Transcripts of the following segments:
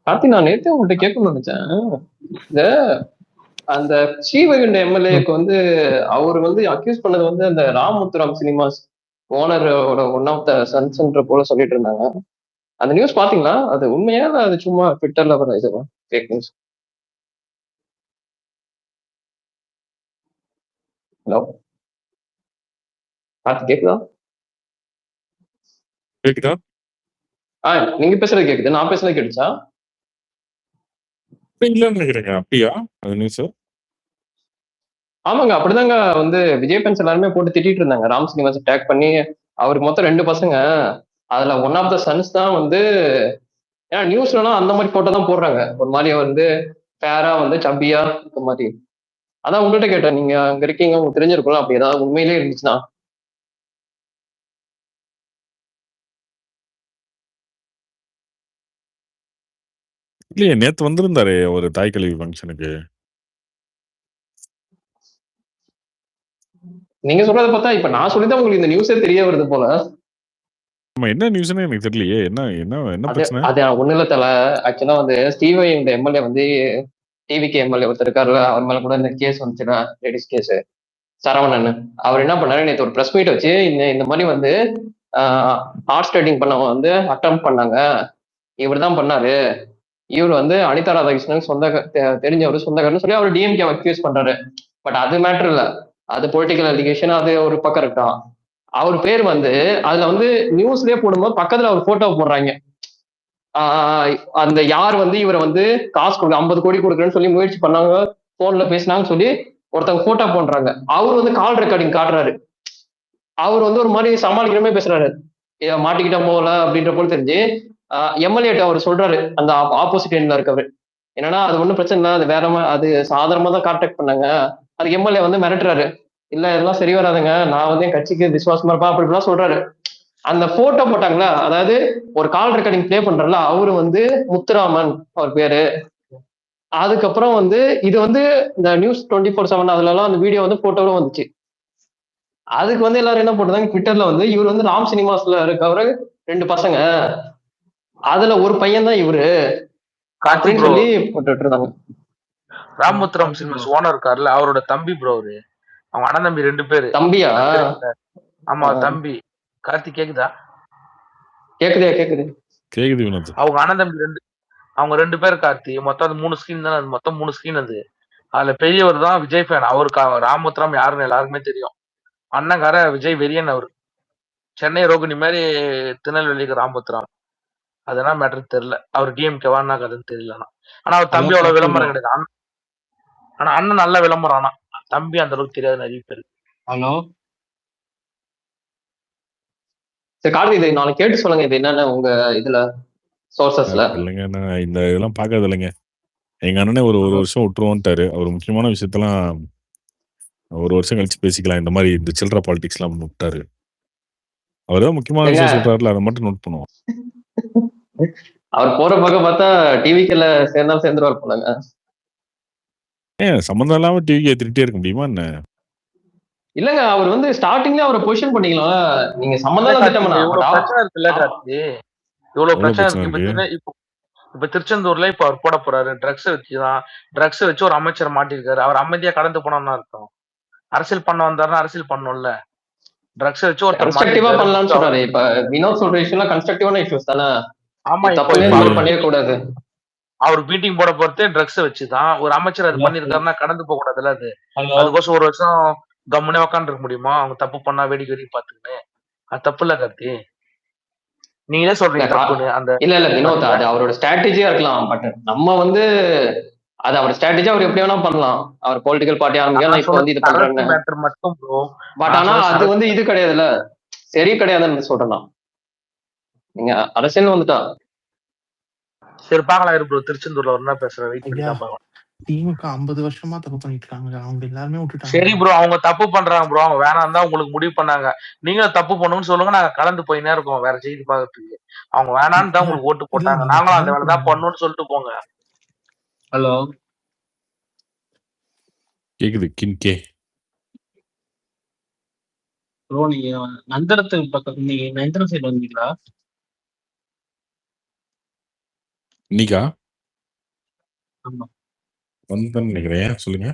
கார்த்தி, நான் நேத்தே உங்கள்கிட்ட கேட்கணும்னு நினைச்சேன். இந்த அந்த ஸ்ரீவைகுண்ட எம்எல்ஏக்கு வந்து அவர் வந்து அக்யூஸ் பண்ணது வந்து அந்த ராமுத்துராம் சினிமாஸ் ஓனரோட ஒன் ஆஃப் த சன்ஸ்ன்ற போல சொல்லிட்டு இருந்தாங்க. அந்த நியூஸ் பாத்தீங்களா? அது உண்மையா இல்ல அது சும்மா ட்விட்டர்ல வர இதுவா? Fake news. ஹலோ கார்த்தி, கேக்குதா? கேக்குதா? நீங்க பேசுறது கேக்குது, நான் பேசுறது கேட்டுச்சா? இல்லன்னு நினைக்கிறேங்க. அப்படியா அது நியூஸ்? ஆமாங்க, அப்படிதாங்க. வந்து விஜய் ஃபேன்ஸ் எல்லாருமே போட்டு திட்டிட்டு இருந்தாங்க ராம் சினிமாஸ் டேக் பண்ணி. அவருக்கு மொத்தம் 2 பசங்க. அதுல ஒன் ஆஃப் த சன்ஸ் தான் வந்து, ஏன்னா நியூஸ்லலாம் அந்த மாதிரி போட்டோ தான் போடுறாங்க, ஒரு மாதிரி வந்து ஃபேரா வந்து சப்பியா இந்த மாதிரி. அதான் உங்கள்கிட்ட கேட்டேன், நீங்க அங்க இருக்கீங்க, உங்களுக்கு தெரிஞ்சிருக்கும் அப்படி ஏதாவது உண்மையிலே இருந்துச்சுன்னா. இல்லையே, நேத்து வந்திருந்தாரு ஒரு தாய் கல்வி ஃபங்க்ஷனுக்கு. நீங்க சொல்றதை பார்த்தா இப்ப நான் சொல்லிதான் உங்களுக்கு இந்த நியூஸே தெரிய வருது போல. நம்ம என்ன நியூஸ்னே எனக்கு தெரியலையே. என்ன என்ன என்ன அது பிரச்சனை? அது ஒண்ணு இல்ல தல. ஆக்சுவலா வந்து ஸ்டீவை இந்த எம்எல்ஏ வந்து டிவிகே எம்எல்ஏ ஒருத்தர் இருக்காருல்ல, அவர் மேல கூட இந்த கேஸ் வந்துச்சுன்னா, லேடிஸ் கேஸ், சரவணன். அவர் என்ன பண்ணாரு, நேற்று ஒரு ப்ரெஸ் மீட் வச்சு இந்த இந்த மாதிரி வந்து ஹார்ஸ் ட்ரேடிங் பண்ணவங்க வந்து அட்டம் பண்ணாங்க, இவர் தான் பண்ணாரு, இவர் வந்து அனிதா ராதாகிருஷ்ணன் சொந்த தெரிஞ்சவர், சொந்தக்காரன்னு சொல்லி அவர் டிஎம்கே அக்யூஸ் பண்றாரு. பட் அது மேட்டர் இல்ல, அது பொலிட்டிக்கல் அலிகேஷன், அது ஒரு பக்கம் இருக்கான். அவர் பேர் வந்து அதுல வந்து நியூஸ்லயே போடும்போது பக்கத்துல அவர் போட்டோ போடுறாங்க. அந்த யார் வந்து இவரை வந்து காசு கொடுக்க 50 கோடி கொடுக்குறேன்னு சொல்லி முயற்சி பண்ணாங்க, போன்ல பேசினாங்கன்னு சொல்லி ஒருத்தவங்க போட்டோ போடுறாங்க. அவர் வந்து கால் ரெக்கார்டிங் காட்டுறாரு. அவர் வந்து ஒரு மாதிரி சமாளிக்கிற மாதிரி பேசுறாரு, மாட்டிக்கிட்ட போல அப்படின்ற போல தெரிஞ்சு. எம்எல்ஏ அவர் சொல்றாரு, அந்த ஆப்போசிட் எண்ட்ல இருக்கவர், என்னன்னா அது ஒன்றும் பிரச்சனை இல்லை, அது வேற அது சாதாரணமா தான் கான்டாக்ட் பண்ணாங்க. அதுக்கு எம்எல்ஏ வந்து மிரட்டுறாரு, இல்ல இதெல்லாம் சரி வராதுங்க, நான் வந்து என் கட்சிக்கு விசுவாசமா இருப்பேன் அப்படிலாம் சொல்றாரு. அந்த போட்டோ போட்டாங்களா, அதாவது ஒரு கால் ரெக்கார்டிங் பிளே பண்றல, அவரு வந்து முத்துராமன் அவர் பேரு. அதுக்கப்புறம் வந்து இது வந்து இந்த நியூஸ் 24/7 அதுலலாம் அந்த வீடியோ வந்து போட்டோவும் வந்துச்சு. அதுக்கு வந்து எல்லாரும் என்ன போட்டாங்க ட்விட்டர்ல வந்து, இவர் வந்து ராம் சினிமாஸ்ல இருக்கவரு 2 பசங்க, அதுல ஒரு பையன் தான் இவரு அப்படின்னு சொல்லி போட்டுட்டு இருந்தாங்க. ராமுத்ரம் சினிமாஸ் ஓனர் இருக்காருல்ல, அவரோட தம்பி ப்ரோ அவரு. அவங்க அண்ணன் தம்பி 2 பேரு. தம்பியா? ஆமா தம்பி. கார்த்தி கேக்குதா? கேக்குதே கேக்குது கேக்குது வினோத். அவங்க அண்ணன் தம்பி 2, அவங்க 2 பேர் கார்த்தி. மொத்தம் அது 3 ஸ்கிரீன் தானே, அது மொத்தம் 3 ஸ்கிரீன். அது அதுல பெரியவர் தான் விஜய் ஃபேன். அவருக்கு ராமுத்ரம் யாருன்னு எல்லாருக்குமே தெரியும். அண்ணங்கார விஜய் வெரியன். அவரு சென்னை ரோகிணி மாதிரி, திருநெல்வேலிக்கு ராமுத்ரம். அதெல்லாம் மேட்டர் தெரியல. அவர் டிஎம்கே வான்னா கதைன்னு தெரியல. ஆனா அவர் தம்பி அவ்வளவு விளம்பரம் கிடையாது. ஆனா அண்ணன் நல்ல விளம்பரம். ஆனா தம்பி அந்த அளவுக்கு தெரியாது நிறைய பேர். ஹலோ சரி கார்த்தி, இதை நாளைக்கு கேட்டு சொல்லுங்க, இது என்னன்னு உங்க இதுல சோர்சஸ்ல. இல்லைங்க, நான் இந்த இதெல்லாம் பார்க்கறது இல்லைங்க. எங்க அண்ணனே ஒரு வருஷம் விட்டுருவோன்ட்டாரு. அவர் முக்கியமான விஷயத்தெல்லாம் 1 வருஷம் கழிச்சு பேசிக்கலாம், இந்த மாதிரி இந்த சில்லற பாலிடிக்ஸ் எல்லாம் விட்டாரு. அவர் தான் முக்கியமான விஷயம் சொல்றாருல, அதை மட்டும் நோட் பண்ணுவோம். அவர் போற பக்கம் பார்த்தா டிவிக்குல சேர்ந்துருவார் போலங்க. சம்பந்தம் இல்லாம டிவிக்கு ஏத்திட்டே இருக்க முடியுமா என்ன? இல்லங்க, அவர் வந்து ஸ்டார்டிங்ல அவரை பொசிஷன் பண்ணிக்கலாம். நீங்க சம்பந்தம் திட்டம்னா இவ்வளவு பிரச்சனை இருக்குல்ல கார்த்தி, இவ்வளவு பிரச்சனை இருக்கு. இப்ப திருச்செந்தூர்ல இப்ப அவர் போட போறாரு, ட்ரக்ஸ் வச்சுதான். ட்ரக்ஸ் வச்சு ஒரு அமைச்சர் மாட்டிருக்காரு. அவர் அமைதியா கடந்து போனோம்னா இருக்கும். அரசியல் பண்ண வந்தாருன்னா அரசியல் பண்ணணும்ல. ட்ரக்ஸ் வச்சு ஒரு கன்ஸ்ட்ரக்டிவா பண்ணலாம்னு சொல்றாரு. இப்ப வினோத் சொல்ற இஷ்யூலாம் கன்ஸ்ட்ரக்டிவான இஷ்யூஸ் தானே. ஆமா, பண்ணிட கூடாது. அவர் மீட்டிங் போட போறதே ட்ரக்ஸ் வச்சுதான். ஒரு அமைச்சர் அது பண்ணிருக்காருன்னா கடந்து போக கூடாதுல்ல. அது அதுக்கோசம் 1 வருஷம் கம்முனே உட்காந்து இருக்க முடியுமா? அவங்க தப்பு பண்ணா வேடிக்கை பாத்துக்கின்னு. அது தப்பு இல்ல கார்த்தி, நீங்களே சொல்றீங்க தப்புன்னு. அந்த இல்ல வினோத், அது அவரோட ஸ்ட்ராட்டஜியா இருக்கலாம். பட் நம்ம வந்து அது அவர் ஸ்ட்ராட்டஜியா அவர் எப்படி வேணா பண்ணலாம். அவர் பொலிட்டிக்கல் பார்ட்டி ஆரம்பிக்கலாம், இப்ப வந்து இது பண்றாங்க மட்டும் ப்ரோ. பட் ஆனா அது வந்து இது கிடையாதுல்ல, சரி கிடையாதுன்னு சொல்றேன். நீங்க அரசியல் வந்துட்டா சரி பார்க்கலாம் ப்ரோ. திருச்செந்தூர்ல ஒரு நாள் பேசுறேன், வெயிட் பண்ணி தான் பார்க்கலாம். திமுக 50 வருஷமா தப்பு பண்ணிட்டு இருக்காங்க, அவங்க எல்லாருமே விட்டுட்டாங்க. சரி ப்ரோ, அவங்க தப்பு பண்றாங்க ப்ரோ. அவங்க வேணாம் தான் உங்களுக்கு முடிவு பண்ணாங்க. நீங்களும் தப்பு பண்ணணும்னு சொல்லுங்க, நாங்க கலந்து போயினே இருக்கோம் வேற செய்தி பார்க்கறதுக்கு. அவங்க வேணான்னு தான் உங்களுக்கு ஓட்டு போட்டாங்க, நாங்களும் அந்த வேலை தான் பண்ணணும்னு சொல்லிட்டு போங்க. ஹலோ கேக்குது கின்கே ப்ரோ, நீங்க நந்தனத்துக்கு பக்கம், நீங்க நந்தனம் சைடு வந்தீங்களா இன்னைக்கா? ஆமா வந்துன்னு நினைக்கிறேன். சொல்லுங்க.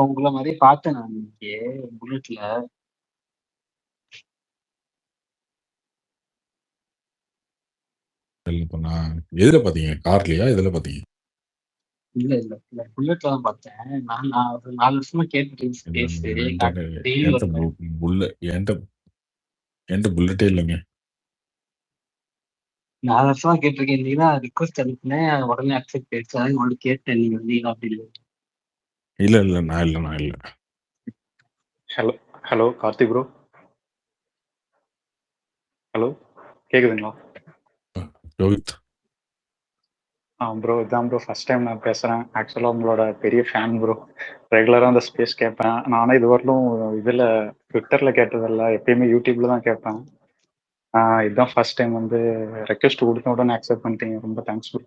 உங்களை மாதிரி பார்த்தேன் நான் இன்னைக்கு புல்லட்ல. இப்ப நான் எதுல பாத்தீங்க? கார்லயா? எதுல பாத்தீங்க? இல்ல இல்ல இல்ல புல்லட்ல தான் பார்த்தேன். நான் ஒரு 4 வருஷமா கேட்டுட்டு பேசு டெய்லி என்கிட்ட வருவேன். என்கிட்ட புல்லட்டே இல்லைங்க. 4 வருஷமா கேட்டிருக்கேன். இன்னைக்கு தான் ரிக்வஸ்ட் அனுப்புனேன், உடனே அக்செப்ட் ஆயிடுச்சு. அதான் உங்களுக்கு கேட்டேன், நீங்க வந்தீங்களா அப்படின்னு. இல்ல நான் இல்ல. Hello hello Karthi bro. Hello கேக்குதுங்களா? ரோஹித். ப்ரோ இதான் ப்ரோ ஃபர்ஸ்ட் டைம் நான் பேசுகிறேன். ஆக்சுவலாக உங்களோட பெரிய ஃபேன் ப்ரோ. ரெகுலராக அந்த ஸ்பேஸ் கேட்பேன். நானே இது வரலும் இதில் ட்விட்டரில் கேட்டதில்ல, எப்பயுமே யூடியூப்ல தான் கேட்பேன். இதுதான் ஃபர்ஸ்ட் டைம் வந்து ரெக்வெஸ்ட் கொடுத்த உடனே அக்செப்ட் பண்ணிட்டீங்க. ரொம்ப தேங்க்ஸ் ப்ரோ.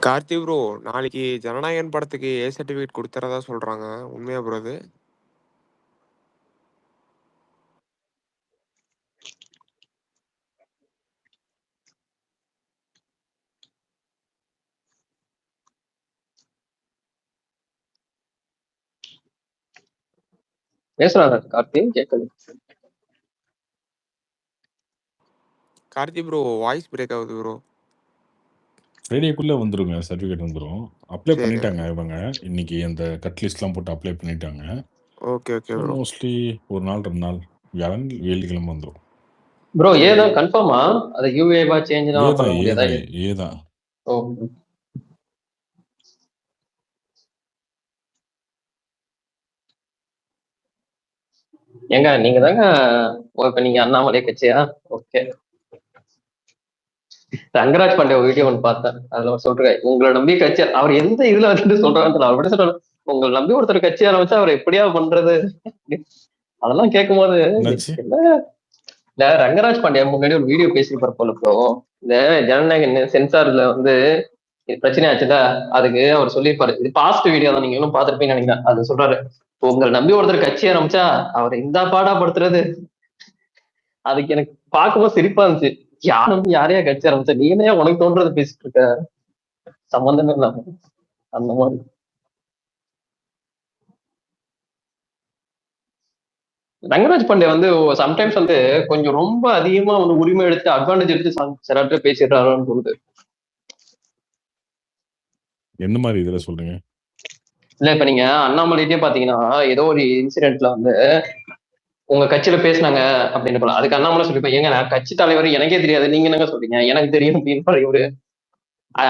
கார்த்தி ப்ரோ, நாளைக்கு ஜனநாயகன் படத்துக்கு ஏ சர்டிஃபிகேட் கொடுத்துறதா சொல்றாங்க. உண்மையா ப்ரோ அது? பேசுறாரு கார்த்தி, கேட்கல. கார்த்தி ப்ரோ வாய்ஸ் பிரேக் ஆகுது ப்ரோ. ஃப்ரைடேக்குள்ள வந்துருங்க, சர்டிஃபிகேட் வந்துடும். அப்ளை சரி. பண்ணிட்டாங்க இவங்க. இன்னைக்கு அந்த கட் லிஸ்ட்லாம் போட்டு அப்ளை பண்ணிட்டாங்க. Okay bro. மோஸ்ட்லி ஒரு நாள் 2 நாள், வியாழன் வெள்ளிக்கிழமை வந்துடும். ப்ரோ ஏதான் கன்ஃபார்மா? அது யூஏவா சேஞ்ச்லாம் பண்ண முடியாதா? ஏதான். ஓ ஏங்க நீங்க தாங்க இப்ப நீங்க அண்ணாமலை கட்சியா? ஓகே. ரங்கராஜ் பாண்டே வீடியோ ஒன்று பார்த்தேன். அதுல அவர் சொல்றேன், உங்களை நம்பி கட்சி, அவர் எந்த இதுல வந்துட்டு சொல்றான்னு அவர் எப்படி சொல்றாரு, உங்களை நம்பி ஒருத்தர் கட்சி ஆரம்பிச்சா அவர் எப்படியா பண்றது? அதெல்லாம் கேட்கும் போது இல்ல, ரங்கராஜ் பாண்டியா முன்னாடி ஒரு வீடியோ பேசியிருப்பாரு போல ப்ரோ. இந்த ஜனநாயக சென்சார்ல வந்து பிரச்சனை ஆச்சுல, அதுக்கு அவர் சொல்லியிருப்பாரு. இது பாஸ்ட் வீடியோ தான், நீங்க இன்னும் பாத்துருப்பீங்கன்னு நினைக்கிறேன். அது சொல்றாரு, உங்களை நம்பி ஒருத்தர் கட்சி ஆரம்பிச்சா அவர் இந்த பாடா படுத்துறது. அதுக்கு எனக்கு பார்க்கும்போது சிரிப்பா இருந்துச்சு. யார் நம்பி யாரையா கட்சி ஆரம்பிச்சா, நீனே உனக்கு தோன்றது பேசிட்டு இருக்க, சம்பந்தமே இல்லாம அந்த மாதிரி. ரங்கராஜ் பாண்டே வந்து சம்டைம்ஸ் வந்து கொஞ்சம் ரொம்ப அதிகமா வந்து உரிமை எடுத்து அட்வான்டேஜ் எடுத்து சில இடத்துல பேசிடுறாருன்னு தோணுது. என்ன மாதிரி இதுல சொல்றீங்க? இல்ல இப்ப நீங்க அண்ணாமலையிட்டே பாத்தீங்கன்னா ஏதோ ஒரு இன்சிடென்ட்ல வந்து உங்க கட்சியில பேசினாங்க அப்படின்னு போல, அதுக்கு அண்ணாமலை சொல்லிப்பா, ஏங்க நான் கட்சி தலைவர் எனக்கே தெரியாது, நீங்க என்னங்க சொல்றீங்க, எனக்கு தெரியும் அப்படின்னு இவரு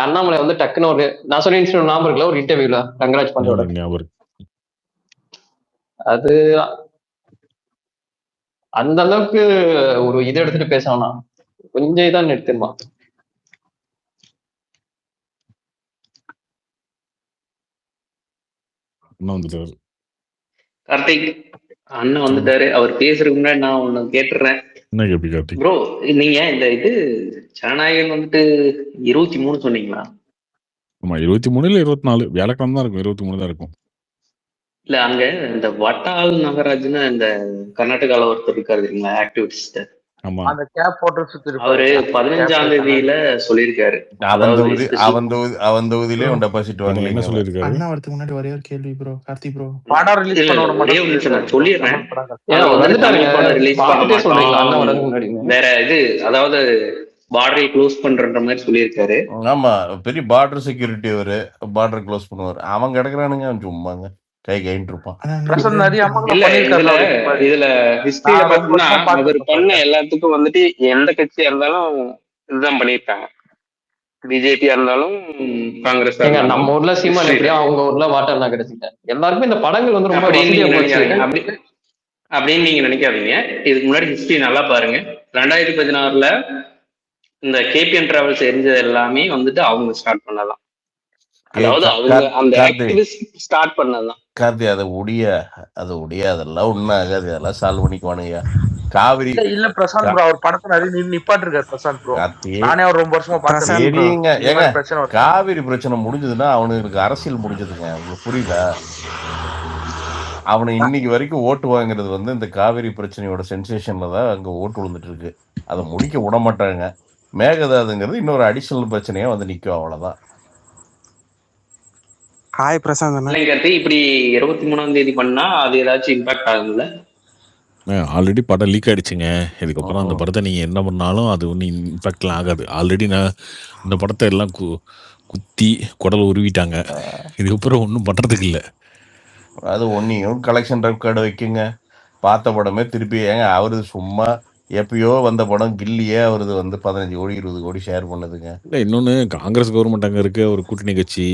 அண்ணாமலை வந்து டக்குன்னு ஒரு, நான் சொல்லி இன்சிடென்ட் ஞாபகம் இருக்குல்ல, ஒரு இன்டர்வியூல ரங்கராஜ் பாண்டியோட, அது அந்த அளவுக்கு ஒரு இதை எடுத்துட்டு பேசணும், கொஞ்சம் இதான் எடுத்துருமா. கார்த்திக் அண்ணன் வந்துட்டாரு. அவர் பேசுறதுக்கு முன்னாடி நான் ஒண்ணு கேட்டுறேன் ப்ரோ. நீங்க இந்த இது ஜனநாயகன் வந்துட்டு 23 சொன்னீங்களா? ஆமா, 23 இல்ல 24, வியாழக்கிழமை தான் இருக்கும். 23 தான் இருக்கும். இல்ல அங்க இந்த வட்டால் நாகராஜ்னு இந்த கர்நாடகால ஒருத்தர் இருக்காரு தெரியுங்களா, ஆக்டிவிஸ்ட். அந்த கேப் போட்டு அவரு 15ஆம் தேதியில சொல்லியிருக்காரு. அவன் தொகுதியிலே டெபாசிட் வாங்க. என்ன சொல்லிருக்காரு? அண்ணா வரதுக்கு முன்னாடி ஒரே ஒரு கேள்வி ப்ரோ, கார்த்தி ப்ரோ. படம் ரிலீஸ் பண்ண ஒரே ஒரு நிமிஷம் நான் சொல்லிடுறேன். வேற இது, அதாவது பார்டரை க்ளோஸ் பண்ற மாதிரி சொல்லியிருக்காரு. ஆமா, பெரிய பார்டர் செக்யூரிட்டி அவரு, பார்டர் க்ளோஸ் பண்ணுவாரு. அவங்க கிடக்குறானுங்க சும்மாங்க, கை கைன்னு இருப்பான். இதுல ஹிஸ்டரியில பாத்தீங்கன்னா அவர் பண்ண எல்லாத்துக்கும் வந்துட்டு எந்த கட்சியா இருந்தாலும் இதுதான் பண்ணிருக்காங்க. பிஜேபியா இருந்தாலும் காங்கிரஸ். நம்ம ஊர்ல சீமான் எப்படியா, அவங்க ஊர்ல வாட்டர் நகரத்துக்கிட்ட எல்லாருக்குமே இந்த படங்கள் வந்து ரொம்ப அப்படின்னு நீங்க நினைக்காதீங்க. இதுக்கு முன்னாடி ஹிஸ்டரி நல்லா பாருங்க. 2016 இந்த கேபிஎன் டிராவல்ஸ் எரிஞ்சது எல்லாமே வந்துட்டு அவங்க ஸ்டார்ட் பண்ணதான். அதாவது அவங்க அந்த ஆக்டிவிஸ்ட் ஸ்டார்ட் பண்ணதான். கார்த்தி, அதை அதெல்லாம் ஒண்ணும் ஆகாது, அதெல்லாம் சால்வ் பண்ணிக்குவானுங்க. காவிரி இல்ல பிரசாந்த் ப்ரோ, அவர் படத்தை நிறைய நிப்பாட்டு இருக்காரு பிரசாந்த் ப்ரோ. நானே அவர் ரொம்ப வருஷமா பார்த்தேன். காவிரி பிரச்சனை முடிஞ்சதுன்னா அவனுக்கு அரசியல் முடிஞ்சதுங்க, உங்களுக்கு புரியல? அவனை இன்னைக்கு வரைக்கும் ஓட்டு வாங்குறது வந்து இந்த காவிரி பிரச்சனையோட சென்சேஷன்ல தான் அங்க ஓட்டு விழுந்துட்டு இருக்கு. அதை முடிக்க விட மாட்டாங்க. மேகதாதுங்கிறது இன்னொரு அடிஷனல் பிரச்சனையா வந்து நிக்கும், அவ்வளவுதான். ஹாய் பிரசாந்த் அண்ணா. இல்லைங்க கார்த்தி, இப்படி 23ஆம் தேதி பண்ணா அது ஏதாச்சும் இம்பாக்ட் ஆகும்ல? ஆல்ரெடி படம் லீக் ஆயிடுச்சுங்க. இதுக்கப்புறம் அந்த படத்தை நீங்கள் என்ன பண்ணாலும் அது ஒன்றும் இம்பாக்ட்லாம் ஆகாது. ஆல்ரெடி நான் இந்த படத்தை எல்லாம் குத்தி குடலை உருவிட்டாங்க. இதுக்கப்புறம் ஒன்றும் பண்ணுறதுக்கு இல்லை. அது ஒன்றையும் கலெக்ஷன் ரெக்கார்டு வைக்குங்க. பார்த்த படமே திருப்பி ஏங்க அவரது சும்மா எப்பயோ வந்த படம் கில்லியே அவரது வந்து 15 கோடி 20 கோடி ஷேர் பண்ணுதுங்க. இல்லை, இன்னொன்று காங்கிரஸ் கவர்மெண்ட் அங்கே இருக்க ஒரு கூட்டணி கட்சி,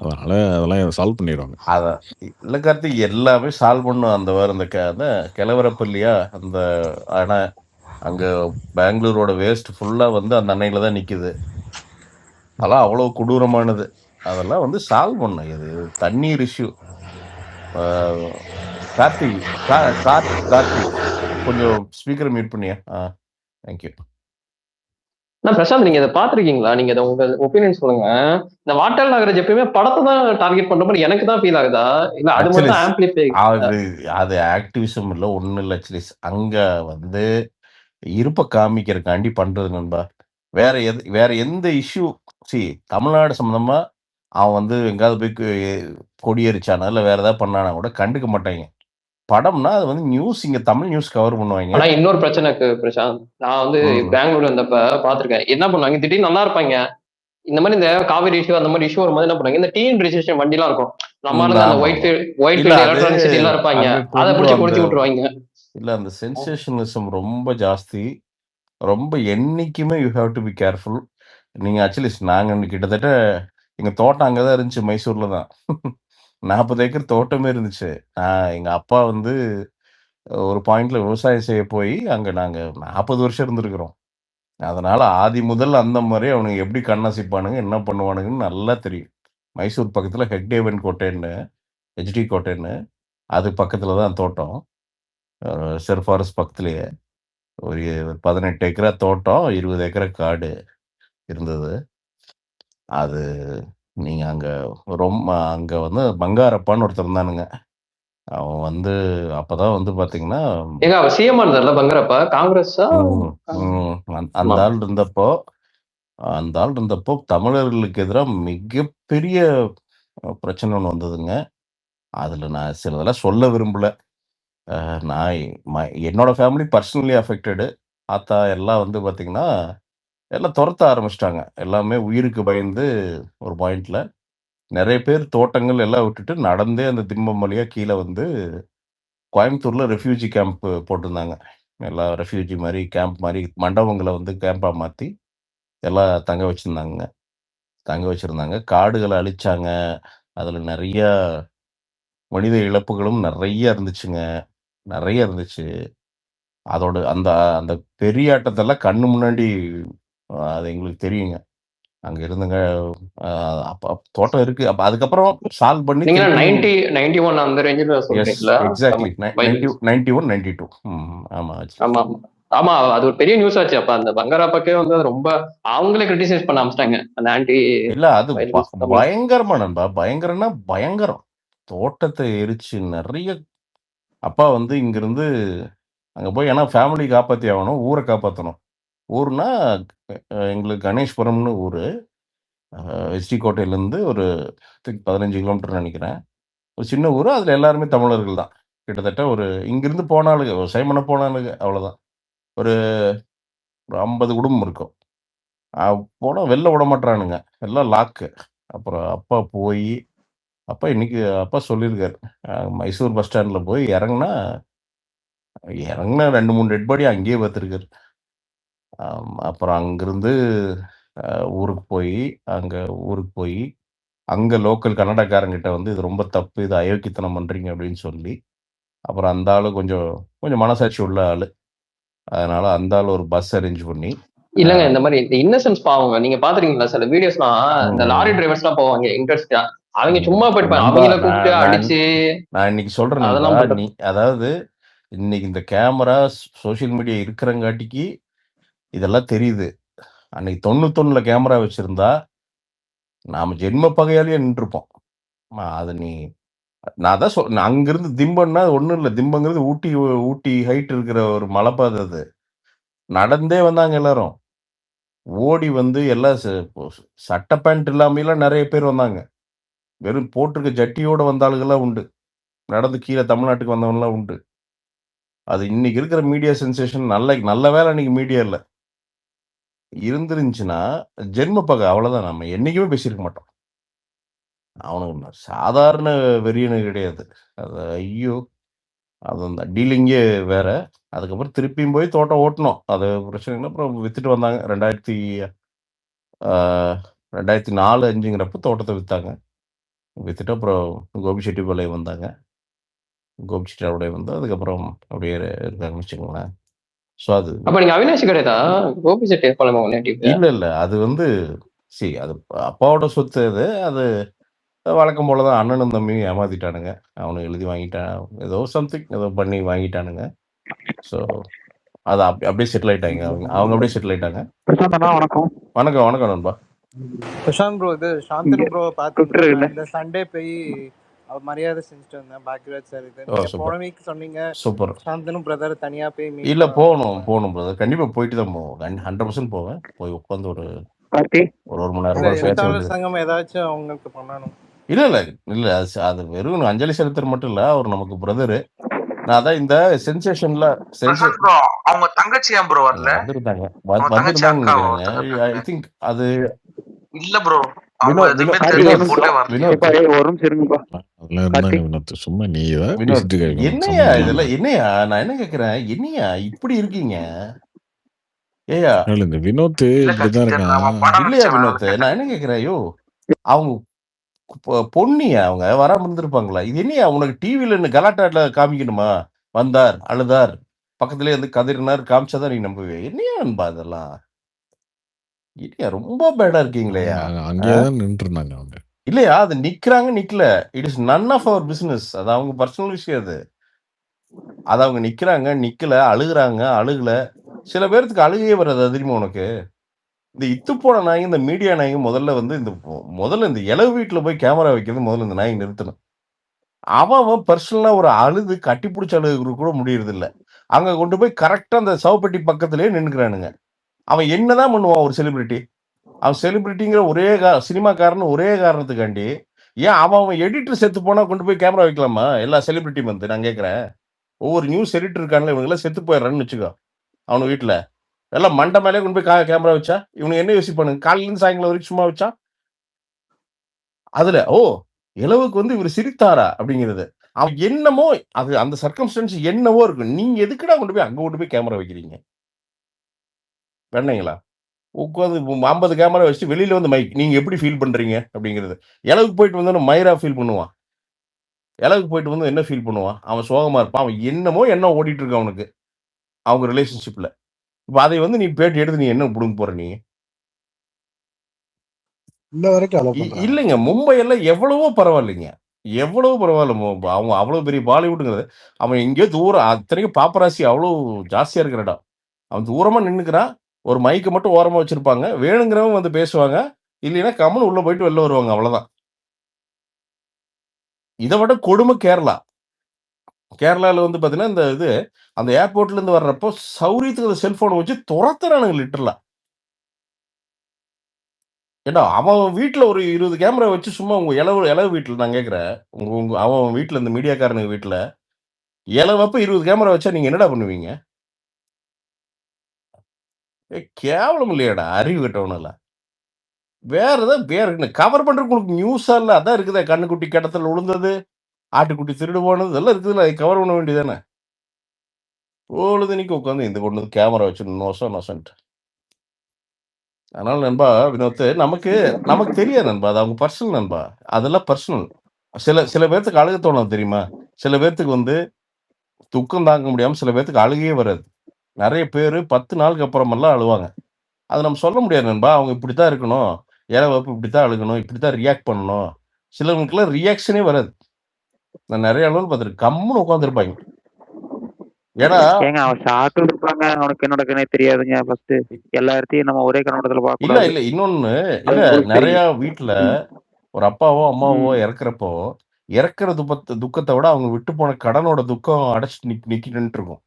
அதனால அதெல்லாம் சால்வ் பண்ணிடுவாங்க. அதான் இல்லை கார்த்தி, எல்லாமே சால்வ் பண்ணும். அந்த வாரம் அந்த கிளவரப்பள்ளியா அந்த அணை அங்கே பெங்களூரோட வேஸ்ட் ஃபுல்லாக வந்து அந்த அணையில தான் நிற்குது. அதெல்லாம் அவ்வளோ கொடூரமானது. அதெல்லாம் வந்து சால்வ் பண்ணும். இது தண்ணீர் இஷ்யூ. கார்த்திக் கொஞ்சம் ஸ்பீக்கரை மியூட் பண்ணியா? தேங்க்யூ. நான் பிரசாந்த், நீங்க இதை பாத்திருக்கீங்களா? நீங்க இதை உங்க ஒப்பீனியன் சொல்லுங்க. இந்த வாட்டர் நாகராஜ் எப்பயுமே படத்தை தான் டார்கெட் பண்ற மாதிரி எனக்கு தான் ஃபீல் ஆகுதா, இல்ல அது மட்டும் ஆம்பிளிஃபை? அது ஆக்டிவிசம் இல்லை, ஒன்றும் இல்லை. ஆக்சுவலி அங்க வந்து இருப்ப காமிக்கிறக்காண்டி பண்றது நண்பா. வேற எந்த இஷ்யூ தமிழ்நாடு சம்பந்தமா அவன் வந்து எங்காவது போய் கொடியேறிச்சானா இல்லை வேற ஏதாவது பண்ணானா கூட கண்டுக்க மாட்டாங்க. படம்னா அது வந்து நியூஸ், இங்க தமிழ் நியூஸ் கவர் பண்ணுவாங்க. ஆனா இன்னொரு பிரச்சனை இருக்கு பிரசாந்த். நான் வந்து பெங்களூர்ல இருந்தப்ப பாத்திருக்கேன். என்ன பண்ணுவாங்க, திடீர்னு நல்லா இருப்பாங்க, இந்த மாதிரி இந்த காவிரி இஷ்யூ அந்த மாதிரி இஷ்யூ வரும்போது என்ன பண்ணுவாங்க, இந்த டிஎன் ரெஜிஸ்ட்ரேஷன் வண்டி எல்லாம் இருக்கும், நம்மளுக்கு அந்த ஒயிட் ஃபீல்ட் எலக்ட்ரானிக் சிட்டி எல்லாம் இருப்பாங்க, அதை பிடிச்சி கொடுத்து விட்டுருவாங்க. இல்ல அந்த சென்சேஷனலிசம் ரொம்ப ஜாஸ்தி. ரொம்ப என்னைக்குமே you have to be careful. நீங்க ஆக்சுவலி நாங்க கிட்டத்தட்ட எங்க தோட்டம் அங்கதான் இருந்துச்சு, மைசூர்ல தான். 40 ஏக்கர் தோட்டமே இருந்துச்சு. எங்க அப்பா வந்து ஒரு பாயிண்ட்ல விவசாயம் செய்ய போய் அங்க நாங்க 40 வருஷம் இருந்திருக்கிறோம். அதனால ஆதி முதல் அந்த மாதிரி அவனுக்கு எப்படி கண்ணசிப்பானுங்க, என்ன பண்ணுவானுங்கன்னு நல்லா தெரியும். மைசூர் பக்கத்துல ஹெக்டேவன் கோட்டைன்னு, ஹெச்டி கோட்டைன்னு, அது பக்கத்துல தான் தோட்டம். செர் ஃபாரஸ்ட் பக்கத்துலயே ஒரு 18 ஏக்கரா தோட்டம், 20 ஏக்கரா காடு இருந்தது. அது நீங்க அங்க வந்து பங்காரப்பான்னு ஒருத்தர் இருந்தானுங்க. அவன் வந்து அப்பதான் வந்து பாத்தீங்கன்னா அவர் சிஎம் இருந்தார்ல பங்கரப்பா, காங்கிரஸா? அந்த ஆள் இருந்தப்போ தமிழர்களுக்கு எதிராக மிகப்பெரிய பிரச்சனை ஒன்று வந்ததுங்க. அதுல நான் சிலதெல்லாம் சொல்ல விரும்பல. நான் என்னோட ஃபேமிலி பர்சனலி அஃபெக்டடு. ஆத்தா எல்லாம் வந்து பாத்தீங்கன்னா எல்லாம் துரத்த ஆரம்பிச்சிட்டாங்க. எல்லாமே உயிருக்கு பயந்து ஒரு பாயிண்ட்ல நிறைய பேர் தோட்டங்கள் எல்லாம் விட்டுட்டு நடந்தே அந்த திம்பம் வழியா கீழே வந்து கோயம்புத்தூர்ல ரெஃப்யூஜி கேம்ப் போட்டிருந்தாங்க. எல்லாம் ரெஃப்யூஜி மாதிரி கேம்ப் மாதிரி மண்டபங்களை வந்து கேம்பா மாத்தி எல்லாம் தங்க வச்சிருந்தாங்க. காடுகளை அழிச்சாங்க. அதுல நிறைய மனித இழப்புகளும் நிறைய இருந்துச்சு. அதோட அந்த அந்த பெரியாட்டத்தெல்லாம் கண்ணு முன்னாடி அது எங்களுக்கு தெரியுங்க. அங்க இருந்துங்க. அப்ப தோட்டம் இருக்கு. அப்ப அதுக்கப்புறம் சால்வ் பண்ணி 91 அந்த ரேஞ்சில சொல்றீங்களா? எக்ஸாக்ட்லி 91 92. ஆமா ஆமா ஆமா, அது ஒரு பெரிய நியூஸ் ஆச்சு. அப்ப அந்த பங்கராப்பாக்கே வந்து ரொம்ப அவங்களே கிரிட்டிசைஸ் பண்ண ஆரம்பிச்சிட்டாங்க அந்த ஆன்டி. இல்ல அது பயங்கரமா நண்பா, பயங்கரம்னா பயங்கரம். தோட்டத்தை எரிச்சு நிறைய. அப்பா வந்து இங்கிருந்து அங்க போய், ஏன்னா ஃபேமிலி காப்பாத்தி ஆகணும், ஊரை காப்பாற்றணும். ஊர்னா எங்களுக்கு கணேஷ்புரம்னு ஊரு. எஸ்டி கோட்டையிலேருந்து ஒரு 15 கிலோமீட்டர் நினைக்கிறேன். ஒரு சின்ன ஊர். அதுல எல்லாருமே தமிழர்கள் தான். கிட்டத்தட்ட ஒரு இங்கிருந்து போனாலுங்க, விவசாயம் பண்ண போனாலுங்க, அவ்வளவுதான். ஒரு 50 குடும்பம் இருக்கும். போனா வெளில விட மாட்டானுங்க, எல்லாம் லாக்கு. அப்புறம் அப்பா இன்னைக்கு சொல்லியிருக்காரு, மைசூர் பஸ் ஸ்டாண்ட்ல போய் இறங்குனா 2-3 டெட் பாடி அங்கேயே பார்த்துருக்காரு. அப்புறம் அங்கிருந்து ஊருக்கு போய் அங்க லோக்கல் கன்னடக்காரங்கிட்ட வந்து இது ரொம்ப தப்பு, இது அயோக்கியத்தனம் பண்றீங்க அப்படின்னு சொல்லி, அப்புறம் அந்த ஆளு கொஞ்சம் மனசாட்சி உள்ள ஆளு. அதனால அந்த ஆளு ஒரு பஸ் அரேஞ்ச் பண்ணி. இல்லங்க, இந்த மாதிரி இந்த இன்னசென்ஸ் பாவங்க நீங்க பாத்துறீங்களா? சில வீடியோஸ்லாம் இந்த லாரி டிரைவர்ஸ் எல்லாம் போவாங்க இன்ட்ரெஸ்டா, அவங்க சும்மா போயிட்டு அவங்கள கூப்பிட்டு அடிச்சு. நான் இன்னைக்கு சொல்றேன், அதாவது இன்னைக்கு இந்த கேமரா சோசியல் மீடியா இருக்கிறங்காட்டிக்கு இதெல்லாம் தெரியுது. அன்னைக்கு 91ல கேமரா வச்சிருந்தா நாம ஜென்ம பகையாலேயே நின்றுப்போம். அது நான் தான் சொல்றேன். அங்கிருந்து திம்பம்னா ஒண்ணும் இல்லை. திம்பங்கிறது ஊட்டி ஹைட் இருக்கிற ஒரு மலைப்பாதை. அது நடந்தே வந்தாங்க எல்லாரும். ஓடி வந்து எல்லாம் சட்டை பேண்ட் இல்லாமலாம் நெறைய பேர் வந்தாங்க. வெறும் போட்டிருக்க ஜட்டியோட வந்த ஆளுகலாம் உண்டு. நடந்து கீழ தமிழ்நாட்டுக்கு வந்தவன்லாம் உண்டு. அது இன்னைக்கு இருக்கிற மீடியா சென்சேஷன் நல்ல வேளை அன்னைக்கு மீடியா இல்ல. இருந்திருந்துச்சுன்னா, ஜென்ம பகை அவ்வளோதான். நம்ம என்னைக்குமே பேசியிருக்க மாட்டோம். அவனுங்க சாதாரண வெறியனு கிடையாது. அது ஐயோ! அது அந்த டீலிங்கே வேற. அதுக்கப்புறம் திருப்பியும் போய் தோட்டம் ஓட்டுனோம். அது பிரச்சனை இல்ல. அப்புறம் வித்துட்டு வந்தாங்க. 2004, 5ங்கிறப்ப தோட்டத்த வித்தாங்க. வித்துட்டு அப்புறம் கோபிச்செட்டிப்பாளையம் வந்தாங்க. கோபிச்செட்டிப்பாளையம் வந்து அதுக்கப்புறம் அப்படியே இருக்காங்கன்னு வச்சுக்கோங்களேன். ஸோ அது அப்ப நீங்க அவினாஷி கிடையாதா? கோபிச்செட்டிப்பாளையமா நேட்டிவ்? இல்ல. அது வந்து அது அப்பாவோட சொத்து அது. அது வழக்கம் போல தான் அண்ணனும் தம்பியும் ஏமாத்திட்டானுங்க. அவனும் எழுதி வாங்கிட்டான். ஏதோ சம்திங் ஏதோ பண்ணி வாங்கிட்டானுங்க. ஸோ அது அப்படியே செட்டில் ஆயிட்டாங்க. அவங்க அப்படியே செட்டில் ஆயிட்டாங்க. பிரசாந்த் அண்ணா வணக்கம். வணக்கம் நண்பா. பிரசாந்த் ப்ரோ, இது சாந்தனு ப்ரோ பார்த்து இந்த சண்டே போய் அவர் மரியாதை செஞ்சுட்டு வந்தேன். பாக்கியராஜ் சார் இது போன வீக் சொன்னீங்க. சூப்பர். சாந்தனு பிரதர் தனியா போய் இல்ல போகணும் பிரதர். கண்டிப்பா போயிட்டு தான் போவோம். 100% போவேன். போய் உட்காந்து ஒரு மணி நேரம் எழுத்தாளர் சங்கம் ஏதாச்சும் அவங்களுக்கு பண்ணணும். இல்ல அது வெறும் அஞ்சலி செலுத்துறது மட்டும் இல்ல. அவர் நமக்கு பிரதரு. நான் அதான் இந்த சென்சேஷன்ல அவங்க தங்கச்சி ஏன் ப்ரோ வரல? வந்திருந்தாங்க. ஐ திங்க் அது இல்ல ப்ரோ. சும்மா என்னையா இதெல்லாம் என்னையா நான் என்ன கேக்குறேன், என்னையா இப்படி இருக்கீங்க? ஏயா இந்த வினோத் இப்படிதான் இருக்கான். இல்லையா வினோத், நான் என்ன கேக்குறேன், ஐயோ அவங்க பொண்ணியா அவங்க வராம இருந்திருப்பாங்களா? இது என்னையா உனக்கு டிவில கலாட்டாட்ல காமிக்கணுமா? வந்தார், அழுதார், பக்கத்துலயே வந்து கதறினார் காமிச்சாதான் நீ நம்புவே? என்னையா நண்பா இதெல்லாம்? இல்லையா ரொம்ப பேடா இருக்கீங்களேயா? அங்கேதான் நின்று இருந்தாங்க அவங்க. இல்லையா அது நிக்கிறாங்க நிக்கல, it is none of our business. அது அவங்க பர்சனல் விஷயம். அது அவங்க நிக்கிறாங்க நிக்கல, அழுகுறாங்க அழுகல. சில பேர்த்துக்கு அழுகையே வராது. அது தெரியுமா உனக்கு? இந்த இத்து போன நாய்ங்க, இந்த மீடியா நாய்ங்க முதல்ல இந்த இளவு வீட்டுல போய் கேமரா வைக்கிறது முதல்ல இந்த நாய் நிறுத்தணும். அவன் பர்சனலா ஒரு அழுது கட்டி பிடிச்ச அழுகு கூட முடியறது இல்ல. அங்க கொண்டு போய் கரெக்டா அந்த சவப்பெட்டி பக்கத்திலேயே நின்னுக்கிறானுங்க. அவன் என்னதான் பண்ணுவான் ஒரு செலிபிரிட்டி? அவன் செலிபிரிட்டிங்கிற சினிமாக்காரன் ஒரே காரணத்துக்காண்டி ஏன் அவன் எடிட்டர் செத்து போனா கொண்டு போய் கேமரா வைக்கலாமா? எல்லா செலிபிரிட்டியும் வந்து நான் கேட்கிறேன். ஒவ்வொரு நியூஸ் எடிட்டர் இருக்காங்களே, இவங்க எல்லாம் செத்து போயிடுறான்னு வச்சுக்கோ. அவனு வீட்டுல எல்லாம் மண்டை மேலே கொண்டு போய் கேமரா வச்சா இவனுக்கு என்ன யோசிப்பானுங்க? காலையில இருந்து சாயங்காலம் வரைக்கும் சும்மா வச்சா அதுல இளவுக்கு வந்து இவர் சிரித்தாரா அப்படிங்கிறது அவன் என்னமோ, அது அந்த சர்க்கம்ஸ்டன்ஸ் என்னவோ இருக்கும். நீங்க எதுக்குடா கொண்டு போய் அங்க கொண்டு போய் கேமரா வைக்கிறீங்க? வேண்டாங்களா? உட்காந்து 50 கேமரா வச்சு வெளியில வந்து மைக், நீங்க எப்படி ஃபீல் பண்றீங்க அப்படிங்கிறது. இளவுக்கு போயிட்டு வந்து மைரா ஃபீல் பண்ணுவான். இளவுக்கு போயிட்டு வந்து என்ன ஃபீல் பண்ணுவான்? அவன் சோகமா இருப்பான். அவன் என்னமோ என்ன ஓடிட்டு இருக்கு அவனுக்கு அவங்க ரிலேஷன்ஷிப்ல. இப்ப அதை வந்து நீ பேட்டி எடுத்து நீ என்ன புடுங்க போற? நீ இல்லைங்க, மும்பை எல்லாம் எவ்வளவோ பரவாயில்லைங்க, எவ்வளவோ பரவாயில்ல. அவங்க அவ்வளவு பெரிய பாலிவுட்ங்கிறது. அவன் எங்கேயோ தூரம், அத்தனைக்கும் பாப்பராசி அவ்வளவு ஜாஸ்தியா இருக்கிற இடம். அவன் தூரமா நின்னுக்கிறான். ஒரு மைக்கு மட்டும் ஓரமா வச்சிருப்பாங்க. வேணுங்கிறவங்க வந்து பேசுவாங்க, இல்லைன்னா கம்முன்னு உள்ள போயிட்டு வெளில வருவாங்க. அவ்வளவுதான். இதை விட கொடுமை கேரளா. கேரளால வந்து பாத்தீங்கன்னா இந்த அந்த ஏர்போர்ட்ல இருந்து வர்றப்போ சௌரியத்துக்கு அந்த செல்போனை வச்சு துரத்துறானுங்க லிட்டரலா. ஏன்னா அவன் வீட்டுல ஒரு 20 கேமரா வச்சு சும்மா உங்க இளவு வீட்டுல நான் கேட்கிறேன், அவன் வீட்டுல இந்த மீடியாக்காரனுங்க வீட்டுல இளவப்ப 20 கேமரா வச்சா நீங்க என்னடா பண்ணுவீங்க? கேவலம் இல்லையாடா அறிவு கட்டவனால. வேற ஏதாவது பேர் கவர் பண்றதுக்கு உங்களுக்கு நியூஸா இல்ல? அதான் இருக்குதே, கண்ணுக்குட்டி கிடத்துல விழுந்தது, ஆட்டுக்குட்டி திருடு போனது, இதெல்லாம் இருக்குதுல்ல. அதை கவர் பண்ண வேண்டியதானே? பொழுதுனிக்கு உட்காந்து இந்த கொண்டு கேமரா வச்சு நொசன்ட்டு. அதனால நண்பா வினோத், நமக்கு தெரியாது நண்பா. அது அவங்க பர்சனல் நண்பா. அதெல்லாம் பர்சனல். சில பேர்த்துக்கு அழுக தோணும் தெரியுமா? சில பேர்த்துக்கு வந்து துக்கம் தாங்க முடியாம சில பேர்த்துக்கு அழுகையே வராது. நிறைய பேரு 10 நாளுக்கு அப்புறமெல்லாம் அழுவாங்க. அது நம்ம சொல்ல முடியாது நண்பா. அவங்க இப்படித்தான் இருக்கணும், இளவப்பு இப்படித்தான் அழுகணும், இப்படித்தான் ரியாக்ட் பண்ணணும். சிலவங்களுக்குலாம் ரியாக்ஷனே வராது. நான் நிறைய அளவில் பார்த்துருக்கேன். கம்முன்னு உட்காந்துருப்பாங்க. ஏன்னா அவன் ஷாக்கில் இருப்பாங்க. அவனுக்கு என்ன நடக்குன்னே தெரியாதுங்க. ஃபர்ஸ்ட் எல்லா இடத்தையும் நம்ம ஒரே கண்ணோட்டத்துல பார்க்க இல்ல இன்னொன்னு இல்ல, நிறைய வீட்டுல ஒரு அப்பாவோ அம்மாவோ இறக்குறப்போ இறக்குற துக்கத்தை விட அவங்க விட்டு போன கடனோட துக்கம் அடைச்சிட்டு நிக்கிட்டு இருக்கும்.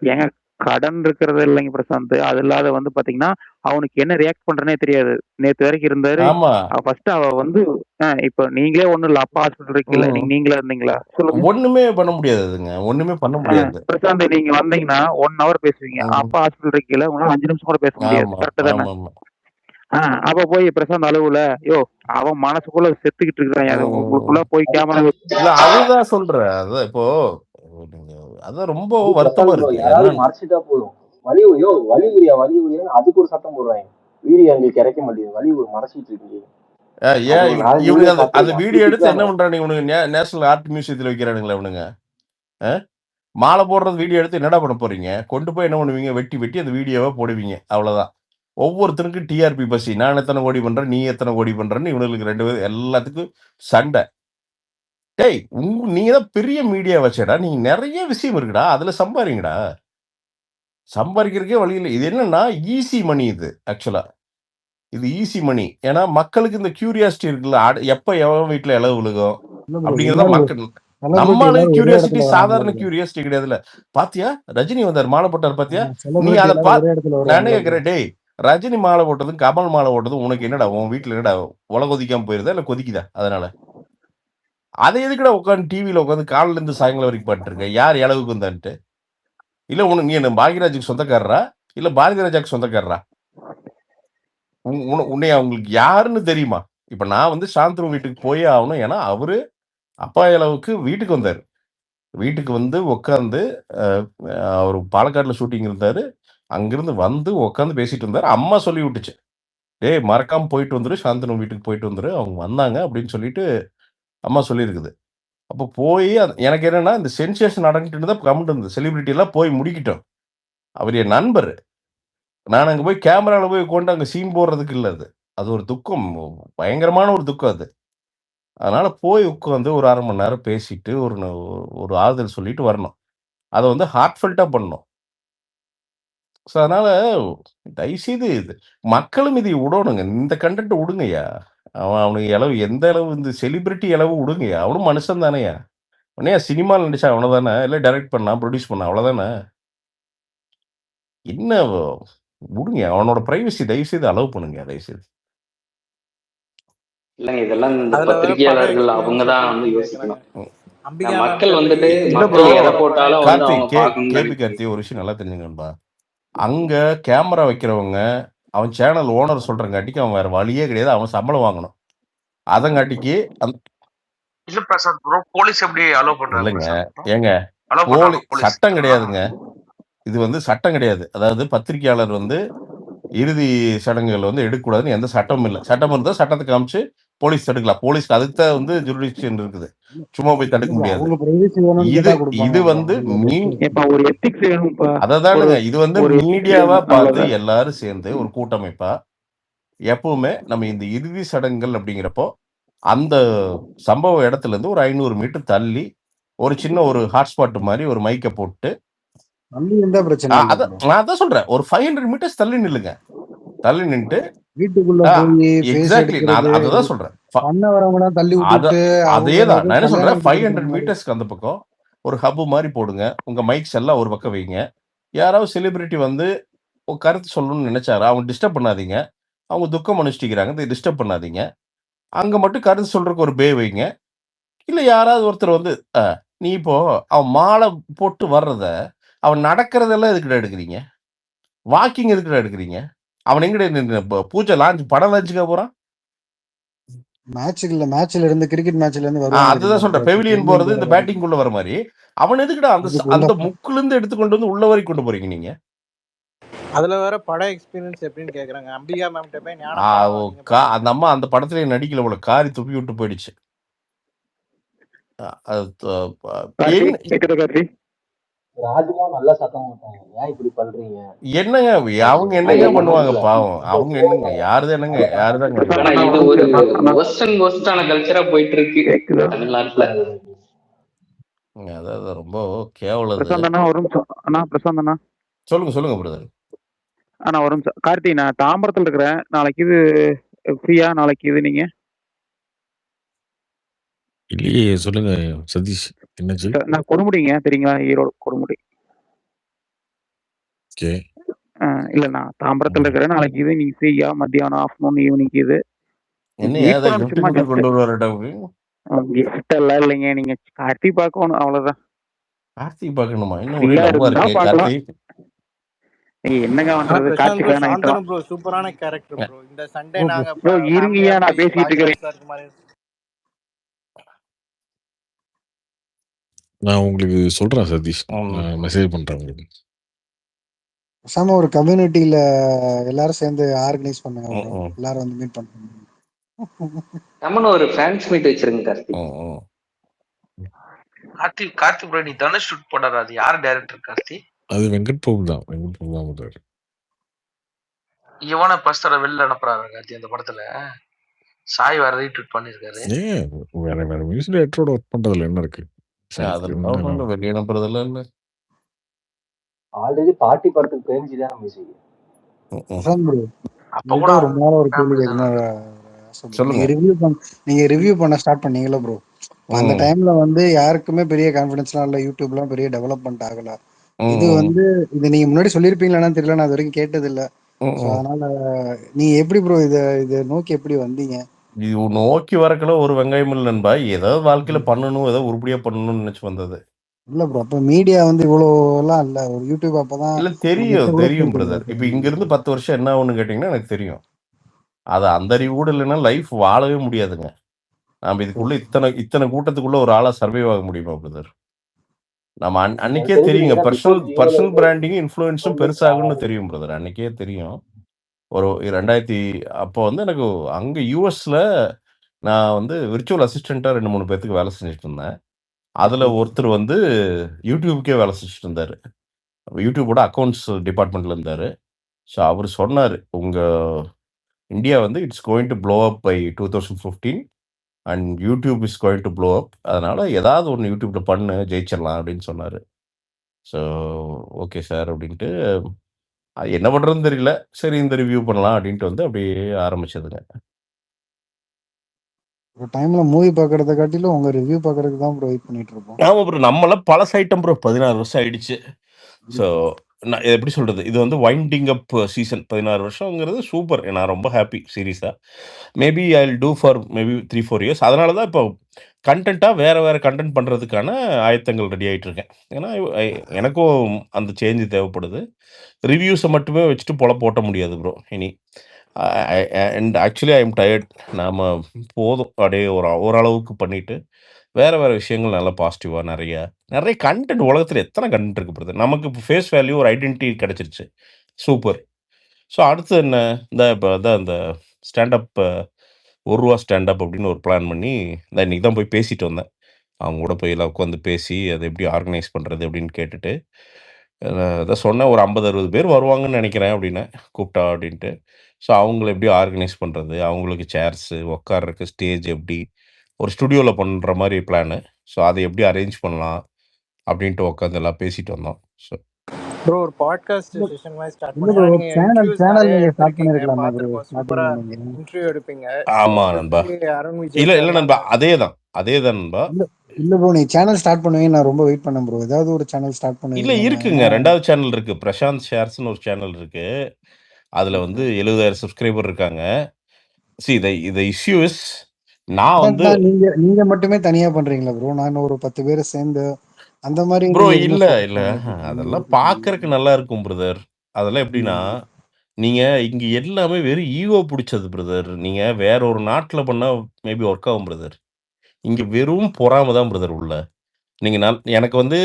ஏங்க கடன் இருக்கிறது இல்லைங்க பிரசாந்த். அது இல்லாத வந்து பாத்தீங்கன்னா அவனுக்கு என்ன ரியாக்ட் பண்றனே தெரியாது. நேத்து வரைக்கும் இருந்தாரு. ஆமா. ஃபர்ஸ்ட் அவ வந்து இப்ப நீங்களே ஒண்ணும் இல்ல, அப்பா ஹாஸ்பிட்டல் இருக்கீங்களா, ம். நீங்களா இருந்தீங்களா சொல்லுங்க. ஒண்ணுமே பண்ண முடியாதுங்க. ஒண்ணுமே பண்ண முடியாது. பிரசாந்த் நீங்க வந்தீங்கன்னா 1 hour பேசுவீங்க. ம். அப்பா ஹாஸ்பிட்டல் இருக்கீங்களா, உங்களால 5 நிமிஷம் கூட பேச முடியாது. ஆமா, கரெக்ட் தானே? ஆமாமா. அப்ப போய் பிரசாந்த் அழுவுல, யோ அவன் மனசுக்குள்ள செத்துக்கிட்டு இருக்கிறான், அது உங்களுக்குள்ள போய் கேமரா இல்ல அதுதான் சொல்றேன். அதான் இப்போ நீங்க அதான் ரொம்ப அது வருத்தமா பிரசாந்த் ப்ரோ, இருக்கு. யாராவது என்னன்னு மறைச்சிட்டா போதும். வலி உரியா அதுக்கு ஒரு சத்தம் போடுறாங்க. வீடியோ எங்களுக்கு கிடைக்க மாட்டேங்குது, வலி ஒரு மறைச்சிட்டு இருக்கீங்க. அது ஏன் ஒரு 4 இவனுங்க வீடியோ அந்த பார்த்திருக்கேன். வீடியோ அப்படி எடுத்து என்ன திட்டுறாங்க. பண்றானுங்க இவனுங்க? நேஷனல் ஆர்ட் மியூசியத்தில் வைக்கிறானுங்களா இவனுங்க? மாலை போடுறது வீடியோ எடுத்து என்னடா பண்ண போறீங்க? கொண்டு போய் என்ன பண்ணுவீங்க? வெட்டி வெட்டி அந்த வீடியோவை போடுவீங்க, அவ்வளவுதான். ஒவ்வொருத்தருக்கும் டிஆர்பி பசி. நான் எத்தனை கோடி பண்றேன், நீ எத்தனை கோடி பண்றேன்னு இவனுக்கு 2 பேரும் எல்லாத்துக்கும் சண்டை. டேய் நீங்க தான் பெரிய மீடியா வச்சடா, நீங்க நிறைய விஷயம் இருக்குடா, அதுல சம்பாதிங்கடா. சம்பாதிக்கிறதுக்கே வழி இல்லை. இது என்னன்னா ஈஸி மணி. இது ஆக்சுவலா இது ஈஸி மணி. ஏன்னா மக்களுக்கு இந்த கியூரியாசிட்டி இருக்குல்ல, எப்ப எவன் வீட்டுல இலவு விழுகும் அப்படிங்கிறத மக்கள். நம்மளே கியூரியாசிட்டி சாதாரண கியூரியாசிட்டி கிடையாதுல்ல. பாத்தியா ரஜினி வந்தார் மாலை போட்டார் பாத்தியா, நீ அதை நானே கேட்கிறேன், டேய் ரஜினி மாலை போட்டதும் கமல் மாலை போட்டதும் உனக்கு என்னடா, உன் வீட்டுல என்னடா உல கொதிக்காம போயிருதா இல்ல கொதிக்குதா? அதனால அதை எதுக்குடா உட்காந்து டிவியில உட்காந்து காலையில இருந்து சாயங்காலம் வரைக்கும் பாட்டுருக்க? யார் இளவுக்கு வந்தான்ட்டு? இல்ல உனக்கு நீ என்ன பாக்யராஜுக்கு சொந்தக்காரரா இல்ல பாரதி ராஜாக்கு சொந்தக்காரரா? உன்னை அவங்களுக்கு யாருன்னு தெரியுமா? இப்ப நான் வந்து சாந்தனு வீட்டுக்கு போயே ஆகணும். ஏன்னா அவரு அப்பா இளவுக்கு வீட்டுக்கு வந்தாரு. வீட்டுக்கு வந்து உட்காந்து அவர் பாலக்காடுல ஷூட்டிங் இருந்தாரு. அங்கிருந்து வந்து உட்காந்து பேசிட்டு இருந்தாரு. அம்மா சொல்லி விட்டுச்சு, டேய் மறக்காம போயிட்டு வந்துரு, சாந்தனு வீட்டுக்கு போயிட்டு வந்துரு, அவங்க வந்தாங்க அப்படின்னு சொல்லிட்டு அம்மா சொல்லியிருக்குது. அப்போ போய் எனக்கு என்னன்னா இந்த சென்சேஷன் நடந்துட்டு தான் கமெண்ட் இருந்தது. செலிபிரிட்டி எல்லாம் போய் முடிக்கிட்டோம். அவர் என் நண்பர். நான் அங்க போய் கேமரால போய் கொண்டு அங்க சீன் போடுறதுக்கு இல்ல. அது ஒரு துக்கம், பயங்கரமான ஒரு துக்கம் அது. அதனால போய் உட்காந்து ஒரு 1/2 மணி நேரம் பேசிட்டு ஒரு ஆறுதல் சொல்லிட்டு வரணும். அதை வந்து ஹார்ட்ஃபெல்ட்டா பண்ணணும். ஸோ அதனால தயவுசெய்து இது மக்களும் இதை விடணுங்க. இந்த கண்டென்ட் விடுங்கய்யா. அவனுக்கு இளவு எந்த அளவு இந்த செலிபிரிட்டி இளவு விடுங்கய்யா. அவனும் மனுஷன் தானேயா. உடனே சினிமாவில் நடிச்சா அவ்வளோதானே, இல்லை டைரக்ட் பண்ணா ப்ரொடியூஸ் பண்ணா அவ்வளோதானே. என்ன விடுங்க, அவனோட பிரைவசி தயவுசெய்து அலோவ் பண்ணுங்க தயவுசெய்து. இல்லைங்க, இதெல்லாம் இந்த அதுல வேற படம் பத்திரிகையாளர்கள் எக்ஸ்பீரியன்ஸ் அவங்க தான் எப்படின்னு வந்து கேக்குறாங்க. யோசிக்கணும். அம்பிகா மக்கள் மேம்கிட்ட வந்துட்டு போய் இல்ல ப்ரோ, மக்கள் எதை போட்டாலும் வந்து கார்த்தி அவங்க பார்க்கணும்னு கேபி நினைக்கிறாங்க. கார்த்தி ஒரு விஷயம் நல்லா தெரிஞ்சுங்கன்பா. அங்க கேமரா வைக்கிறவங்க அவன் சேனல் ஓனர் சொல்றங்காட்டிக்கு அவன் வேற வழியே கிடையாது, அவன் சம்பளம் வாங்கணும். அதங்காட்டிக்கு இல்ல பிரசாத் ப்ரோ, போலீஸ் எப்படி அலோவ் பண்றாங்க இல்லைங்க பிரசாத் bro? ஏங்க, அலோவ் பண்றாங்க போலீஸ். சட்டம் கிடையாதுங்க. இது வந்து சட்டம் கிடையாது. அதாவது பத்திரிகையாளர் வந்து இறுதி சடங்குகள் வந்து எடுக்கக்கூடாதுன்னு எந்த சட்டமும் இல்லை. சட்டம் இருந்தால் சட்டத்தை காமிச்சு போலீஸ் தடுக்கலாம். போலீஸ்க்கு அதுக்கு தான் வந்து ஜுரிடிக்ஷன் இருக்குது. சும்மா போய் தடுக்க முடியாது. இது வந்து அததானுங்க, இது வந்து மீடியாவா பார்த்து எல்லாரும் சேர்ந்து ஒரு கூட்டமைப்பா எப்பவுமே நம்ம இந்த இறுதி சடங்குகள் அப்படிங்கிறப்போ அந்த சம்பவ இடத்துல இருந்து ஒரு 500 மீட்டர் தள்ளி ஒரு சின்ன ஒரு ஹாட்ஸ்பாட் மாதிரி ஒரு மைக்கை போட்டு நான் அதான் சொல்றேன், ஒரு 500 மீட்டர்ஸ் தள்ளி நில்லுங்க. தள்ளி நின்று எக்ஸாக்ட்லி நான் அதுதான் சொல்றேன். அதேதான் நான் என்ன சொல்றேன், 500 மீட்டர்ஸ்க்கு அந்த பக்கம் ஒரு ஹப் மாதிரி போடுங்க. உங்க மைக்ஸ் எல்லாம் ஒரு பக்கம் வைங்க. யாராவது செலிபிரிட்டி வந்து கருத்து சொல்லணும்னு நினைச்சாரா அவங்க டிஸ்டர்ப் பண்ணாதீங்க. அவங்க துக்கம் அனுஷ்டிக்கிறாங்க, டிஸ்டர்ப் பண்ணாதீங்க. அங்க மட்டும் கருத்து சொல்றதுக்கு ஒரு பே வைங்க. இல்ல யாராவது ஒருத்தர் வந்து நீ இப்போ அவன் மாலை போட்டு வர்றத அவன் நடக்கிறதெல்லாம் எதுக்குடா எடுக்கிறீங்க? வாக்கிங் எதுக்குடா எடுக்கிறீங்க? அவன் எங்கட பூஜை லான்ச் படம் லான்ச்சுக்கா போறான்? மேட்ச்ல இருந்து கிரிக்கெட் மேட்ச்ல இருந்து வருவாங்க. அதுதான் சொல்றேன், பெவிலியன் போறது இந்த பேட்டிங் குள்ள வர மாதிரி. அவன் எதுக்குடா அந்த முக்குல இருந்து எடுத்துக்கொண்டு வந்து உள்ள வரைக்கும் கொண்டு போறீங்க நீங்க? அதுல வேற படம் எக்ஸ்பீரியன்ஸ் எப்படின்னு கேக்குறாங்க. அம்பிகா மேம்கிட்ட போய் அந்த அம்மா அந்த படத்துல நடிக்கல போல, காரி துப்பி விட்டு போயிடுச்சு. ராஜ்மா நல்ல சத்தம் போட்டாங்க. ஏன் இப்படி பண்றீங்க? என்னங்க அவங்க என்னங்க பண்ணுவாங்க பாவம்? அவங்க என்னங்க யாருதான் என்னங்க யாருதான் ஆனா இது ஒரு வெஸ்டர்ன் கல்ச்சரா போயிட்டு இருக்கு தமிழ்நாட்டுல. அதாவது ரொம்ப கேவலம். சொல்லுங்க பிரதர். ஒரு நிமிஷம் கார்த்தி, நான் தாம்பரத்துல இருக்கிறேன். நாளைக்கு இது ஃப்ரீயா? நாளைக்கு இது நீங்க இல்லையே, சொல்லுங்க சதீஷ், என்னாச்சு? நான் கொடுமுடிங்க, தெரியுங்களா? ஈரோடு கொடுமுடி. ஓகே. இல்ல நான் தாம்பரத்துல இருக்கிறேன். நாளைக்கு இது நீங்க ஃப்ரீயா மத்தியானம், ஆஃப்டர்நூன், ஈவினிங் இது என்னையா மீட் ஏதாவது பண்ணணும். கிஃப்ட் சும்மா கிஃப்ட் ஜஸ்ட் கொண்டு வருவாருடா அவரு? கிஃப்ட் எல்லாம் இல்லைங்க. நீங்க கார்த்தி பார்க்கணும் அவ்வளவுதான். கார்த்திக் பார்க்கணுமா? என்ன ஒரே ஃப்ரீயா லவ்வா இருந்தா இருக்கு பார்க்கலாம். கார்த்திக். என்னங்க ஆனா பண்றது, பிரசாந்த் ப்ரோ, கார்த்திகான ஐட்டம். சாந்தனு ப்ரோ சூப்பரான கேரக்டர் ப்ரோ. இந்த சண்டே ப்ரோ நாங்க ப்ரோ இருங்கய்யா, ஃபேமிலியா நான் போய் பேசிட்டு இருக்கிறேன். பாக்யராஜ் சார் மாதிரி. நான் உங்களுக்கு சொல்றேன் சதீஷ். நான் மெசேஜ் பண்றேன் உங்களுக்கு. பேசாம ஒரு கம்யூனிட்டியில எல்லாரும் சேர்ந்து ஆர்கனைஸ் பண்ணுங்க ப்ரோ. எல்லாரும் வந்து மீட் பண்ணுங்க. நம்மளும் ஒரு ஃபேன்ஸ் மீட் வச்சிருங்க கார்த்திக். கார்த்தி ப்ரோ, நீ தனுஷ் ஷூட் போடுற, அது யார் டைரக்டர் கார்த்தி? அது வெங்கட் பிரபு தான். வெங்கட் பிரபு தான் பண்றாரு. இவனை பஸ்டரை வெளில அனுப்புறாரு கார்த்தி அந்த படத்துல. சாய் வேற ரீட்வீட் பண்ணிருக்காரு. ஏன் வேற வேற மியூசிக் டைரக்டரோட ஒர்க் பண்றதுல என்ன இருக்கு? அதெல்லாம் வெளியே அனுப்புறதுல இல்ல. ஆல்ரெடி பாட்டி படத்துக்கு பேஞ்சி தான் மியூசிக். பிரசாந்த் ப்ரோ, அப்ப உங்கள்கிட்ட கூட ஒரு மேல ஒரு கேள்வி கேட்கணும். சொல்லுங்க. நீங்க ரிவ்யூ பண்ண ஸ்டார்ட் பண்ணீங்களா ப்ரோ? அந்த டைம்ல வந்து யாருக்குமே பெரிய கான்ஃபிடன்ஸ்லாம் இல்ல, யூடியூப்லாம் பெரிய டெவலப்மெண்ட் ஆகல. இது வந்து இது நீங்க முன்னாடி சொல்லியிருப்பீங்களான்னு தெரியல, நான் அது வரைக்கும் கேட்டது இல்ல. ஸோ அதனால நீங்க எப்படி ப்ரோ இதை நோக்கி எப்படி வந்தீங்க? இது நோக்கி வரக்குள்ள ஒரு வெங்காயம் இல்லை நண்பா. ஏதாவது வாழ்க்கையில பண்ணணும், ஏதோ உருப்படியா பண்ணணும்னு நினைச்சு வந்தது. இல்ல ப்ரோ, அப்ப மீடியா வந்து இவ்வளவு எல்லாம் இல்ல. ஒரு யூடியூப் அப்பதான் இல்ல தெரியும் பிரதர். இப்ப இங்க இருந்து 10 வருஷம் என்ன ஆகும்னு கேட்டீங்கன்னா எனக்கு தெரியும். அது அந்த அறிவு கூட இல்லைன்னா லைஃப் வாழவே முடியாதுங்க. நாம இதுக்குள்ள இத்தனை கூட்டத்துக்குள்ள ஒரு ஆளா சர்வைவ் ஆக முடியுமா பிரதர்? நம்ம அன்னைக்கே தெரியுங்க. பர்சனல் பிராண்டிங் இன்ஃப்ளூயன்ஸும் பெருசாகும்னு தெரியும் பிரதர். அன்னைக்கே தெரியும். ஒரு 2000 அப்போ வந்து எனக்கு அங்க யூஎஸ்ல நான் வந்து விர்ச்சுவல் அசிஸ்டண்டா 2-3 பேத்துக்கு வேலை செஞ்சுட்டு இருந்தேன். அதுல ஒருத்தர் வந்து யூடியூப்க்கே வேலை செஞ்சுட்டு இருந்தாரு. யூடியூபோட அக்கௌண்ட்ஸ் டிபார்ட்மெண்ட்ல இருந்தாரு. ஸோ அவர் சொன்னாரு, உங்க இந்தியா வந்து it's going to blow up by 2015 and YouTube is going to blow up. அதனால ஏதாவது ஒன்று யூடியூப்ல பண்ணு, ஜெயிச்சிடலாம் அப்படின்னு சொன்னாரு. ஸோ ஓகே சார் அப்படின்ட்டு என்ன பண்றதுன்னு தெரியல. சரி இந்த ரிவ்யூ பண்ணலாம் அப்படின்ட்டு வந்து அப்படியே ஆரம்பிச்சதுங்க. ஒரு டைம்ல மூவி பாக்குறத காட்டிலும் உங்க ரிவ்யூ பாக்குறதுக்கு தான் ப்ரோ வெயிட் பண்ணிட்டு இருப்போம். ஆமா ப்ரோ, நம்மளாம் பழச ஐட்டம் ப்ரோ. 16 வருஷம் ஆயிடுச்சு. ஸோ நான் எப்படி சொல்றது, இது வந்து வைண்டிங் அப் சீசன். 16 வருஷங்கிறது சூப்பர். நான் ரொம்ப ஹாப்பி சீரியஸா. Maybe I will do for maybe 3-4 years. அதனால தான் இப்போ கண்டென்ட்டா வேற கண்டென்ட் பண்றதுக்கான ஆயத்தங்கள் ரெடி ஆயிட்டு இருக்கேன். ஏன்னா எனக்கும் அந்த சேஞ்ச் தேவைப்படுது. ரிவ்யூஸை மட்டுமே வச்சுட்டு பொழப்பு ஓட்ட முடியாது ப்ரோ இனி. And actually I am tired. நாம போதும் அப்படியே ஓரளவுக்கு பண்ணிட்டு வேற விஷயங்கள் நல்லா பாசிட்டிவா நிறைய கண்டென்ட். உலகத்துல எத்தனை கண்டென்ட் இருக்கு பிரதர். நமக்கு இப்போ ஃபேஸ் வேல்யூ ஒரு ஐடென்டிட்டி கிடைச்சிருச்சு. சூப்பர். ஸோ அடுத்து என்ன, இப்போ அதான் இந்த ஸ்டாண்டப் ₹1 ஸ்டாண்டப் அப்படின்னு ஒரு பிளான் பண்ணி இன்னைக்கு தான் போய் பேசிட்டு வந்தேன். அவங்க கூட போய் எல்லாம் உட்காந்து பேசி அதை எப்படி ஆர்கனைஸ் பண்ணுறது அப்படின்னு கேட்டுட்டு அதான் சொன்னேன். ஒரு 50-60 பேர் வருவாங்கன்னு நினைக்கிறேன் அப்படின்னு கூப்பிட்டா அப்படின்ட்டு. ஸோ அவங்கள எப்படி ஆர்கனைஸ் பண்ணுறது, அவங்களுக்கு சேர்ஸு உட்கார்றதுக்கு ஸ்டேஜ் எப்படி, ஒரு ஸ்டுடியோவில் பண்ணுற மாதிரி பிளானு. ஸோ அதை எப்படி அரேஞ்ச் பண்ணலாம் அப்படின்ட்டு உட்காந்து எல்லாம் பேசிட்டு வந்தோம். ஸோ ப்ரோ ஒரு பாட்காஸ்ட் செஷன் மாதிரி ஸ்டார்ட் இல்ல பண்ணி ப்ரோ, நீங்க இன்டர்வியூஸ் சேனல் நிறைய நீங்க ஸ்டார்ட் எடுத்திருக்கீங்க, பண்ணிருக்கலாமா ப்ரோ? பார்த்திருக்கோம். சூப்பரா ஸ்டார்டிங்ல இன்டர்வியூ எடுப்பீங்க. ஆமா நண்பா. எஸ்பெஷலி அருண் விஜய் இல்லை சார் நண்பா, அதே தான் நண்பா. இல்ல ப்ரோ, நீங்க சேனல் ஸ்டார்ட் பண்ணுவீங்க, நான் ரொம்ப வெயிட் பண்ணேன் ப்ரோ. ஏதாவது ஒரு சேனல் ஸ்டார்ட் இல்லை பண்ணுவீங்க. இருக்குங்க, 2வது சேனல் இருக்கு. பிரசாந்த் ஷேர்ஸ்னு ஒரு சேனல் இருக்கு. அதுல வந்து 70,000 சப்ஸ்கிரைபர் இருக்காங்க. See the issue is நான் வந்து நீங்க மட்டுமே தனியா பண்றீங்களா ப்ரோ? நான் ஒரு 10 பேர் சேர்ந்து அந்த மாதிரி ப்ரோ நீங்க எதுவுமே இல்ல அதெல்லாம் பார்க்கறதுக்கு நல்லா இருக்கும் பிரதர். அதெல்லாம் எப்படின்னா, நீங்க இங்க எல்லாமே வெறும் ஈகோ பிடிச்சது பிரதர். நீங்க வேற ஒரு நாட்டுல பண்ணா மேபி ஒர்க் ஆகும் பிரதர். இங்க வெறும் பொறாம தான் பிரதர் உள்ள. நீங்க எனக்கு வந்து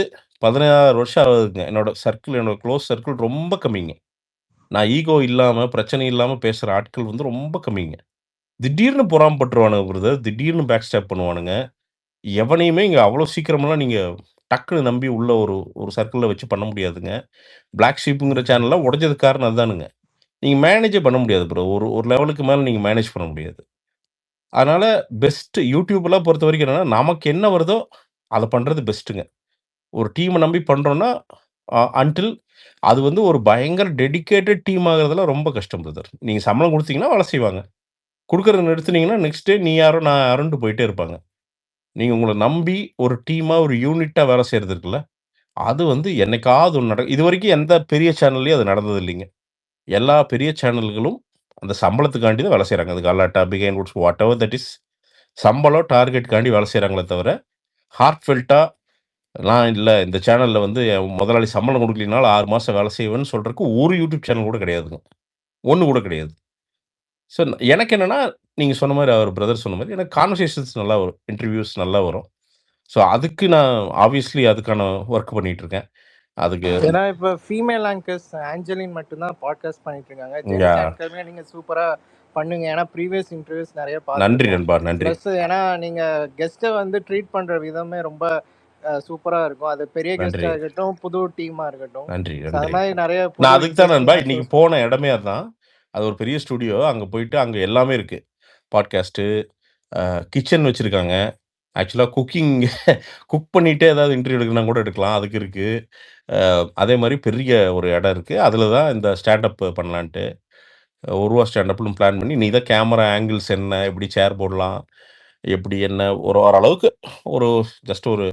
16 வருஷம் ஆகுதுங்க. என்னோட க்ளோஸ் சர்க்கிள் ரொம்ப கம்மிங்க. நான் ஈகோ இல்லாம, பிரச்சனை இல்லாம பேசுற ஆட்கள் வந்து ரொம்ப கம்மிங்க. திடீர்னு பொறாமப்பட்டுருவானுங்க பிரதர். திடீர்னு பேக் ஸ்டாப் பண்ணுவானுங்க. எவனையுமே இங்க அவ்வளோ சீக்கிரமெல்லாம் நீங்க டக்குன்னு நம்பி உள்ள ஒரு சர்க்கிள்ல வச்சு பண்ண முடியாதுங்க. பிளாக் ஷீப்புங்கிற சேனல்லாம் உடைஞ்சதுக்கு காரணம் அதுதானுங்க. நீங்க மேனேஜே பண்ண முடியாது ப்ரோ. ஒரு லெவலுக்கு மேல நீங்க மேனேஜ் பண்ண முடியாது. அதனால பெஸ்ட் யூடியூப்லாம் பொறுத்தவரைக்கும் என்னன்னா, நமக்கு என்ன வருதோ அத பண்றது பெஸ்ட்டுங்க. ஒரு டீம நம்பி பண்றோம்னா, அன்டில் அது வந்து ஒரு பயங்கர டெடிகேட்டட் டீம் ஆகுறதெல்லாம் ரொம்ப கஷ்டம் பிரதர். நீங்க சம்பளம் குடுத்தீங்கன்னா வேலை செய்வாங்க. குடுக்கறத நிறுத்துனீங்கன்னா, நெக்ஸ்ட் டே நீ யாரோ நான் யாரோன்ட்டு போயிட்டே இருப்பாங்க. நீங்க உங்கள நம்பி ஒரு டீமா, ஒரு யூனிட்டா வேலை செய்றது இருக்குல்ல, அது வந்து என்னைக்காவது ஒண்ணு இதுவரைக்கும் எந்த பெரிய சேனல்லயும் அது நடந்தது இல்லைங்க. எல்லா பெரிய சேனல்களும் அந்த சம்பளத்துக்காண்டி தான் வேலை செய்றாங்க. அது கலாட்டா, behind Woods whatever that is சம்பளம், டார்கெட்காண்டி வேலை செய்றாங்களே தவிர, ஹார்ட்ஃபெல்ட்டா நான் இல்ல இந்த சேனல்ல வந்து என் முதலாளி சம்பளம் குடுக்கலைனாலும் 6 மாசம் வேலை செய்வேன்னு சொல்றதுக்கு ஒரு யூடியூப் சேனல் கூட கிடையாதுங்க. ஒண்ணு கூட கிடையாது. ஸோ எனக்கு என்னன்னா, நீங்க சொன்ன மாரி அவர் பிரதர் சொன்ன மாரி எனக்கு கான்வர்சேஷன்ஸ் நல்லா வரும். இன்டர்வியூஸ் நல்லா வரும். ஸோ அதுக்கு நான் ஆப்வியஸ்லி அதுக்கான வொர்க் பண்ணிட்டு இருக்கேன். அதுக்கு ஏன்னா இப்ப ஃபீமேல் ஆங்கர்ஸ் ஆஞ்சலின் மட்டும்தான் பாட்காஸ்ட் பண்ணிட்டு இருக்காங்க. ஜென்ஸ் யா ஆங்கருமே நீங்க சூப்பரா பண்ணுங்க. ஏன்னா ப்ரீவியஸ் இன்டர்வியூஸ் நிறைய நன்றி பார்த்துருக்கோம். நண்பா, நன்றி. ப்ளஸ் ஏன்னா நீங்க கெஸ்ட்டை வந்து ட்ரீட் பண்ற விதமே ரொம்ப சூப்பரா இருக்கும். அது பெரிய நன்றி. கெஸ்டா இருக்கட்டும், புது டீமா இருக்கட்டும். நன்றி, So, அது நன்றி. மாதிரி நிறைய நான் புது அதுக்கு தான் நண்பா இன்ட்ரெஸ்டிங்கான இன்னைக்கு ஷோஸ். போன இடமே அதான். அது ஒரு பெரிய ஸ்டுடியோ. அங்க போயிட்டு அங்க எல்லாமே இருக்கு. பாட்காஸ்ட்டு, கிச்சன் வச்சிருக்காங்க. ஆக்சுவலா குக் பண்ணிட்டே ஏதாவது இன்டர்வியூ எடுக்கணும்னா கூட எடுக்கலாம். அதுக்கு இருக்கு. அதே மாரி பெரிய ஒரு இடம் இருக்கு. அதுல தான் இந்த ஸ்டாண்ட் அப் பண்ணலான்ட்டு. ரூ. 1 ஸ்டாண்ட் அப்னு பிளான் பண்ணி, நீ தான் கேமரா ஆங்கிள்ஸ் என்ன, எப்படி சேர் போடலாம், எப்படி என்ன ஒரு ஓரளவுக்கு ஒரு ஜஸ்ட் ஒரு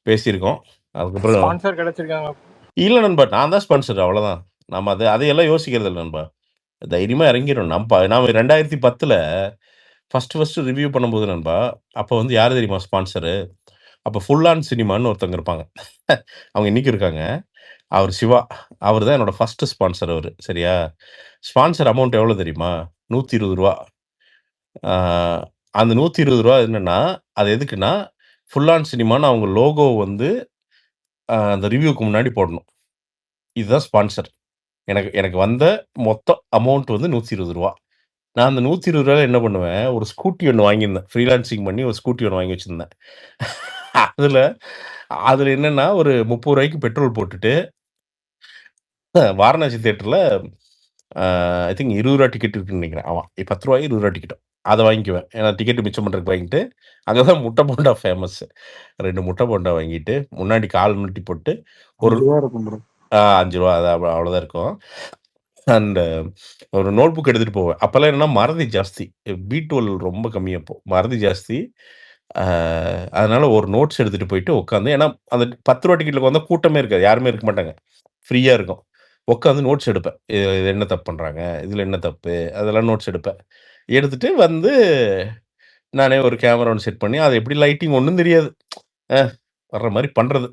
பேசியிருக்கோம். அதுக்கப்புறம் ஸ்பான்சர் கிடைச்சிருக்காங்க. இல்ல நண்பா. நான் தான் ஸ்பான்சர் அவ்வளோதான். நம்ம அதையெல்லாம் யோசிக்கிறது இல்ல நண்பா. தைரியமா இறங்கிரும். நாம 2010ல ஃபர்ஸ்ட் ரிவ்யூ பண்ணும்போது நண்பா, அப்ப வந்து யாரு தெரியுமா ஸ்பான்சரு? அப்ப ஃபுல் ஆன் சினிமான்னு ஒருத்தவங்க இருப்பாங்க. அவங்க இன்னைக்கும் இருக்காங்க. அவர் சிவா. அவரு தான் என்னோட ஃபர்ஸ்ட் ஸ்பான்சர் அவரு. சரியா? ஸ்பான்சர் அமௌண்ட் எவ்வளோ தெரியுமா? ரூ. 120. ஆ அந்த ரூ. 120 என்னன்னா, அது எதுக்குன்னா, ஃபுல் ஆன் சினிமான்னு அவங்க லோகோ வந்து அந்த ரிவ்யூக்கு முன்னாடி போடணும். இதுதான் ஸ்பான்சர். எனக்கு எனக்கு வந்த மொத்த அமௌண்ட் வந்து ரூ. 120. நான் அந்த ரூ. 120 என்ன பண்ணுவேன், ஒரு ஸ்கூட்டி ஒண்ணு வாங்கியிருந்தேன். ஃப்ரீலான்சிங் பண்ணி ஒரு ஸ்கூட்டி ஒண்ணு வாங்கி வச்சிருந்தேன். அதுல அதுல என்னன்னா, ஒரு ரூ. 30க்கு பெட்ரோல் போட்டுட்டு, வாரணாசி தியேட்டர்ல ஐ திங்க் ரூ. 20 டிக்கெட் இருக்குன்னு நினைக்கிறேன். ஆமா. ரூ. 10 ரூ. 20 டிக்கெட். அத வாங்கிக்குவேன். ஏன்னா டிக்கெட் மிச்சம் பண்றதுக்கு வாங்கிட்டு, அங்க தான் முட்டை போண்டா ஃபேமஸ். 2 முட்டை போண்டா வாங்கிட்டு, முன்னாடி கால் முட்டி போட்டு, ஒரு ₹5 இருக்கும் ப்ரோ. ரூ. 5 அது அவ்வளோதான் இருக்கும். அண்ட் ஒரு நோட் புக் எடுத்துட்டு போவேன். அப்பல்லாம் என்னன்னா மறதி ஜாஸ்தி. B12 ரொம்ப கம்மி அப்போ. மறதி ஜாஸ்தி. அதனால ஒரு நோட்ஸ் எடுத்துட்டு போயிட்டு உட்காந்து ஏன்னா அந்த ரூ. 10 டிக்கெட்ல உட்காந்தா கூட்டமே இருக்காது. யாருமே இருக்க மாட்டாங்க. ஃப்ரீயா இருக்கும். உட்காந்து நோட்ஸ் எடுப்பேன். இது என்ன தப்பு பண்றாங்க? இதுல என்ன தப்பு? அதெல்லாம் நோட்ஸ் எடுப்பேன். எடுத்துட்டு வந்து நானே ஒரு கேமரா ஒண்ணு செட் பண்ணி, அது எப்படி லைட்டிங் ஒண்ணும் தெரியாது. அ வர்ற மாரி பண்றது.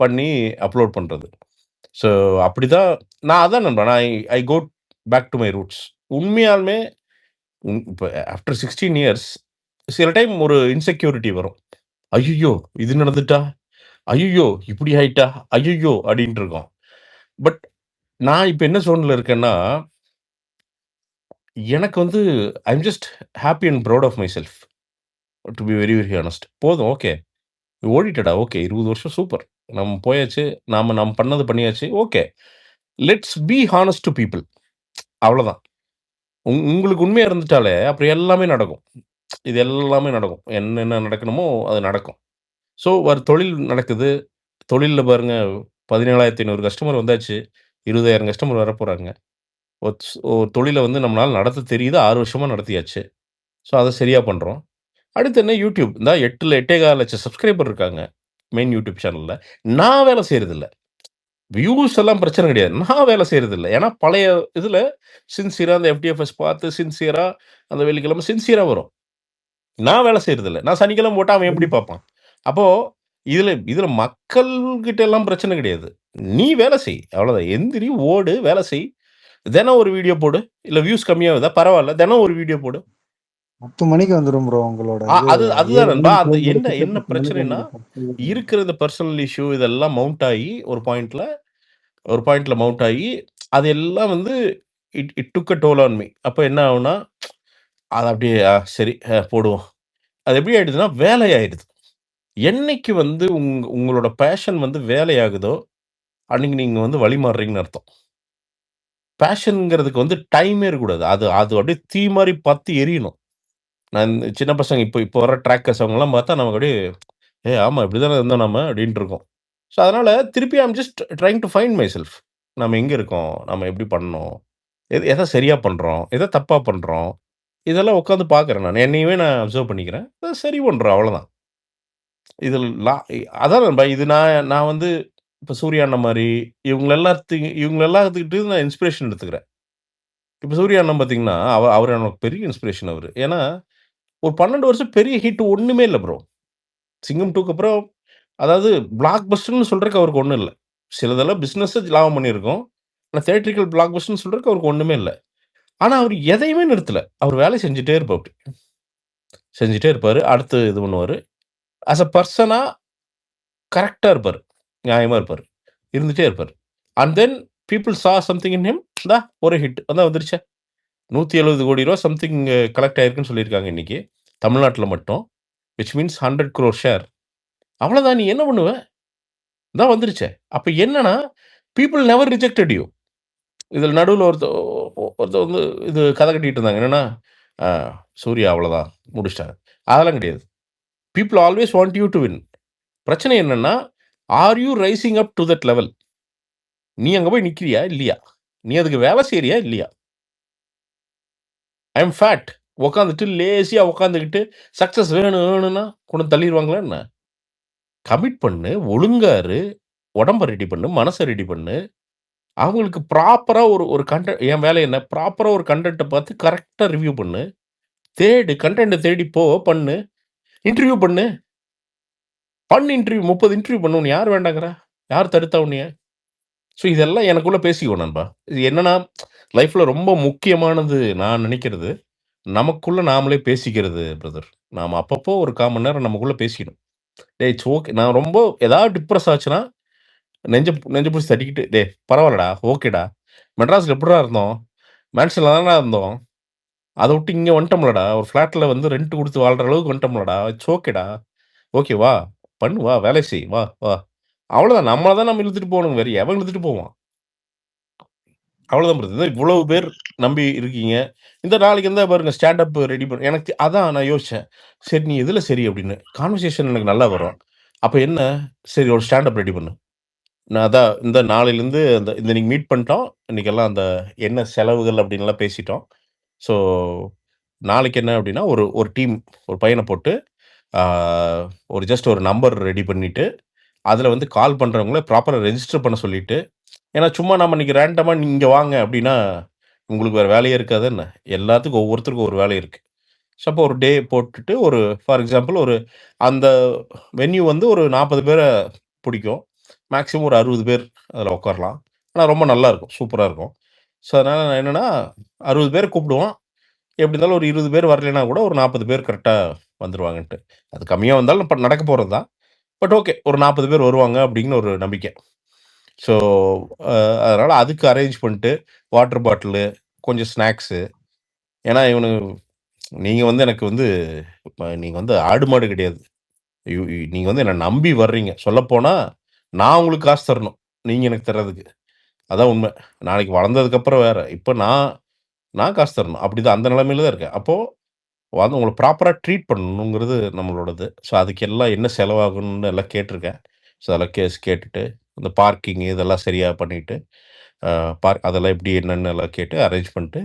பண்ணி அப்லோட் பண்றது. ஸோ அப்படிதான் நான் அதான் நண்பா. நான் I go back to my roots. உண்மையாலுமே இப்ப ஆஃப்டர் 16 இயர்ஸ் சில டைம் ஒரு இன்செக்யூரிட்டி வரும். "ஐய்யய்யோ! இது நடந்துட்டா? ஐய்யய்யோ! இப்படி ஆயிட்டா? ஐய்யய்யோ!" அப்படின்ட்டு இருக்கும். பட் நான் இப்ப என்ன ஜோன்ல இருக்கேன்னா, எனக்கு வந்து I am just happy and proud of myself. To be very very honest. போதும் ஓகே. ஓடிட்டடா ஓகே. 20 வருஷம் சூப்பர். நம்ம போயாச்சு. நம்ம பண்ணது பண்ணியாச்சு. Okay. Let's be honest to people. அவ்வளோதான். உங்களுக்கு உண்மையா இருந்துட்டாலே, அப்புறம் எல்லாமே நடக்கும். இது எல்லாமே நடக்கும். என்னென்ன நடக்கணுமோ அது நடக்கும். ஸோ ஒரு தொழில் நடக்குது. தொழில்ல பாருங்க 17,500 கஸ்டமர் வந்தாச்சு. 20,000 கஸ்டமர் வரப்போறாங்க. ஒரு தொழில வந்து நம்மளால நடத்த தெரியுது. 6 வருஷமா நடத்தியாச்சு. ஸோ அத சரியா பண்றோம். அடுத்து என்ன யூடியூப். இந்தா 8,4 லட்சம் சப்ஸ்கிரைபர் இருக்காங்க. மெயின் யூடியூப் சேனல்ல. நான் வேலை செய்றதில்ல. வியூஸ் எல்லாம் பிரச்சனை கிடையாது. நான் வேலை செய்றதில்ல. ஏன்னா பழைய இதுல சின்சியரா அந்த FTFS பார்த்து சின்சியரா அந்த வெள்ளிக்கிழமை சின்சியரா வரும். நான் வேலை செய்றதில்ல. நான் சனிக்கிழமை போட்டா அவன் எப்படி பார்ப்பான்? அப்போ இதுல இதுல மக்கள்கிட்ட எல்லாம் பிரச்சனை கிடையாது. நீ வேலை செய். அவ்வளோதான். எந்திரி, ஓடு, வேலை செய். தினம் ஒரு வீடியோ போடு. இல்ல வியூஸ் கம்மியாகுதா? பரவால்ல. தினம் ஒரு வீடியோ போடு. 10 மணிக்கு வந்துரும் ப்ரோ உங்களோட இது. அதுதான் 7 நண்பா. மணிக்கு அந்த ஷோ என்ன முடிச்சுட்டு என்ன 10 மணிக்கு பிரச்சனைன்னா, வந்துரும். இருக்கிற இந்த பெர்சனல் இஷ்யூ இதெல்லாம் மவுண்ட் ஆயி ஒரு பாயிண்ட்ல மவுண்ட் ஆயி, அது எல்லாம் வந்து it took a toll on me. அப்ப என்ன ஆகும்னா, அது அப்படியே சரி போடுவோம். அது எப்படி ஆயிடுதுன்னா, வேலை ஆயிடுது. என்னைக்கு வந்து உங்களோட பேஷன் வந்து வேலையாகுதோ, அன்னைக்கு நீங்க வந்து வழி மாறுறீங்கன்னு அர்த்தம். பேஷன்ங்கிறதுக்கு வந்து டைமே இருக்கக்கூடாது. அது அது அப்படியே தீ மாரி பத்தி எரியணும். நான் இந்த சின்ன பசங்க இப்போ வர ட்ராக்கர்ஸ் அவங்கலாம் பார்த்தா நமக்கு அப்படியே, ஆமா இப்படிதானே இருந்தோம் நாம அப்படின்ட்டு இருக்கும். ஸோ அதனால திருப்பி I am just trying to find myself. நம்ம எங்க இருக்கோம்? நம்ம எப்படி பண்ணணும்? எத சரியா பண்றோம்? எத தப்பா பண்றோம்? இதெல்லாம் உட்காந்து பார்க்குறேன் நான். என்னையவே நான் அப்சர்வ் பண்ணிக்கிறேன். சரி பண்றோம் அவ்வளோதான். இதில அதான் நண்பா இது நான் வந்து இப்போ சூர்யா அண்ணன் மாதிரி இவங்க எல்லாத்துக்கிட்டு நான் இன்ஸ்பிரேஷன் எடுத்துக்கிறேன். இப்போ சூர்யா அண்ணன் பார்த்தீங்கன்னா அவர் எனக்கு பெரிய இன்ஸ்பிரேஷன் அவர். ஏன்னா ஒரு 12 வருஷம் பெரிய ஹிட் ஒண்ணுமே இல்ல ப்ரோ. சிங்கம் 2க்கு அப்புறம் அதாவது பிளாக் பஸ்டர்ன்னு சொல்றதுக்கு அவருக்கு ஒண்ணும் இல்ல. சிலதெல்லாம் பிசினஸ் லாபம் பண்ணியிருக்கோம். ஆனா தியேட்ரிக்கல் பிளாக் பஸ்டர்ன்னு சொல்றதுக்கு அவருக்கு ஒண்ணுமே இல்ல. ஆனா அவர் எதையுமே நிறுத்தல. அவர் வேலை செஞ்சுட்டே இருப்பாரு. செஞ்சுட்டே இருப்பாரு. அடுத்து இது பண்ணுவாரு. ஆஸ் அ பெர்சனா கரெக்ட்டா இருப்பாரு. நியாயமா இருப்பாரு. இருந்துட்டே இருப்பாரு. அண்ட் தென் பீப்பிள் சா சம்திங் இன் ஹிம். இந்தா ஒரு ஹிட் அதான் வந்துருச்சே. ரூ. 170 கோடி சம்திங் கலெக்ட் ஆயிருக்குன்னு சொல்லியிருக்காங்க இன்னைக்கு. தமிழ்நாட்டுல மட்டும். Which means 100 crore share. அவ்வளோதான். நீ என்ன பண்ணுவ? இதான் வந்துருச்சே. அப்ப என்னன்னா, பீப்பிள் நெவர் ரிஜெக்டட் யூ. இதுல நடுவுல ஒருத்தர் வந்து இது கதை கட்டிட்டு இருந்தாங்க. என்னன்னா, அ சூர்யா அவ்வளோதான் முடிச்சுட்டாங்க. அதெல்லாம் கிடையாது. People always want you to win. பிரச்சனை என்னன்னா, are you rising up to that level? நீ அங்க போய் நிக்கிறியா? இல்லையா? நீ அதுக்கு வேலை செய்றியா? இல்லையா? ஐ அம் ஃபேட். உட்காந்துட்டு லேசியா உட்காந்துக்கிட்டு சக்சஸ் வேணும்னா கொண்டு தள்ளிருவாங்களா என்ன? கமிட் பண்ணு, ஒழுங்கா இரு, உடம்ப ரெடி பண்ணு, மனச ரெடி பண்ணு. அவங்களுக்கு ப்ராப்பரா ஒரு என் வேலை என்ன? ப்ராப்பரா ஒரு கன்டென்ட்ட பார்த்து கரெக்ட்டா ரிவ்யூ பண்ணு. தேடு, கன்டென்ட்ட தேடி போ, பண்ணு. இன்டர்வியூ பண்ணு. இன்டர்வியூ 30 இன்டர்வியூ பண்ணு. உன்ன யார் வேண்டாங்கிறா? யார் தடுத்தா உன்னைய? ஸோ இதெல்லாம் எனக்குள்ள பேசிக்குவோம் நண்பா. இது என்னன்னா, லைஃப்ல ரொம்ப முக்கியமானது நான் நினைக்கிறது, நமக்குள்ள நாமளே பேசிக்கிறது பிரதர். நாம அப்பப்போ ஒரு 1/4 மணி நேரம் நமக்குள்ள பேசிக்கணும். டேய் இட்ஸ் ஓகே. நான் ரொம்ப ஏதாவது டிப்ரஸ் ஆச்சுன்னா, நெஞ்ச புடிச்சு தட்டிக்கிட்டு, "டேய் பரவால்லடா, ஓகேடா. மெட்ராஸ்ல எப்புட்றா இருந்தோம்? மேன்ஷன்ல தானடா இருந்தோம். அத விட்டு இங்க வந்துட்டோம்லடா. ஒரு ஃப்ளாட்ல வந்து ரெண்ட் குடுத்து வாழ்ற அளவுக்கு வந்துட்டோம்லடா. இட்ஸ் ஓகேடா. ஓகே வா, பண்ணு வா, வேலை செய். வா, வா." அவ்வளோதான். நம்மள தான் நம்ம இழுத்துட்டு போகணும். வேற எவன் இழுத்துட்டு போவான்? அவ்வளோதான் பிரதர். இவ்வளவு பேர் நம்பி இருக்கீங்க. இந்த நாளைக்கு இருந்தா பாருங்க ஸ்டாண்ட் அப் ரெடி பண்ண எனக்கு அதான் நான் யோசிச்சேன். சரி நீ எதுல சரி அப்படின்னு. கான்வர்சேஷன் எனக்கு நல்லா வரும். அப்ப என்ன? சரி ஒரு ஸ்டாண்ட் அப் ரெடி பண்ணு. நான் அதான் இந்த நாளையிலேருந்து இந்த இன்னைக்கு மீட் பண்ணிட்டோம். இன்னைக்கெல்லாம் அந்த என்ன செலவுகள் அப்படின்லாம் பேசிட்டோம். ஸோ நாளைக்கு என்ன அப்படின்னா, ஒரு ஒரு டீம் ஒரு பையன போட்டு, ஆ ஒரு ஜஸ்ட் ஒரு நம்பர் ரெடி பண்ணிட்டு, அதில வந்து கால் பண்றவங்கள ப்ராப்பரா ரெஜிஸ்டர் பண்ண சொல்லிட்டு, ஏன்னா சும்மா நம்ம இன்னைக்கு ரேண்டமா நீங்க இங்க வாங்க அப்படின்னா, உங்களுக்கு வேற வேலையே இருக்காதா என்ன? எல்லாத்துக்கும் ஒவ்வொருத்தருக்கும் ஒரு வேலை இருக்கு. ஸோ அப்போ ஒரு டே போட்டுட்டு ஒரு ஃபார் எக்ஸாம்பிள் ஒரு அந்த வென்யூ வந்து ஒரு 40 பேர புடிக்கும். மேக்ஸிமம் ஒரு 60 பேர் அதில உட்காரலாம். ஆனா ரொம்ப நல்லாருக்கும். சூப்பரா இருக்கும். ஸோ அதனால நான் என்னன்னா 60 பேர கூப்பிடுவோம். எப்படி இருந்தாலும் ஒரு 20 பேர் வரலைன்னா கூட ஒரு 40 பேர் கரெக்ட்டா வந்துருவாங்கன்ட்டு. அது கம்மியா வந்தாலும் நடக்க போறது தான். But okay. ஒரு 40 பேர் வருவாங்க அப்படின்னு ஒரு நம்பிக்கை. ஸோ அ அதனால அதுக்கு அரேஞ்ச் பண்ணிட்டு, வாட்டர் பாட்டிலு, கொஞ்சம் ஸ்நாக்ஸு. ஏன்னா நீங்க வந்து எனக்கு வந்து நீங்க வந்து ஆடு மாடு கிடையாது. நீங்க வந்து என்ன நம்பி வர்றீங்க. சொல்லப்போனா, நான் உங்களுக்கு காசு தரணும். நீங்க எனக்கு தர்றதுக்கு. அதான் உண்மை. நாளைக்கு வளர்ந்ததுக்கப்புறம் வேற. இப்ப நான் காசு தரணும். அப்படிதான் அந்த நிலைமையில தான் இருக்கேன். அப்போ வந்து உங்கள ப்ராப்பரா ட்ரீட் பண்ணணுங்கிறது நம்மளோடது. ஸோ அதுக்கு எல்லாம் என்ன செலவாகும்னு எல்லாம் கேட்டுருக்கேன். ஸோ அதெல்லாம் கேட்டுட்டு, இந்த பார்க்கிங் இதெல்லாம் சரியா பண்ணிட்டு, அ அதெல்லாம் எப்படி என்னன்னு எல்லாம் கேட்டு அரேஞ்ச் பண்ணிட்டு,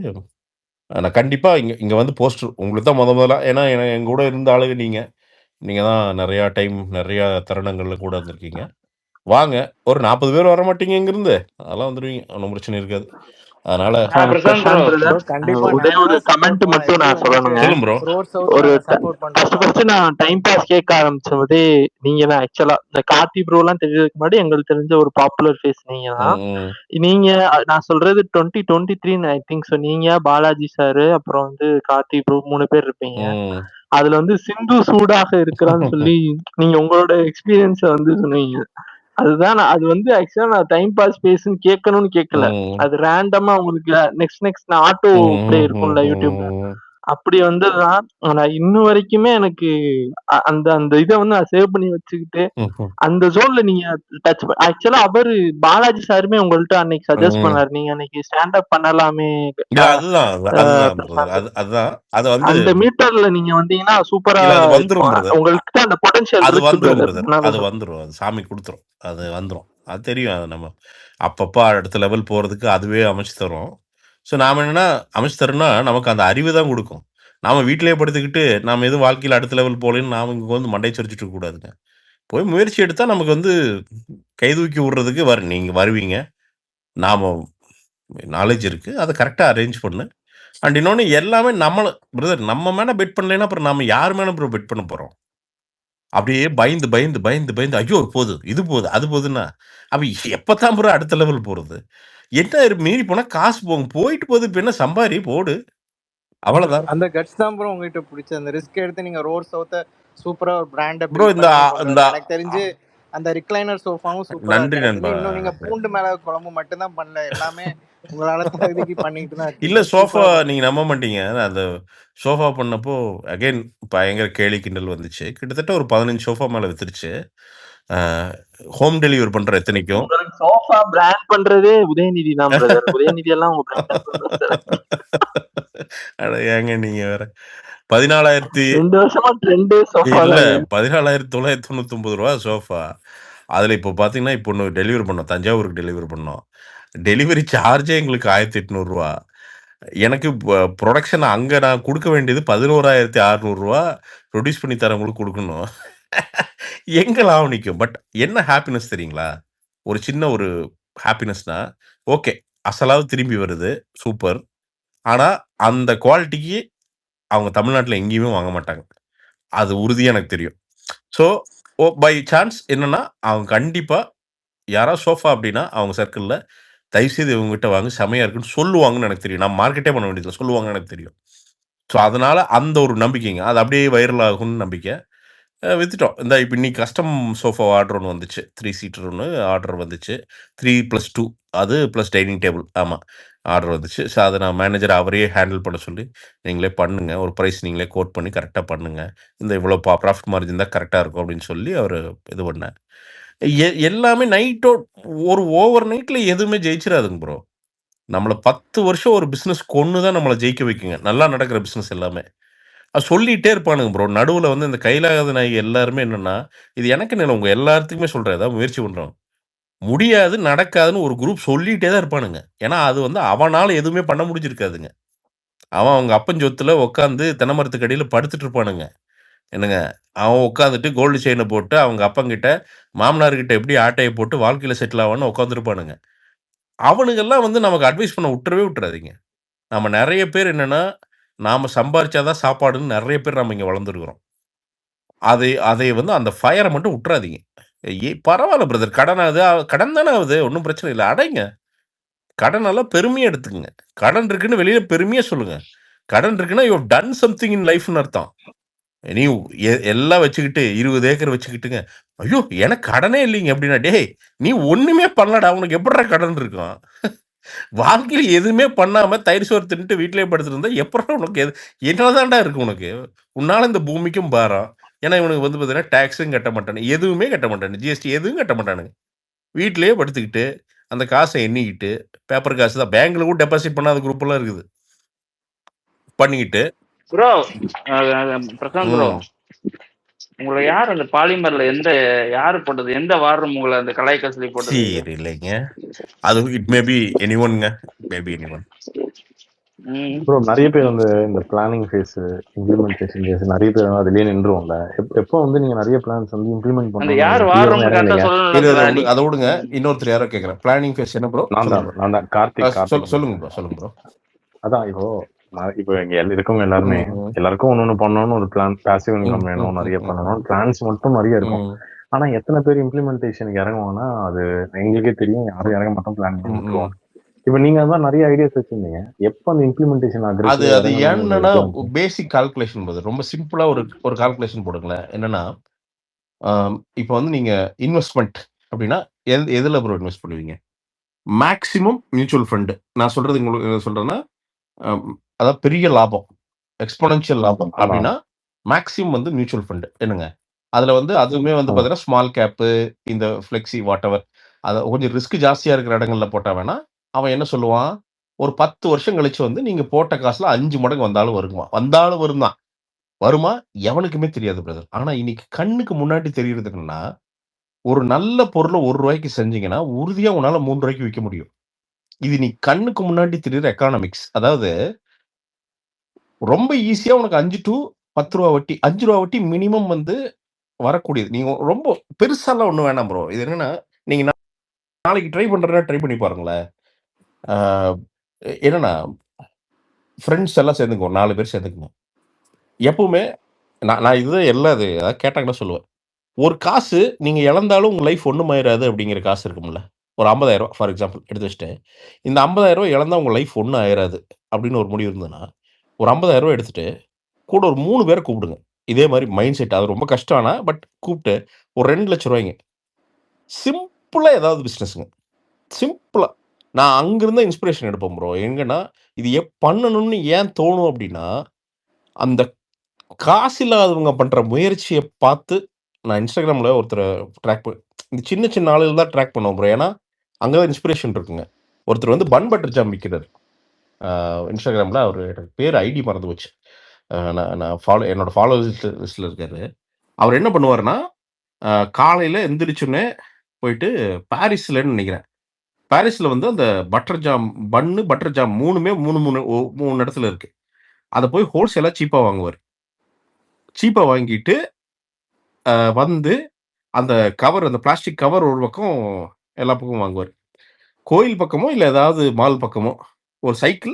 நான் கண்டிப்பா இங்க இங்க வந்து போஸ்டர் உங்களுக்கு தான் முதலா ஏன்னா என் கூட இருந்த ஆளுங்க நீங்க. நீங்க தான் நெறையா டைம், நெறையா தருணங்கள்ல கூட இருந்திருக்கீங்க. வாங்க. ஒரு 40 பேர் வரமாட்டீங்க இங்கிருந்து? அதெல்லாம் வந்துருவீங்க. ஒண்ணும் பிரச்சனை இருக்காது. அதனால பிரசாந்த் ப்ரோ, ப்ரோ கண்டிப்பா ஒரே நாங்க ஒரு தான் சப்போர்ட் கமெண்ட் பண்ணோம். மட்டும் எப்படி நான் உங்களுக்கு சொல்லணுங்க. சொல்லுங்க ப்ரோ. ரோட்ஸ் அவுட்ல ஒரு நாங்க சப்போர்ட் ஃபர்ஸ்ட் பண்றோம். நான் டைம் பாஸ் கேட்க ஆரம்பிச்சதே நீங்க தான் ஆக்சுவலா. இந்த கார்த்தி ப்ரோலாம் தெரியறதுக்கு முன்னாடி எங்களுக்கு தெரிஞ்ச ஒரு பாப்புலர் ஃபேஸ் நீங்க தான். ம். நீங்க நான் சொல்றது 2023 ஐ திங்க் ஸோ. நீங்க, பாலாஜி சார், அப்புறம் வந்து கார்த்தி ப்ரோ 3 பேர் இருப்பீங்க. ம். அதுல வந்து சிந்து சூடாக இருக்கிறான்னு சொல்லி நீங்க உங்களோட எக்ஸ்பீரியன்ஸ வந்து சொன்னீங்க. அது வந்து ஆக்சுவலா நான் டைம் பாஸ் பேசுன்னு கேட்கணும்னு கேட்கல. ம். அது ரேண்டமா உங்களுக்கு நெக்ஸ்ட் நான் ஆட்டோ ப்ளே இருக்கும்ல யூடியூப்ல. ம். அப்படி வந்ததுதான். ஆனா இன்னும் வரைக்குமே எனக்கு அந்த அந்த இத வந்து நான் சேவ் பண்ணி வச்சுக்கிட்டு, அந்த ஜோன்ல நீங்க டச் ஆக்சுவலா பாலாஜி சாருமே உங்கள்ட்ட அன்னைக்கு சஜெஸ்ட் ம். பண்ணாரு. நீங்க அன்னைக்கு ஸ்டாண்ட் அப் பண்ணலாமே இல்ல அதுதான் பிரதர். பிரசாந்த். அதுதான். அது வந்து அந்த மீட்டர்ல நீங்க வந்தீங்கன்னா சூப்பரா இல்ல அது வந்துரும் இருக்கும். பிரதர். உங்கள்கிட்ட அந்த பொட்டன்ஷியல் அது இருக்கு வந்துரும் பிரதர். பிரதர். அதனால அது சொல்றேன். வந்துரும். அது சாமி குடுத்துரும். அது வந்துரும். அது தெரியும். அது நம்ம அப்பப்ப அடுத்த லெவல் போறதுக்கு அதுவே அமைச்சு தரும். ஸோ நாம என்னன்னா அமைச்சு தரோம்னா, நமக்கு அந்த அறிவு தான் குடுக்கும். நாம வீட்டிலேயே படுத்துக்கிட்டு, நாம எதுவும் வாழ்க்கையில அடுத்த லெவல் போலேன்னு நாம இங்க வந்து மண்டைய சரிச்சுட்டு இருக்கக்கூடாதுங்க. போய் முயற்சி எடுத்தா நமக்கு வந்து கைதூக்கி விடுறதுக்கு நீங்க வருவீங்க. நாம நாலேஜ் இருக்கு. அத கரெக்ட்டா அரேஞ்ச் பண்ணு. அண்ட் இன்னொன்னு எல்லாமே பிரதர் நம்ம மேல பெட் பண்ணலைன்னா, அப்புறம் நாம யார் மேல ப்ரோ பெட் பண்ண போறோம்? அப்படியே பயந்து, பயந்து, பயந்து, பயந்து ஐயோ! போது, இது போது, அது போதுன்னா, அப்ப எப்பதான் ப்ரோ அடுத்த லெவல் போறது? என்ன மீறி போனா காசு போகும். போயிட்டு போகுது. இப்ப என்ன சம்பாரி போடு. அவ்வளவுதான். அந்த கட்ஸ் தான் ப்ரோ உங்ககிட்ட பிடிச்ச அந்த ரிஸ்க் எடுத்து நீங்க ரோட் சவுத்த சூப்பரா ஒரு பிராண்ட ப்ரோ பில்ட் இந்த பண்ணி கொண்டு இந்த வரல. எனக்கு தெரிஞ்சு அந்த ரிக்ளைனர் சோஃபாவும் சூப்பரா நன்றி கிடக்குது. நண்பா. இன்னும் நீங்க பூண்டு மேல குழம்பு மட்டும் தான் பண்ணல. எல்லாமே உங்களால தகுதிக்கு பண்ணிட்டு தான் இல்ல இருக்கீங்க. சோஃபா சூப்பரா பண்ணி நீங்க நம்ப மாட்டீங்க. அந்த சோஃபா பண்ணப்போ அகைன் பயங்கர கேலி கிண்டல் வந்துச்சு. கிட்டத்தட்ட ஒரு 15 சோஃபா மேல வித்துருச்சு. ஹோம் டெலிவரி பண்ற எத்தனைக்கும். உங்களுக்கு சோஃபா பிராண்ட் பண்றதே உதயநிதி தான் பிரதர். உதயநிதி எல்லாம் உங்க அட ஏங்க நீங்க வேற 14,000 2 வருஷமா ட்ரெண்ட் சோஃபா இல்ல தாங்க. 14,999 ரூபா சோஃபா. அதுல இப்போ பாத்தீங்கன்னா, இப்போ ஒண்ணு டெலிவரி பண்ணோம். தஞ்சாவூருக்கு டெலிவரி பண்ணோம். டெலிவரி சார்ஜே எங்களுக்கு ரூ. 1,800. எனக்கு புரொடக்ஷன் அங்க நான் குடுக்க வேண்டியது ரூ. 11,600 ப்ரொடியூஸ் பண்ணி தரவங்களுக்கு குடுக்கணும். எங்க லாபம் நிக்கும்? பட் என்ன ஹாப்பினஸ் தெரியுங்களா? ஒரு சின்ன ஒரு ஹாப்பினஸ்னா, ஓகே அசலாவது திரும்பி வருது. சூப்பர். ஆனா, அந்த குவாலிட்டிக்கு அவங்க தமிழ்நாட்டுல எங்கேயுமே வாங்க மாட்டாங்க. அது உறுதியா எனக்கு தெரியும். ஸோ, பை சான்ஸ் என்னன்னா, அவங்க கண்டிப்பா யாராவது சோஃபா அப்படின்னா, அவங்க சர்க்கிள்ல தயவுசெய்து இவங்ககிட்ட வாங்க செமையா இருக்குன்னு சொல்லுவாங்கன்னு எனக்கு தெரியும். நான் மார்க்கெட்டே பண்ண வேண்டியதில்ல. சொல்லுவாங்கன்னு எனக்கு தெரியும். ஸோ, அதனால அந்த ஒரு நம்பிக்கைங்க. அது அப்படியே வைரல் ஆகும்னு நம்பிக்கை. வித்துட்டோம். இப்ப இன்னைக்கு கஸ்டம் சோஃபா ஆர்டர் ஒண்ணு வந்துச்சு. 3 சீட்டர் ஒண்ணு ஆர்டர் வந்துச்சு. 3+2 அது பிளஸ் டைனிங் டேபிள். ஆமா. ஆர்டர் வந்துச்சு. ஸோ, அத நான் மேனேஜர் அவரையே ஹேண்டில் பண்ண சொல்லி, நீங்களே பண்ணுங்க. ஒரு பிரைஸ் நீங்களே கோட் பண்ணி கரெக்ட்டா பண்ணுங்க. இந்த இவ்வளோ ப்ராஃபிட் மார்ஜின் தான் கரெக்ட்டா இருக்கும் அப்படின்னு சொல்லி இது பண்ணேன். எல்லாமே ஒரு ஓவர் நைட்ல எதுவுமே ஜெயிச்சிராதுங்க ப்ரோ. நம்மள 10 வருஷம் ஒரு பிசினஸ் கொன்னு தான் நம்மள ஜெயிக்க வைக்குங்க. நல்லா நடக்கிற பிசினஸ் எல்லாமே. அது சொல்லிட்டே இருப்பானுங்க ப்ரோ. நடுவுல வந்து இந்த கைலாத நாய் எல்லாருமே என்னன்னா, இது எனக்குன்னு இல்ல உங்க எல்லாத்துக்குமே சொல்றேன். ஏதாவது முயற்சி பண்றோம். முடியாது, நடக்காதுன்னு ஒரு குரூப் சொல்லிட்டே தான் இருப்பானுங்க. ஏன்னா, அது வந்து அவனால எதுவுமே பண்ண முடிஞ்சிருக்காதுங்க. அவன் அவங்க அப்பன் சொத்துல உட்காந்து தென்னை மரத்துக்கு அடியில படுத்துட்டு இருப்பானுங்க. என்னங்க, அவன் உட்காந்துட்டு கோல்டு செயின போட்டு அவங்க அப்பன்கிட்ட, மாமனார்கிட்ட எப்படி ஆட்டைய போட்டு வாழ்க்கையில செட்டில் ஆவான்னு உட்காந்துருப்பானுங்க. அவனுங்கெல்லாம் வந்து நமக்கு அட்வைஸ் பண்ண விட்டுறவே விட்டுறாதீங்க. நம்ம நெறைய பேர் என்னன்னா, நாம சம்பாரிச்சா தான் சாப்பாடுன்னு நெறைய பேர் நம்ம இங்க வளர்ந்துருக்கிறோம். அதை வந்து அந்த ஃபயர மட்டும் விட்டுறாதீங்க. பரவால்ல பிரதர். கடன் தானே ஆகுது. ஒண்ணும் பிரச்சனை இல்ல. அடைங்க. கடனெல்லாம் பெருமையா எடுத்துக்கங்க. கடன் இருக்குன்னு வெளியில பெருமையா சொல்லுங்க. கடன் இருக்குன்னா, you have done something in லைஃப்ன்னு அர்த்தம். நீ எல்லாம் வச்சுக்கிட்டு 20 ஏக்கர் வச்சுக்கிட்டுங்க, ஐயோ! எனக்கு கடனே இல்லைங்க அப்படின்னா, டேய் நீ ஒண்ணுமே பண்ணலடா. உனக்கு எப்படிடா கடன் இருக்கும்? வாழ்க்கையில எதுவுமே பண்ணாம தயிர் சோறு தின்னுட்டு வீட்டிலேயே படுத்துருந்தா எப்படிடா உனக்கு என்னதான்டா இருக்கு உனக்கு? உன்னால இந்த பூமிக்கும் பாரம். ஏன்னா இவனுக்கு வந்து பார்த்தீங்கன்னா, டாக்ஸும் கட்ட மாட்டானுங்க. எதுவுமே கட்ட மாட்டானுங்க. ஜிஎஸ்டி எதுவும் கட்ட மாட்டானுங்க. வீட்டிலேயே படுத்துக்கிட்டு, அந்த காச எண்ணிக்கிட்டு, பேப்பர் காசு தான் பேங்க்ல கூட டெபாசிட் பண்ணாத குரூப்லாம் இருக்குது. பண்ணிக்கிட்டு ப்ரோ பிரசாந்த் ப்ரோ, உங்களை யார் அந்த பாலிமர்ல யாரு போட்டது? எந்த வார் ரூம் உங்களை அந்த கலாய்க்க சொல்லி போட்டது? சரி இல்லைங்க. அது இட் மே பி எனிஒன்ங்க. Maybe anyone. ப்ரோ நிறைய பேர் வந்து இந்த பிளானிங் ஃபேஸ், இம்ப்ளிமெண்டேஷன் ஃபேஸ் நிறைய பேர் அதுலயே நின்றுவோம்ல. எப்போ வந்து நீங்க நிறைய பிளான்ஸ் வந்து இம்ப்ளிமெண்ட் அந்த யார் வார் ரூம் கரெக்டா சொல்லணும். அதை விடுங்க. இன்னொருத்தர் யாரோ கேக்குறேன். பிளானிங் ஃபேஸ் என்ன ப்ரோ? நான் தான் கார்த்திக். சொல்லுங்க ப்ரோ. அதான் இப்போ இங்க இருக்கவங்க எல்லாருமே எல்லாருக்கும் ஒன்னொன்னு பண்ணணும்னு ஒரு பிளான், பாசிவ் இன்கம் வேணும், நிறைய பண்ணணும், பிளான்ஸ் மட்டும் நிறைய இருக்கும். ஆனா எத்தனை பேர் இம்ப்ளிமெண்டேஷனுக்கு இறங்குவாங்கன்னா அது எங்களுக்கே தெரியும். யாரும் இறங்க மட்டும் பிளான் பண்ணிடுவோம். இப்ப நீங்க அதான் நிறைய ஐடியாஸ் வச்சிருந்தீங்க. எப்ப அந்த இம்ப்ளிமெண்டேஷன் அது என்னன்னா பேசிக் கால்குலேஷன் போது ரொம்ப சிம்பிளா ஒரு கால்குலேஷன் போடுங்களேன். என்னன்னா இப்போ வந்து நீங்க இன்வெஸ்ட்மெண்ட் அப்படின்னா எதுல ப்ரோ இன்வெஸ்ட் பண்ணுவீங்க? Maximum mutual fund. நான் சொல்றது உங்களுக்கு சொல்றேன்னா, அதாவது பெரிய லாபம், எக்ஸ்போனென்ஷியல் லாபம் அப்படின்னா மேக்சிமம் வந்து மியூச்சுவல் ஃபண்ட். என்னங்க, அதுல வந்து அதுவுமே வந்து பாத்தீங்கன்னா ஸ்மால் கேப்பு, இந்த ஃபிளெக்ஸி வாட் எவர், அதை கொஞ்சம் ரிஸ்க் ஜாஸ்தியா இருக்கிற இடங்கள்ல போட்டா வேணா அவன் என்ன சொல்லுவான், ஒரு 10 வருஷம் கழிச்சு வந்து நீங்க போட்ட காசுல 5 மடங்கு வந்தாலும் வரும் தான். வருமா எவனுக்குமே தெரியாது பிரதர். ஆனா இன்னைக்கு கண்ணுக்கு முன்னாடி தெரியுறது என்னன்னா, ஒரு நல்ல பொருளை ₹1 செஞ்சீங்கன்னா உறுதியா உன்னால ₹3 விற்க முடியும். இது நீ கண்ணுக்கு முன்னாடி தெரியுற எக்கானமிக்ஸ். அதாவது ரொம்ப ஈஸியா உனக்கு 5 to ₹10 வட்டி, ₹5 வட்டி மினிமம் வந்து வரக்கூடியது. நீங்க ரொம்ப பெருசாலாம் ஒண்ணும் வேணாம் ப்ரோ. இது என்னன்னா, நீங்க நாளைக்கு ட்ரை பண்றதுனா ட்ரை பண்ணி பாருங்களேன். ஆ என்னன்னா, ஃப்ரெண்ட்ஸ் எல்லாம் சேர்ந்துக்குவோம். 4 பேர் சேர்ந்துக்குவோம். எப்பவுமே நான் இதுதான் எல்லாம் இது ஏதாவது கேட்டாங்கன்னா சொல்லுவேன். ஒரு காசு நீங்க இழந்தாலும் உங்க லைஃப் ஒண்ணுமாயிராது அப்படிங்கிற காசு இருக்கும்ல. ஒரு 50,000 ஃபார் எக்ஸாம்பிள் எடுத்து வச்சுட்டு, இந்த 50,000 இழந்தா உங்க லைஃப் ஒண்ணும் ஆயிராது அப்படின்னு ஒரு முடிவு இருந்ததுன்னா, ஒரு 50,000 எடுத்துட்டு கூட ஒரு 3 பேர கூப்பிடுங்க. இதே மாரி மைண்ட் செட். அது ரொம்ப கஷ்டம் ஆனா, பட் கூப்பிட்டு ஒரு ரூ. 2,00,000 சிம்பிளா ஏதாவது பிசினஸ்ங்க. சிம்பிளா. நான் அங்கிருந்து இன்ஸ்பிரேஷன் எடுப்பேன் ப்ரோ. எங்கன்னா, இது பண்ணணும்னு ஏன் தோணும் அப்படின்னா, அந்த காசு இல்லாதவங்க பண்ற முயற்சிய பார்த்து நான் Instagramல ஒருத்தர ட்ராக் இந்த சின்ன சின்ன ஆளுகள் தான் ட்ராக் பண்ணுவேன் ப்ரோ. ஏன்னா, அங்க தான் இன்ஸ்பிரேஷன் இருக்குங்க. ஒருத்தர் வந்து பன் பட்டர் ஜாம் விக்கிறாரு. Instagramல அவரு எனக்கு பேர் ஐடி மறந்து போச்சு. நான் நான் என்னோட ஃபாலோவர்ஸ் லிஸ்ட்ல இருக்காரு. அவர் என்ன பண்ணுவாருன்னா, காலையில எந்திரிச்சோனே போயிட்டு பாரிஸ்லன்னு நினைக்கிறேன். பாரிஸ்ல வந்து அந்த பட்டர் ஜாம் பன்னு, பட்டர் ஜாம் 3மே 3 இடத்துல இருக்கு. அத போய் ஹோல்சேலா சீப்பா வாங்குவாரு. சீப்பா வாங்கிட்டு வந்து அந்த கவர் அந்த பிளாஸ்டிக் கவர் ஒரு பக்கம் எல்லா பக்கமும் வாங்குவாரு. கோயில் பக்கமோ இல்ல ஏதாவது மால் பக்கமோ ஒரு சைக்கிள்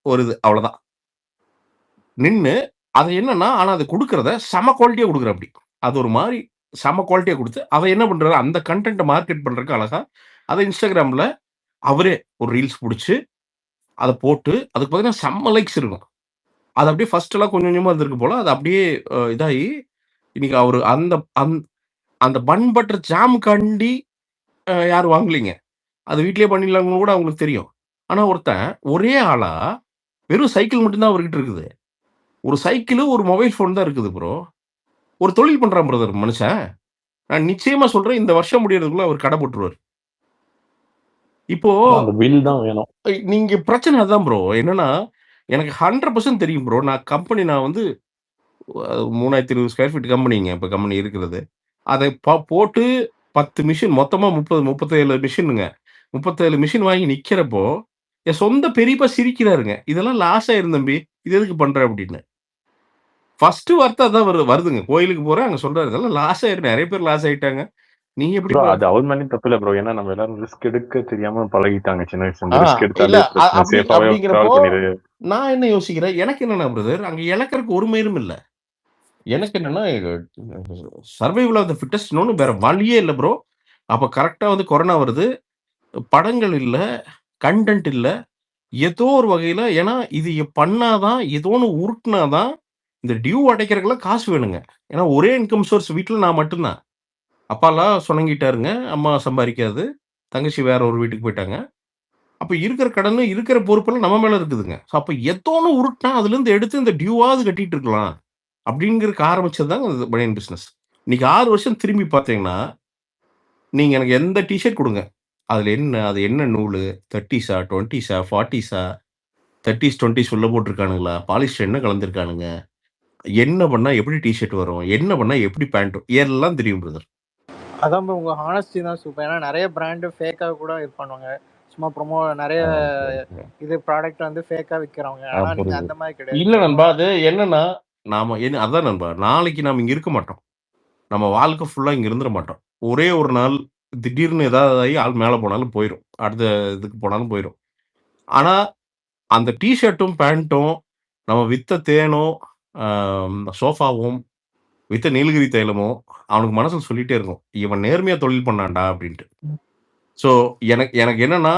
ஒரு இது அவ்வளோதான். நின்னு அது என்னன்னா, ஆனா அது குடுக்குறத செம குவாலிட்டியா குடுக்குறாப்படி. அது ஒரு மாரி செம குவாலிட்டியா குடுத்து, அத என்ன பண்றாரு, அந்த கன்டென்ட்ட மார்க்கெட் பண்றதுக்கு அழகா அத Instagramல அவரே ஒரு ரீல்ஸ் புடிச்சு, அத போட்டு அதுக்கு பார்த்தீங்கன்னா செம்ம லைக்ஸ் இருக்கும். அது அப்படியே ஃபர்ஸ்ட்லாம் கொஞ்சம் கொஞ்சமா இருந்திருக்கு போல. அது அப்படியே இதாகி இன்னைக்கு அவரு அந்த பன் பட்டர் ஜாமுக்காண்டி யாரும் வாங்கலீங்க. அது வீட்லயே பண்ணிடலாம்னு கூட அவங்களுக்கு தெரியும். ஆனா ஒருத்தன் ஒரே ஆளா வெறும் சைக்கிள் மட்டும் தான் அவர்கிட்ட இருக்குது. ஒரு சைக்கிளு, ஒரு மொபைல் ஃபோன் தான் இருக்குது ப்ரோ. ஒரு தொழில் பண்றான் பிரதர் மனுஷன். நான் நிச்சயமா சொல்றேன், இந்த வருஷம் முடியறதுக்குள்ள அவர் கடை போட்டுருவாரு. இப்போ அந்த வில் தான் வேணும். நீங்க பிரச்சனை அதான் ப்ரோ. என்னன்னா, எனக்கு 100% தெரியும் ப்ரோ. நான் வந்து 3020 ஸ்கொயர் ஃபீட் கம்பெனிங்க. இப்ப கம்பெனி இருக்கிறது. அதை போட்டு 10 மிஷின் மொத்தமா 37 மிஷினுங்க. 37 மிஷின் வாங்கி நிக்கிறப்போ, என் சொந்த பெரியப்பா சிரிக்கிறாருங்க. இதெல்லாம் லாஸ் ஆயிரும் தம்பி. இது எதுக்கு பண்ற அப்படின்னு. ஃபர்ஸ்ட் வார்த்தை அதான் வருதுங்க. கோயிலுக்கு போறேன் அங்க சொல்றாரு. இதெல்லாம் லாஸ் ஆயிரும். நெறைய பேர் லாஸ் ஆயிட்டாங்க. நீங்க எப்படி ப்ரோ அது அவர் மேலயும் தப்பு இல்ல ப்ரோ. ஏன்னா நம்ம எல்லாரும் ரிஸ்க் எடுக்க தெரியாம பழகிட்டாங்க சின்ன வயசுல. ரிஸ்க் எடுத்தாலே சேஃபாவே டிராவல் பண்ணிரு. நான் என்ன யோசிக்கிறேன், எனக்கு என்னன்னா பிரதர், அங்க இழக்கறதுக்கு ஒரு மயிரும் இல்ல. எனக்கு என்னன்னா சர்வைவல் ஆஃப் த ஃபிட்டஸ்ட் இன்னொன்னு வேற வழியே இல்ல ப்ரோ. அப்ப கரெக்ட்டா வந்து கொரோனா வருது. படங்கள் இல்ல, கன்டென்ட் இல்ல. ஏதோ ஒரு வகையில ஏன்னா இது பண்ணாதான் ஏதோ ஒண்ணு உருட்டுனாதான் இந்த டியூ அடைக்கிறதுக்குலாம் காசு வேணுங்க. ஏன்னா ஒரே இன்கம் சோர்ஸ் வீட்ல நான் மட்டும்தான். அப்பாலாம் சொன்னங்கிட்டாருங்க. அம்மா சம்பாதிக்காது. தங்கச்சி வேற ஒரு வீட்டுக்கு போயிட்டாங்க. அப்ப இருக்கிற கடனு, இருக்கிற பொறுப்பெல்லாம் நம்ம மேல இருக்குதுங்க. அப்ப ஏதோ ஒண்ணு உருட்டுனா அதுலேருந்து எடுத்து இந்த டியூவாவது கட்டிட்டு இருக்கலாம். அப்படிங்கிறதுக்கு ஆரம்பிச்சது தாங்க இந்த பனியன் பிசினஸ். இன்னைக்கு 6 வருஷம் திரும்பி பார்த்தீங்கன்னா, நீங்க எனக்கு எந்த டீ-ஷர்ட் குடுங்க. அதுல அது என்ன நூலு? 30ஸா, 20ஸா, 40ஸா, 30ஸ், 20ஸ் உள்ள போட்டுருக்கானுங்களா? பாலிஸ்டர் என்ன கலந்துருக்கானுங்க? என்ன பண்ணா எப்படி டீ-ஷர்ட் வரும்? என்ன பண்ணா எப்படி பேண்ட் எல்லாம் தெரியும் பிரதர். அதான் ப்ரோ உங்க ஹானஸ்டி தான் சூப்பர். ஏன்னா நிறைய பிராண்டு ஃபேக்காக கூட இது பண்ணுவாங்க. சும்மா ப்ரோமோ நிறைய இது ப்ராடக்ட் வந்து ஃபேக்காக விற்கிறவங்க. ஆனா நீங்க அந்த மாதிரி கிடையாது. இல்ல நண்பா, அது என்னன்னா அதான் நண்பா, நாளைக்கு நாம இங்க இருக்க மாட்டோம். நம்ம வாழ்க்கை ஃபுல்லா இங்க இருந்துட மாட்டோம். ஒரே ஒரு நாள் திடீர்னு ஏதாவது ஆகி ஆள் மேல போனாலும் போயிரும். அடுத்த இதுக்கு போனாலும் போயிரும். ஆனா அந்த டீ-ஷர்ட்டும், பேண்ட்டும் நம்ம வித்த தேனும், சோஃபாவும், வித்த நீலகிரி தைலமும் அவனுக்கு மனசுல சொல்லிட்டே இருக்கும். இவன் நேர்மையா தொழில் பண்ணான்டா அப்படின்ட்டு. ஸோ எனக்கு என்னன்னா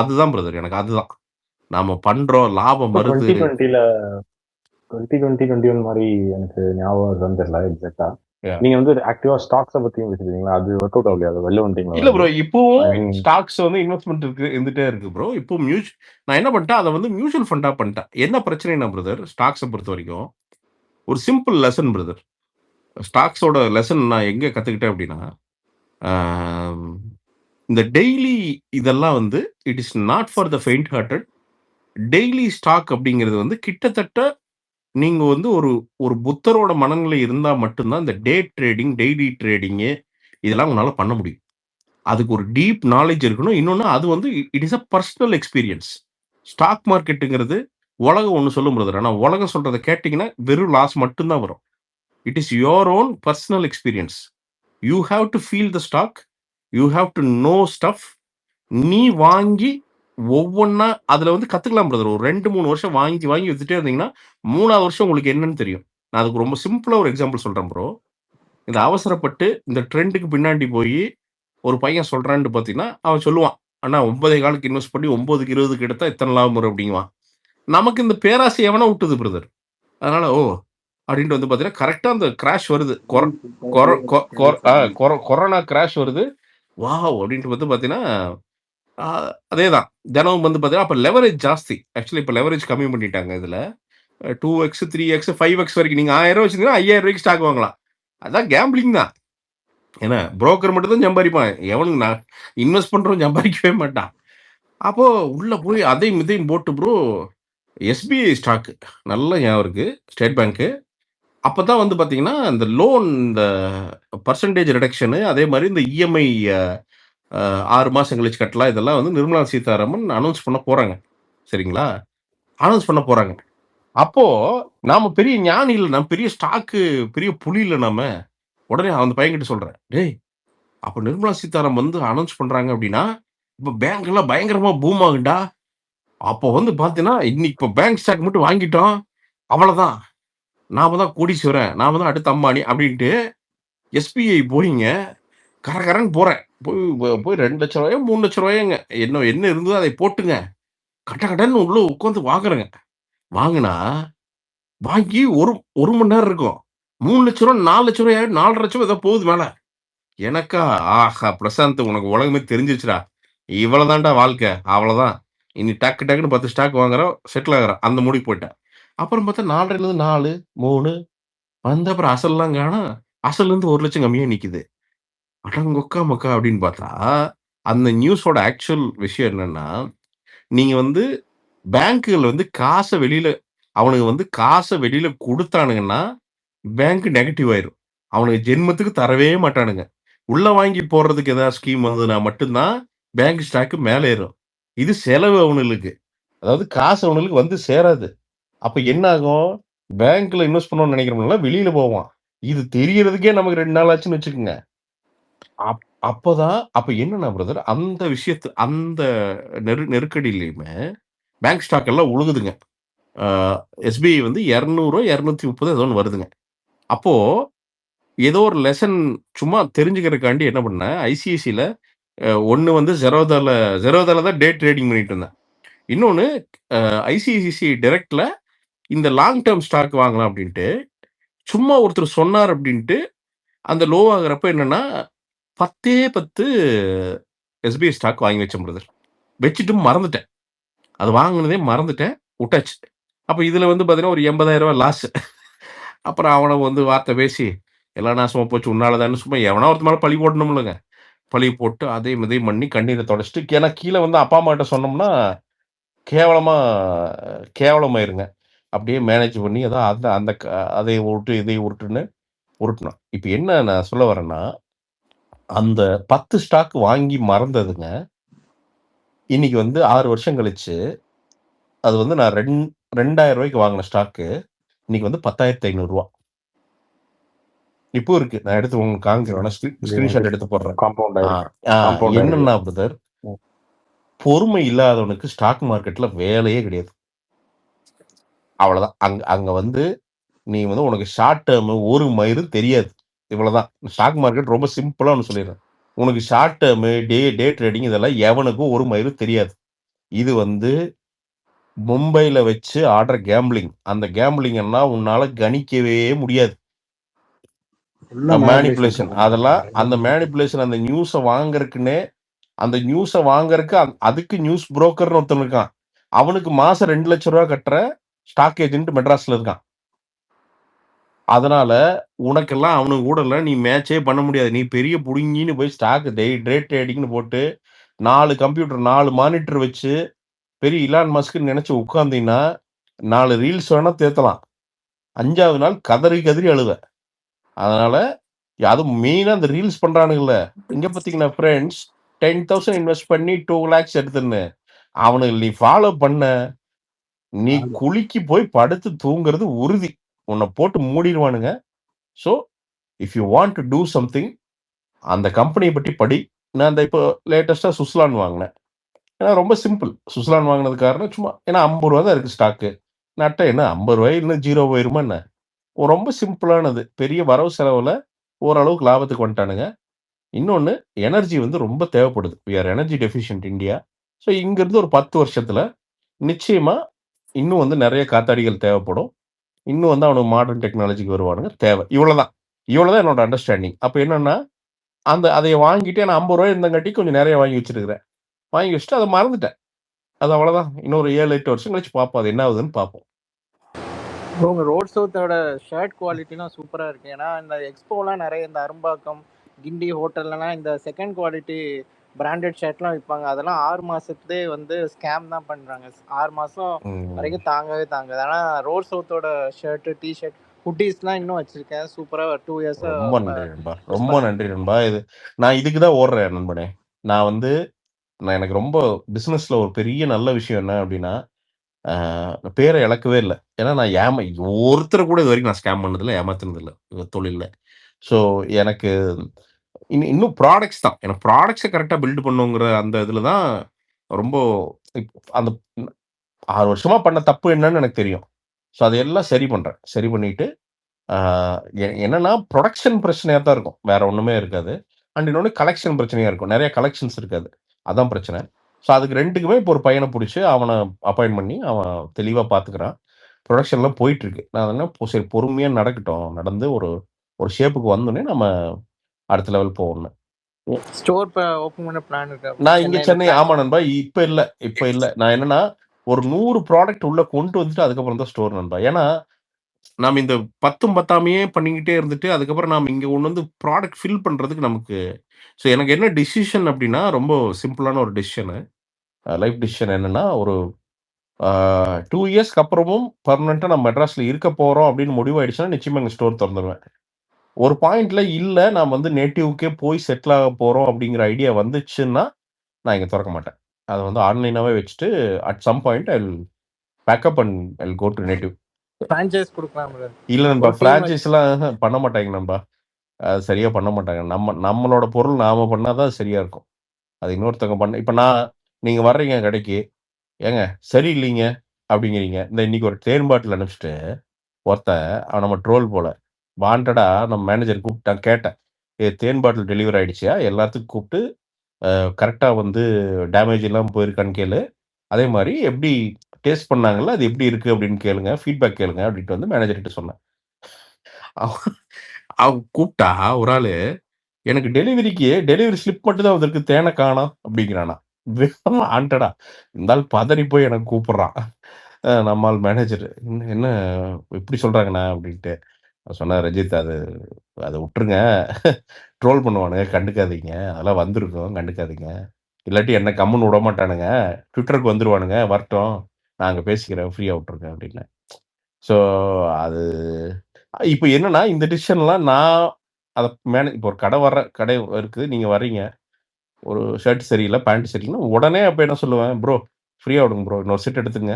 அதுதான் பிரதர். எனக்கு அதுதான் நாம பண்றோம் லாபம் வருது. 2020-21 மாதிரி எனக்கு ஞாபகம் வருதுன்னு தெரியல எக்ஸாக்டா. நீங்க வந்து ஆக்டிவா ஸ்டாக்ஸை பத்தியும் பேசுறீங்களா? அது ஒர்க் அவுட் ஆகலையா? அது வெளில வந்துட்டீங்களா? இல்ல ப்ரோ, இப்பவும் ஸ்டாக்ஸ் வந்து இன்வெஸ்ட்மெண்ட் இருந்துட்டே இருக்கு ப்ரோ. இப்போ நான் என்ன பண்ணிட்டேன், அதை வந்து மியூச்சுவல் ஃபண்டா பண்ணிட்டேன். என்ன பிரச்சனைனா பிரதர், ஸ்டாக்ஸை பொறுத்த வரைக்கும் ஒரு சிம்பிள் லெசன் பிரதர். ஸ்டாக்ஸோட லெசன் நான் எங்க கத்துக்கிட்டேன் அப்படின்னா, இந்த டெய்லி இதெல்லாம் வந்து it is not for the faint hearted. Daily stock அப்படிங்கிறது வந்து கிட்டத்தட்ட நீங்க வந்து ஒரு புத்தரோட மனநிலை இருந்தா மட்டும்தான் இந்த டே ட்ரேடிங், டெய்லி ட்ரேடிங்கு இதெல்லாம் உங்களால பண்ண முடியும். அதுக்கு ஒரு டீப் நாலேஜ் இருக்கணும். இன்னொன்னு அது வந்து it is a personal experience. Stock மார்க்கெட்டுங்கிறது உலகம் ஒண்ணு சொல்லும் பிரதர். ஆனா உலகம் சொல்றதை கேட்டீங்கன்னா வெறும் லாஸ் மட்டும்தான் வரும். It is your own personal experience. You have to feel the stock. You have to know stuff. நீ வாங்கி ஒவ்வொன்னா அதுல வந்து கத்துக்கலாம் பிரதர். ஒரு 2, 3 வருஷம் வாங்கி வாங்கி வித்துட்டே இருந்தீங்கன்னா, 3வது வருஷம் உங்களுக்கு என்னன்னு தெரியும். நான் அதுக்கு ரொம்ப சிம்பிளா ஒரு எக்ஸாம்பிள் சொல்றேன் ப்ரோ. இந்த அவசரப்பட்டு இந்த ட்ரெண்டுக்கு பின்னாடி போயி ஒரு பையன் சொல்றான்னு பார்த்தீங்கன்னா, அவன் சொல்லுவான், "அண்ணா 9.15க்கு இன்வெஸ்ட் பண்ணி 9க்கு 20க்கு எடுத்தா இத்தன லாபம் வரும்" அப்படிங்குவான். நமக்கு இந்த பேராசை எவனா விட்டது பிரதர். அதனால அப்படின்ட்டு வந்து பார்த்தீங்கன்னா, கரெக்ட்டா அந்த கிராஷ் வருது. கொரோனா கிராஷ் வருது. வாவ்! அப்படின்ட்டு வந்து பார்த்தீங்கன்னா, அ அதேதான். தினமும் வந்து பார்த்தீங்கன்னா, அப்ப லெவரேஜ் ஜாஸ்தி. ஆக்சுவலி இப்ப லெவரேஜ் கம்மி பண்ணிட்டாங்க இதுல. 2x, 3x, 5x வரைக்கும் நீங்க ரூ. 1000 வச்சிருந்தீங்கன்னா ரூ. 5000க்கு ஸ்டாக் வாங்கலாம். அதான் கேம்பிளிங் தான். ஏன்னா புரோக்கர் மட்டும் தான் சம்பாரிப்பான். எவனும் நான் இன்வெஸ்ட் பண்றவன் சம்பாதிக்கவே மாட்டான். அப்போ உள்ள போய் அதையும் இதையும் போட்டு ப்ரோ எஸ்பிஐ ஸ்டாக் நல்லா ஞாபகம் இருக்கு. ஸ்டேட் பேங்க்கு. அப்பதான் வந்து பார்த்தீங்கன்னா, இந்த லோன் இந்த பெர்சன்டேஜ் ரிடக்ஷனு அதே மாரி இந்த இஎம்ஐ 6 மாசம் கழிச்சு கட்டலாம். இதெல்லாம் வந்து நிர்மலா சீதாராமன் அனௌன்ஸ் பண்ண போறாங்க. சரிங்களா? அனௌன்ஸ் பண்ண போறாங்க. அப்போ நாம பெரிய ஞானி இல்ல. நம்ம பெரிய ஸ்டாக்கு பெரிய புலி இல்ல நாம. உடனே அந்த பையன்கிட்ட சொல்றேன். "டேய்! அப்ப நிர்மலா சீதாராமன் வந்து அனௌன்ஸ் பண்றாங்க அப்படின்னா, இப்ப பேங்க் எல்லாம் பயங்கரமா பூம் ஆகும்டா. அப்போ வந்து பார்த்தீன்னா, இன்னைக்கு இப்ப பேங்க் ஸ்டாக் மட்டும் வாங்கிட்டோம். அவ்வளதான். நாம தான் கோடீஸ்வரன். நாம தான் அடுத்த அம்பானி" அப்படின்ட்டு எஸ்பிஐ போய்ங்க கரகரன்னு போறேன். போய் ரூ. 2,00,000 ரூ. 3,00,000ங்க. என்ன இருந்ததோ அதை போட்டுங்க. கடகடன்னு உள்ள உட்காந்து வாங்குறேங்க. வாங்குனா, வாங்கி ஒரு மணி நேரம் இருக்கும். ரூ. 3,00,000 4,00,000 4,50,000 ஏதோ போகுது மேல. எனக்கா, ஆஹா! பிரசாந்த் உனக்கு உலகமே தெரிஞ்சிருச்சுடா. இவ்வளவுதான்டா வாழ்க்கை. அவ்வளவுதான். இனி டக்கு டக்குன்னு 10 ஸ்டாக் வாங்குறோம், செட்டில் ஆகுறோம். அந்த முடிவுக்கு போயிட்டேன். அப்புறம் பார்த்தா 4,500லேருந்து 4, 3 வந்து அப்புறம் அசல்லாம் காணோம். அசல்லேருந்து 1,00,000 கம்மியா நிக்குது. அடங்கொக்கா மக்கா அப்படின்னு பார்த்தா, அந்த நியூஸோட ஆக்சுவல் விஷயம் என்னன்னா, நீங்க வந்து பேங்க்குகள் வந்து அவனுங்க வந்து காச வெளியில குடுத்தானுங்கன்னா, பேங்க் நெகட்டிவ் ஆயிரும். அவனுங்க ஜென்மத்துக்கு தரவே மாட்டானுங்க. உள்ள வாங்கி போடுறதுக்கு ஏதாவது ஸ்கீம் வந்ததுனா மட்டும் தான், பேங்க் ஸ்டாக் மேல ஏறும். இது செலவு அவனுங்களுக்கு. அதாவது காசு அவனுங்களுக்கு வந்து சேராது. அப்ப என்ன ஆகும்? பேங்க்ல இன்வெஸ்ட் பண்ணணும்னு நினைக்கிறவன்லாம் வெளியில போவான். இது தெரியறதுக்கே நமக்கு 2 நாள் ஆச்சுன்னு வச்சுக்கங்க. அப்ப என்னன்னா பிரதர், அந்த விஷயத்து அந்த நெருக்கடியிலயுமே பேங்க் ஸ்டாக் எல்லாம் உழுகுதுங்க. எஸ்பிஐ வந்து 200 230 ஏதோ ஒண்ணு வருதுங்க. அப்போ ஏதோ ஒரு லெசன் சும்மா தெரிஞ்சுக்கிறதுக்காண்டி என்ன பண்ணேன், ஐசிஐசில ஒண்ணு வந்து ஜெரோதால தான் டே ட்ரேடிங் பண்ணிட்டு இருந்தேன். இன்னொன்னு ஐசிஐசிஐ டைரக்ட்ல இந்த லாங் டெர்ம் ஸ்டாக் வாங்கலாம் அப்படின்ட்டு, சும்மா ஒருத்தர் சொன்னார் அப்படின்ட்டு, அந்த லோ ஆகுறப்ப என்னன்னா 10 எஸ்பிஐ ஸ்டாக் வாங்கி வச்சேன் பிரதர். வச்சுட்டு மறந்துட்டேன். அது வாங்குனதே மறந்துட்டேன். உட்டாச்சு. அப்ப இதுல வந்து பார்த்தீங்கன்னா, ஒரு ரூ. 80,000 லாஸ். அப்புறம் அவன வந்து வார்த்தை பேசி, "எல்லாம் நாசமா போச்சு உன்னால தான்னு" சும்மா எவனோ ஒருத்தன் மேல பழி போடணும்லங்க. பழி போட்டு அதையும் இதையும் பண்ணி கண்ணீர தொடச்சுட்டு ஏன்னா கீழ வந்து அப்பா, அம்மாட்ட சொன்னோம்னா, கேவலமா கேவலமாயிருங்க. அப்படியே மேனேஜ் பண்ணி ஏதோ அந்த அந்த அதை உருட்டு, இதை உருட்டுன்னு உருட்டுனோம். இப்ப என்ன நான் சொல்ல வரேன்னா, அந்த 10 ஸ்டாக் வாங்கி மறந்ததுங்க. இன்னைக்கு வந்து 6 வருஷம் கழிச்சு, அது வந்து நான் ரூ. 2,000 வாங்குன ஸ்டாக்கு, இன்னைக்கு வந்து ரூ. 10,500. இப்போ இருக்கு. நான் எடுத்து உங்களுக்கு காமிக்கிறேன். வேணா ஸ்கிரீன்ஷாட் எடுத்து போடுறேன். காம்பவுண்ட் ஆயிருக்கு. என்னன்னா பிரதர், பொறுமை இல்லாதவனுக்கு ஸ்டாக் மார்க்கெட்ல வேலையே கிடையாது. அவ்வளவுதான். அங்க வந்து நீ வந்து உனக்கு ஷார்ட் டேர்ம் ஒரு மயிரு தெரியாது. இவ்வளவுதான். ஸ்டாக் மார்க்கெட் ரொம்ப சிம்பிளா ஒண்ணு சொல்லிடுறேன். உனக்கு ஷார்ட் டேர்ம், டே ட்ரேடிங் இதெல்லாம் எவனுக்கும் ஒரு மயிரு தெரியாது. இது வந்து மும்பைல வச்சு ஆடுற கேம்பிளிங். அந்த கேம்பிளிங் எல்லாம் உன்னால கணிக்கவே முடியாது. மேனிபுலேஷன் அதெல்லாம் அந்த மேனிபுலேஷன் அந்த நியூஸ வாங்குறதுக்குன்னே அந்த நியூஸ வாங்குறதுக்கு அதுக்கு நியூஸ் புரோக்கர்னு ஒருத்தன் இருக்கான். அவனுக்கு மாசம் 2,00,000 ரூபாய் கட்டுற ஸ்டாக் ஏஜென்ட் மெட்ராஸ்ல இருக்கான். அதனால உனக்கெல்லாம் அவனுக்கு கூட நீ மேட்சே பண்ண முடியாது. நீ பெரிய புடுங்கின்னு போய் ஸ்டாக் டே ட்ரேடிங்னு போட்டு 4 கம்ப்யூட்டர் 4 மானிட்டர் வச்சு பெரிய இலான் மஸ்க்ன்னு நினைச்சு உட்கார்ந்தீங்கன்னா 4 ரீல்ஸ் வேணா தேத்தலாம். 5வது நாள் கதறி கதறி அழுவ. அதனால அதுவும் மெயினா அந்த ரீல்ஸ் பண்றானுங்கல்ல. இங்க பாத்தீங்கன்னா ஃப்ரெண்ட்ஸ் 10,000 இன்வெஸ்ட் பண்ணி 2 lakhs எடுத்துன்னு அவனுக்கு நீ ஃபாலோ பண்ண நீ குளிக்கு போய் படுத்து தூங்குறது உறுதி. உன்னை போட்டு மூடிடுவானுங்க. So if you want to do something, அந்த கம்பெனியை பற்றி படி. நான் இந்த இப்போ லேட்டஸ்ட்டாக சுஸ்லான் வாங்கினேன். ஏன்னா ரொம்ப சிம்பிள். சுஸ்லான் வாங்கினது காரணம் சும்மா ஏன்னா 50 ரூபா தான் இருக்குது ஸ்டாக்கு. நட்ட என்ன 50 ரூபாய் இன்னும் 0 போயிருமா என்ன? ரொம்ப சிம்பிளானது. பெரிய வரவு செலவில் ஓரளவுக்கு லாபத்துக்கு வந்துட்டானுங்க. இன்னொன்று, எனர்ஜி வந்து ரொம்ப தேவைப்படுது. We are energy deficient India. So இங்கேருந்து ஒரு 10 வருஷத்தில் நிச்சயமாக இன்னும் வந்து நிறைய காத்தாடிகள் தேவைப்படும். இன்னும் வந்து அவனுக்கு மாடர்ன் டெக்னாலஜிக்கு வருவானுங்க தேவை. இவ்வளோதான் என்னோட அண்டர்ஸ்டாண்டிங். அப்போ என்னன்னா அதை வாங்கிட்டு நான் 50 ரூபாய் இருந்தங்காட்டி கொஞ்சம் நிறைய வாங்கி வச்சிருக்கிறேன். வாங்கி வச்சுட்டு அதை மறந்துட்டேன். அது அவ்வளோதான். இன்னொரு 7-8 வருஷம் கழிச்சு பார்ப்போம், அது என்ன ஆகுதுன்னு பார்ப்போம். உங்க ரோட் சவுத்தோட ஷர்ட் குவாலிட்டிலாம் சூப்பரா இருக்கு. ஏன்னா இந்த எக்ஸ்போலாம் நிறைய இந்த அரும்பாக்கம், கிண்டி ஹோட்டல்லாம் இந்த செகண்ட் குவாலிட்டி பிராண்டட் ஷர்ட்லாம் விற்பாங்க. அதெல்லாம் 6 மாசத்துலேயே வந்து ஸ்கேம் தான் பண்றாங்க. 6 மாசம் வரைக்கும் தாங்கவே தாங்காது. ஆனா ரோட் சவுத்தோட ஷர்ட், டிஷர்ட், ஹுட்டீஸ்லாம் இன்னும் வச்சிருக்கேன். சூப்பரா 2 இயர்ஸா ரொம்ப நன்றி நண்பா, ரொம்ப நன்றி நண்பா. இது நான் இதுக்கு தான் ஓடுறேன் நண்பனே. நான் எனக்கு ரொம்ப பிஸ்னஸ்ல ஒரு பெரிய நல்ல விஷயம் என்ன அப்படின்னா, பேரை இழக்கவே இல்லை. ஏன்னா நான் ஒருத்தரை கூட இது வரைக்கும் நான் ஸ்கேம் பண்ணதில்லை, ஏமாத்தினதில்லை தொழில்ல. ஸோ எனக்கு இன்னும் ப்ராடக்ட்ஸ் தான். எனக்கு ப்ராடக்ட்ஸை கரெக்டாக பில்டு பண்ணுங்கிற அந்த இதில் தான் ரொம்ப அந்த 6 வருஷமா பண்ண தப்பு என்னன்னு எனக்கு தெரியும். ஸோ அதையெல்லாம் சரி பண்ணுறேன். சரி பண்ணிட்டு என்னன்னா ப்ரொடக்ஷன் பிரச்சனையாக தான் இருக்கும், வேற ஒன்றுமே இருக்காது. அண்ட் இன்னொன்று கலெக்ஷன் பிரச்சனையாக இருக்கும், நிறைய கலெக்ஷன்ஸ் இருக்காது. அதான் பிரச்சனை. ஸோ அதுக்கு 2க்குமே இப்போ ஒரு பையனை பிடிச்சி அவனை அப்பாயின்ட் பண்ணி அவன் தெளிவாக பார்த்துக்கிறான். ப்ரொடக்ஷன்லாம் போயிட்டுருக்கு. நான் என்ன சரி பொறுமையாக நடக்கட்டும், நடந்து ஒரு ஒரு ஷேப்புக்கு வந்தோடனே நம்ம அடுத்த லெவல் போகணும். ஸ்டோர் ஓப்பன் பண்ண பிளான் இருக்கு. நான் இங்கே சென்னை ஆமா நண்பா, இப்போ இல்லை. நான் என்னன்னா ஒரு 100 ப்ராடக்ட் உள்ள கொண்டு வந்துட்டு அதுக்கப்புறம் தான் ஸ்டோர் நண்பா. ஏன்னா நாம் இந்த 10ம் பத்தாமையே பண்ணிக்கிட்டே இருந்துட்டு அதுக்கப்புறம் நாம் இங்கே ஒன்று வந்து ப்ராடக்ட் ஃபில் பண்ணுறதுக்கு நமக்கு ஸோ எனக்கு என்ன டிசிஷன் அப்படின்னா ரொம்ப சிம்பிளான ஒரு டிசிஷனு, லைஃப் டிசிஷன். என்னன்னா ஒரு 2 இயர்ஸ்க்கு அப்புறமும் பர்மனெண்ட்டாக நம்ம மெட்ராஸில் இருக்க போகிறோம் அப்படின்னு முடிவாயிடுச்சுன்னா நிச்சயமாக எங்கள் ஸ்டோர் திறந்துடுவேன். ஒரு பாயிண்ட்ல இல்லை நாம் வந்து நேட்டிவ்க்கே போய் செட்டில் ஆக போகிறோம் அப்படிங்கிற ஐடியா வந்துச்சுன்னா நான் இங்கே திறக்க மாட்டேன். அதை வந்து ஆன்லைனாகவே வச்சுட்டு at some point I will back up and I will go to native. Franchise கொடுக்கலாம் இல்லை நண்பா, ஃப்ரான்ச்சைஸ்லாம் பண்ண மாட்டாங்க நண்பா. அது சரியாக பண்ண மாட்டாங்க. நம்மளோட பொருள் நாம் பண்ணால் தான் சரியாக இருக்கும். அது இன்னொருத்தவங்க பண்ண இப்போ நீங்கள் வர்றீங்க கடைக்கு, ஏங்க சரியில்லைங்க அப்படிங்கிறீங்க. இந்த இன்னைக்கு ஒரு தேன் பாட்டில் அனுப்பிச்சிட்டு ஒருத்தன் நம்ம ட்ரோல் போல வாண்டடா நம்ம மேனேஜர் கூப்பிட்டான், கேட்டேன் தேன் பாட்டில் டெலிவரி ஆயிடுச்சியா, எல்லாத்துக்கும் கூப்பிட்டு கரெக்டாக வந்து டேமேஜ் இல்லாமல் போயிருக்கான்னு கேளு, அதே மாதிரி எப்படி டேஸ்ட் பண்ணாங்கல்ல அது எப்படி இருக்குது அப்படின்னு கேளுங்க, ஃபீட்பேக் கேளுங்க அப்படின்ட்டு வந்து மேனேஜர்கிட்ட சொன்னேன். அவங்க கூப்பிட்டா ஒரு ஆள் எனக்கு டெலிவரி ஸ்லிப் மட்டும் தான் வந்திருக்கு, தேனை காணோம் அப்படிங்கிறானா. ஆண்டடா இருந்தாலும் பதறி போய் எனக்கு கூப்பிட்றான் நம்மால் மேனேஜர். என்ன எப்படி சொல்கிறாங்கண்ணா அப்படின்ட்டு சொன்னார். ரஞ்சித் அதை விட்டுருங்க, ட்ரோல் பண்ணுவானுங்க, கண்டுக்காதீங்க, அதெல்லாம் வந்திருக்கோம், கண்டுக்காதீங்க, இல்லாட்டி என்ன கம்முன்னு விட மாட்டானுங்க, ட்விட்டருக்கு வந்துருவானுங்க, வரட்டும் நான் அங்கே பேசிக்கிறேன், ஃப்ரீயாக விட்டுருங்க அப்படின்னு. ஸோ அது இப்போ என்னன்னா இந்த டிசிஷன்லாம் நான் அதை இப்போ ஒரு கடை இருக்குது, நீங்கள் வர்றீங்க, ஒரு ஷர்ட் சரியில்லை, பேண்ட் சரியில்லைன்னா உடனே அப்போ என்ன சொல்லுவேன், ப்ரோ ஃப்ரீயாக விடுங்க ப்ரோ, இன்னொரு செட் எடுத்துங்க,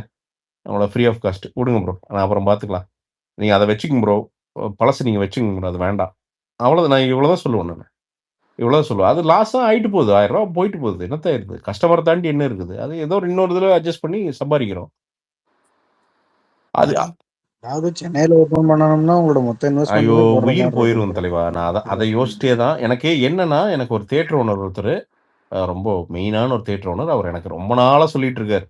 அவங்கள ஃப்ரீ ஆஃப் காஸ்ட் விடுங்க ப்ரோ, நான் அப்புறம் பார்த்துக்கலாம், நீங்கள் அதை வச்சுக்கோங்க ப்ரோ, பழசு நீங்கள் வச்சுக்கோங்க ப்ரோ, அது வேண்டாம், அவ்வளோதான். நான் இவ்வளோதான் சொல்லுவேன், இவ்வளோதான் சொல்லுவேன். அது லாஸாக ஆகிட்டு போகுது, 1000 ரூபா போயிட்டு போகுது, என்னத்தான் இருக்குது, கஸ்டமரை தாண்டி என்ன இருக்குது, அது ஏதோ இன்னொரு இதில் அட்ஜஸ்ட் பண்ணி சம்பாதிக்கிறோம். அது அதாவது சென்னையில ஓபன் பண்ணணும்னா உங்களோட மொத்த ஐயோ இன்வெஸ்ட்மெண்ட் உயிர் போயிரும் தலைவா. நான் அதை யோசிச்சே தான் எனக்கு என்னன்னா, எனக்கு ஒரு தியேட்டர் ஓனர் ஒருத்தர், ரொம்ப மெயினான ஒரு தியேட்டர் ஓனர், அவர் எனக்கு ரொம்ப நாளாக சொல்லிட்டு இருக்காரு,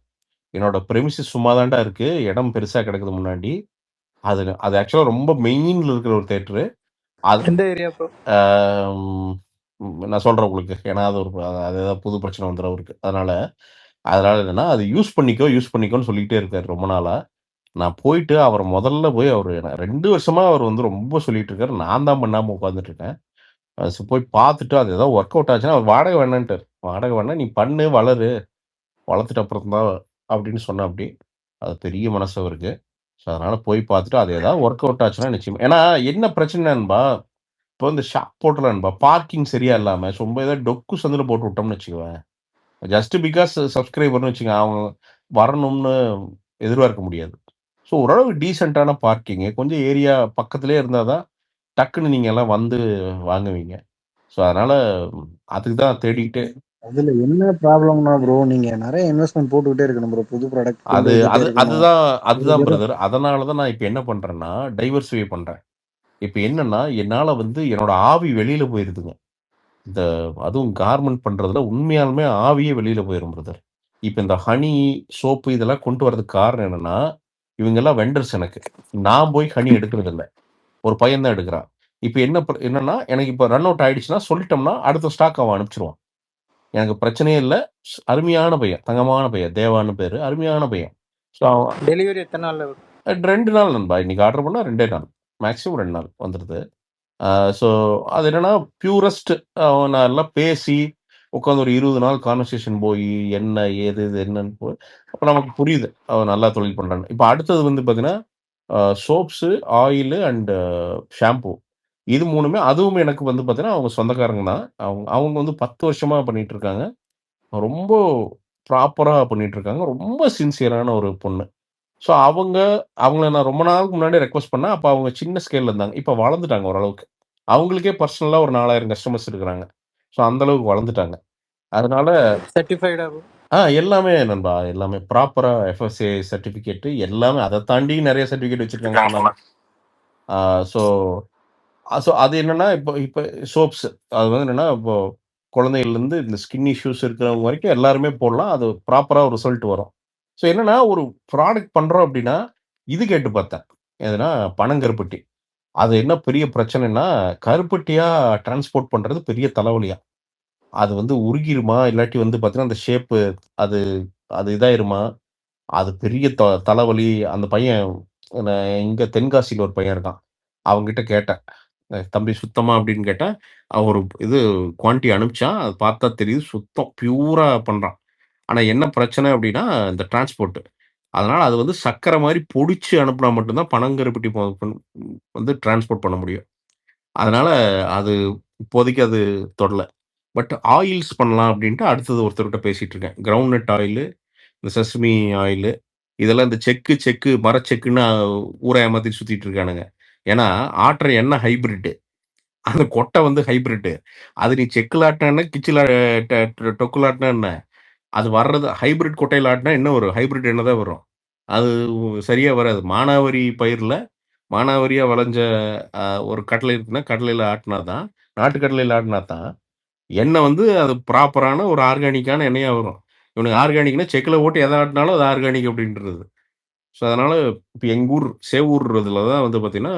என்னோட ப்ரெமிசஸ் சும்மா தாண்டா இருக்கு, இடம் பெருசாக கிடக்குது முன்னாடி, அது ஆக்சுவலாக ரொம்ப மெயின்ல இருக்கிற ஒரு தியேட்டரு. அது எந்த ஏரியா ப்ரோ? நான் சொல்கிறேன் உங்களுக்கு, ஏன்னா அது ஏதாவது புது பிரச்சனை வந்துடும் அவருக்கு. அதனால என்னன்னா அது யூஸ் பண்ணிக்கோன்னு சொல்லிக்கிட்டே இருக்காரு ரொம்ப நாளாக. நான் போயிட்டு அவர் முதல்ல போய் அவர் 2 வருஷமா அவர் வந்து ரொம்ப சொல்லிட்டு இருக்காரு, நான் தான் பண்ணாமல் உட்காந்துட்டு இருக்கேன். போய் பார்த்துட்டு அது ஏதாவது ஒர்க் அவுட் ஆச்சுன்னா அவர் வாடகை வேணான்ட்டார். வாடகை வேணா, நீ பண்ணு, வளர்த்துட்டு அப்புறம் தான் அப்படின்னு சொன்ன. அப்படி அது பெரிய மனசு அவருக்கு. ஸோ அதனால போய் பார்த்துட்டு அது ஏதாவது ஒர்க் அவுட் ஆச்சுன்னா நிச்சயம். ஏன்னா என்ன பிரச்சனைன்பா, இப்போ இந்த ஷாப் போட்டலான்பா, பார்க்கிங் சரியா இல்லாமல் ரொம்ப ஏதாவது டொக்கு சந்தில் போட்டு விட்டோம்னு வச்சுக்குவேன், ஜஸ்ட் பிகாஸ் சப்ஸ்கிரைபர்னு வச்சுங்க, அவங்க வரணும்னு எதிர்பார்க்க முடியாது. ஸோ ஓரளவு டீசெண்டான பார்க்கிங்கு கொஞ்சம் ஏரியா பக்கத்துலேயே இருந்தால் தான் டக்குன்னு நீங்க எல்லாம் வந்து வாங்குவீங்க. ஸோ அதனால அதுக்கு தான் தேடிக்கிட்டே அதுல என்ன ப்ராப்ளம்னா ப்ரோ, நீங்க நிறைய இன்வெஸ்ட்மெண்ட் போட்டுக்கிட்டே இருக்கணும் ப்ரோ. புது ப்ராடக்ட் கொண்டு அது வந்துட்டே அது இருக்கணும். அதுதான் ஒரு அதுதான் தடவை பிரதர். அதனால தான் நான் இப்ப என்ன பண்றேன்னா, டைவர்சிஃபை பண்றேன். இப்ப என்னன்னா, என்னால வந்து என்னோட ஆவி வெளியில போயிருதுங்க. இந்த அதுவும் கார்மெண்ட் பண்றதுல உண்மையாலுமே ஆவியே வெளியில போயிரும் பிரதர். இப்ப இந்த ஹனி, சோப்பு இதெல்லாம் கொண்டு வரதுக்கு காரணம் என்னன்னா, இவங்கெல்லாம் வெண்டர்ஸ் எனக்கு. நான் போய் ஹனி எடுக்கிறதில்ல. ஒரு பையன் தான் எடுக்கிறான். இப்ப என்னன்னா, எனக்கு இப்ப ரன் அவுட் ஆயிடுச்சுன்னா சொல்லிட்டோம்னா, அடுத்த ஸ்டாக் அவன் அனுப்பிச்சுருவான். எனக்கு பிரச்சனையே இல்ல. அருமையான பையன். தங்கமான பையன். தேவான்னு பேரு. அருமையான பையன். ஸோ டெலிவரி எத்தனை நாள்ல வரும்? 2 நாள் நண்பா. இன்னைக்கு ஆர்டர் பண்ணா 2 நாள். மேக்ஸிமம் 2 நாள் வந்துருது. ஸோ அது என்னன்னா, பியூரஸ்ட் நான் எல்லாம் பேசி, உட்காந்து ஒரு 20 நாள் கான்வர்சேஷன் போயி, என்ன, ஏது, இது என்னன்னு அப்ப நமக்கு புரியுது. அவன் நல்லா தொழில் பண்றான்னு. இப்ப அடுத்தது வந்து பார்த்தீங்கன்னா, சோப்ஸு, ஆயிலு அண்ட் ஷாம்பு. இது 3மே அதுவும் எனக்கு வந்து பார்த்தீங்கன்னா, அவங்க சொந்தக்காரங்க தான். அவங்க அவங்க வந்து 10 வருஷமா பண்ணிட்டு இருக்காங்க. ரொம்ப ப்ராப்பரா பண்ணிட்டு இருக்காங்க. ரொம்ப சின்சியரான ஒரு பொண்ணு. ஸோ அவங்கள நான் ரொம்ப நாளுக்கு முன்னாடி ரெக்வெஸ்ட் பண்ணேன். அப்ப அவங்க சின்ன ஸ்கேல்ல இருந்தாங்க. இப்ப வளர்ந்துட்டாங்க ஓரளவுக்கு. அவங்களுக்கே பர்சனலா ஒரு 4000 கஸ்டமர்ஸ் இருக்கிறாங்க. ஸோ அந்த அளவுக்கு வளர்ந்துட்டாங்க. அதனால சர்டிஃபைடா? எல்லாமே நண்பா. எல்லாமே ப்ராப்பரா எஃப்எஸ்சிஐ சர்டிஃபிகேட் எல்லாமே. அத தாண்டி நெறைய சர்டிஃபிகேட் வச்சிருக்காங்க சொன்னாங்க. ஸோ ஸோ அது என்னன்னா, இப்போ இப்ப சோப்ஸ் அது வந்து என்னன்னா, இப்போ குழந்தைகள்லேருந்து இந்த ஸ்கின் இஷ்யூஸ் இருக்கிறவங்க வரைக்கும் எல்லாருமே போடலாம். அது ப்ராப்பரா ஒரு ரிசல்ட் வரும். ஸோ என்னன்னா, ஒரு ப்ராடக்ட் பண்றோம் அப்படின்னா, இது கேட்டு பார்த்தேன். எதுனா பனங்கருப்பட்டி. அது என்ன பெரிய பிரச்சனைன்னா, கருப்பட்டியா டிரான்ஸ்போர்ட் பண்றது பெரிய தலைவலியா. அது வந்து உருகிருமா? இல்லாட்டி வந்து பார்த்தீங்கன்னா, அந்த ஷேப்பு அது அது இதாயிருமா? அது பெரிய தலைவலி. அந்த பையன் இங்க தென்காசியில ஒரு பையன் இருக்கான். அவன்கிட்ட கேட்டேன். "தம்பி சுத்தமா?" அப்படின்னு கேட்டேன். அவன் ஒரு இது குவான்டிட்டி அனுப்பிச்சான். அது பார்த்தா தெரியுது சுத்தம். பியூரா பண்றான். ஆனா என்ன பிரச்சனை அப்படின்னா, இந்த டிரான்ஸ்போர்ட். அதனால அது வந்து சர்க்கரை மாரி பொடிச்சு அனுப்புனா மட்டும் தான் பனங்கருப்பட்டி வந்து டிரான்ஸ்போர்ட் பண்ண முடியும். அதனால அது இப்போதைக்கு அது தொடல. பட் ஆயில்ஸ் பண்ணலாம் அப்படின்ட்டு அடுத்தது ஒருத்தர்கிட்ட பேசிட்டு இருக்கேன். கிரவுண்ட் நட் ஆயிலு, இந்த செசமி ஆயிலு இதெல்லாம் இந்த செக்கு மரச்செக்குன்னு ஊர ஏமாத்தி சுத்திட்டு இருக்கானுங்க. ஏன்னா ஆட்டுற எண்ணெய் ஹைபிரிட். அந்த கொட்டை வந்து ஹைபிரிட். அது நீ செக்குல ஆட்டுனா என்ன, கிச்சில டொக்குல ஆட்டுனா என்ன? அது வர்றது ஹைபிரிட் கொட்டையில ஆட்டுனா என்ன வரும்? ஹைபிரிட் எண்ணெய் தான் வரும். அது சரியா வராது. மானாவாரி பயிர்ல மானாவாரியா விளைஞ்ச ஒரு கடலை இருக்குன்னா, கடலையில ஆட்டுனா தான் நாட்டு கடலையில ஆட்டுனா தான் எண்ணெய் வந்து அது ப்ராப்பரான ஒரு ஆர்கானிக்கான எண்ணெயா வரும். இவனுங்க ஆர்கானிக்னா செக்குல போட்டு எத ஆட்டுனாலும் அது ஆர்கானிக் அப்படின்றது. ஸோ அதனால இப்ப எங்க ஊர் சேவூர் இதுல தான் வந்து பார்த்தீங்கன்னா,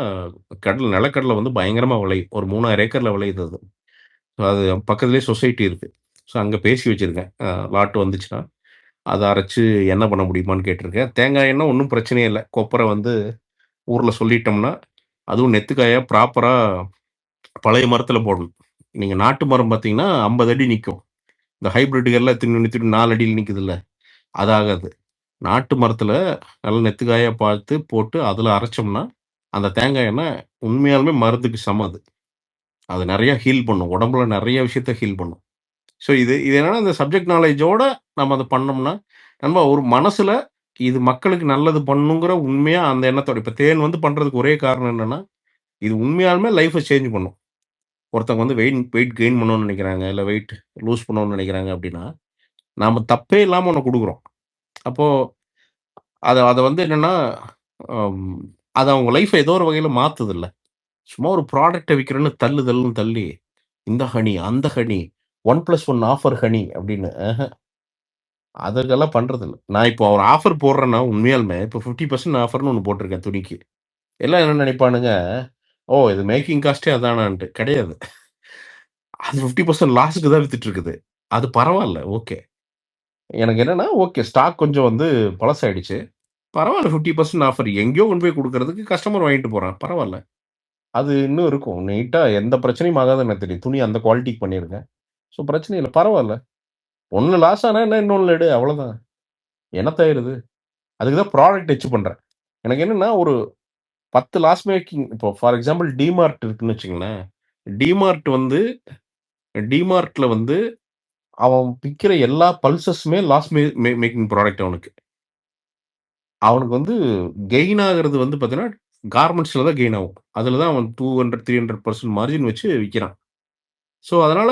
நிலக்கடலை வந்து பயங்கரமா விளையும். ஒரு 3000 ஏக்கர்ல விளையுது அது. ஸோ அது பக்கத்திலேயே சொசைட்டி இருக்கு. ஸோ அங்க பேசி வச்சிருக்கேன். லாட் வந்துச்சுன்னா, அத அரைச்சு எண்ணெய் பண்ண முடியுமான்னு கேட்டிருக்கேன். தேங்காய் எண்ணெய் ஒண்ணும் பிரச்சனையே இல்ல. கொப்பர வந்து ஊர்ல சொல்லிட்டோம்னா, அதுவும் நெத்துக்காயா ப்ராப்பரா பழைய மரத்துல போடணும். நீங்க நாட்டு மரம் பார்த்தீங்கன்னா, 50 அடி நிக்கும். இந்த ஹைபிரிட்டுகள்லாம் தின்னு 4 அடியில நிக்குதுல்ல, அது ஆகாது. நாட்டு மரத்துல நல்ல நெத்துக்காயா பார்த்து போட்டு அதுல அரைச்சோம்னா, அந்த தேங்காய் எண்ணெய் உண்மையாலுமே மருந்துக்கு சமம் அது. அது நெறைய ஹீல் பண்ணும். உடம்புல நெறைய விஷயத்த ஹீல் பண்ணும். ஸோ இது என்னன்னா இந்த சப்ஜெக்ட் நாலேட்ஜோட நம்ம அத பண்ணோம்னா, நம்ம ஒரு மனசுல இது மக்களுக்கு நல்லது பண்ணுங்கிற உண்மையா அந்த எண்ணத்தோட இப்ப தேன் வந்து பண்றதுக்கு ஒரே காரணம் என்னன்னா, இது உண்மையாலுமே லைஃப்ப சேஞ்ச் பண்ணும். ஒருத்தவங்க வந்து வெயிட் கெயின் பண்ணணும்னு நெனைக்கிறாங்க, இல்ல வெயிட் லூஸ் பண்ணணும்னு நெனைக்கிறாங்க அப்படின்னா, நாம தப்பே இல்லாம ஒண்ணு குடுக்குறோம். அப்போ அத அத வந்து என்னன்னா, அம் அது அவங்க லைஃப்ப ஏதோ ஒரு வகையில மாத்துதுல்ல. சும்மா ஒரு ப்ராடக்ட்ட விக்கிறேன்னு தள்ளுன்னு தள்ளி, இந்த ஹனி, அந்த ஹனி, 1+1 ஆஃபர் ஹனி அப்படின்னு. அதுக்கெல்லாம் பண்றதில்ல. நான் இப்போ ஒரு ஆஃபர் போடுறேன்னா, உண்மையாலுமே இப்போ 50% ஆஃபர்ன்னு ஒண்ணு போட்டிருக்கேன் துணிக்கு. எல்லாம் என்ன நெனைப்பானுங்க, ஓ! இது மேக்கிங் காஸ்ட்டே அதானான்ட்டு. கிடையாது. அது 50% லாஸ்க்கு தான் வித்துட்டு இருக்குது. அது பரவால்ல. ஓகே. எனக்கு என்னன்னா, ஓகே ஸ்டாக் கொஞ்சம் வந்து பழசாயிடுச்சு. பரவால்ல 50% ஆஃபர் எங்கேயோ கொண்டு போய் குடுக்குறதுக்கு கஸ்டமர் வாங்கிட்டு போறான். பரவால்ல. அது இன்னும் இருக்கும். நீட்டா எந்த பிரச்சனையும் ஆகாதுன்னு எனக்கு தெரியும். துணி அந்த குவாலிட்டிக்கு பண்ணியிருக்கேன். ஸோ பிரச்சனை இல்ல. பரவால்ல. ஒண்ணு லாஸ் ஆனா என்ன இன்னொன்னுல எடு. அவ்வளோதான். என்னத்தாயிருது? அதுக்கு தான் ப்ராடக்ட் வச்சு பண்றேன். எனக்கு என்னன்னா, ஒரு 10 லாஸ் மேக்கிங் இப்போ ஃபார் எக்ஸாம்பிள் டிமார்ட் இருக்குன்னு வச்சுக்கங்களேன். டிமார்ட் வந்து டிமார்ட்ல வந்து அவன் விக்கிற எல்லா பல்சஸுமே லாஸ் மேக்கிங் ப்ராடக்ட் அவனுக்கு. அவனுக்கு வந்து கெயின் ஆகுறது வந்து பார்த்தீங்கன்னா, கார்மெண்ட்ஸ்ல தான் கெயின் ஆகும். அதுல தான் அவன் 200, 300% மார்ஜின் வச்சு விக்கிறான். ஸோ அதனால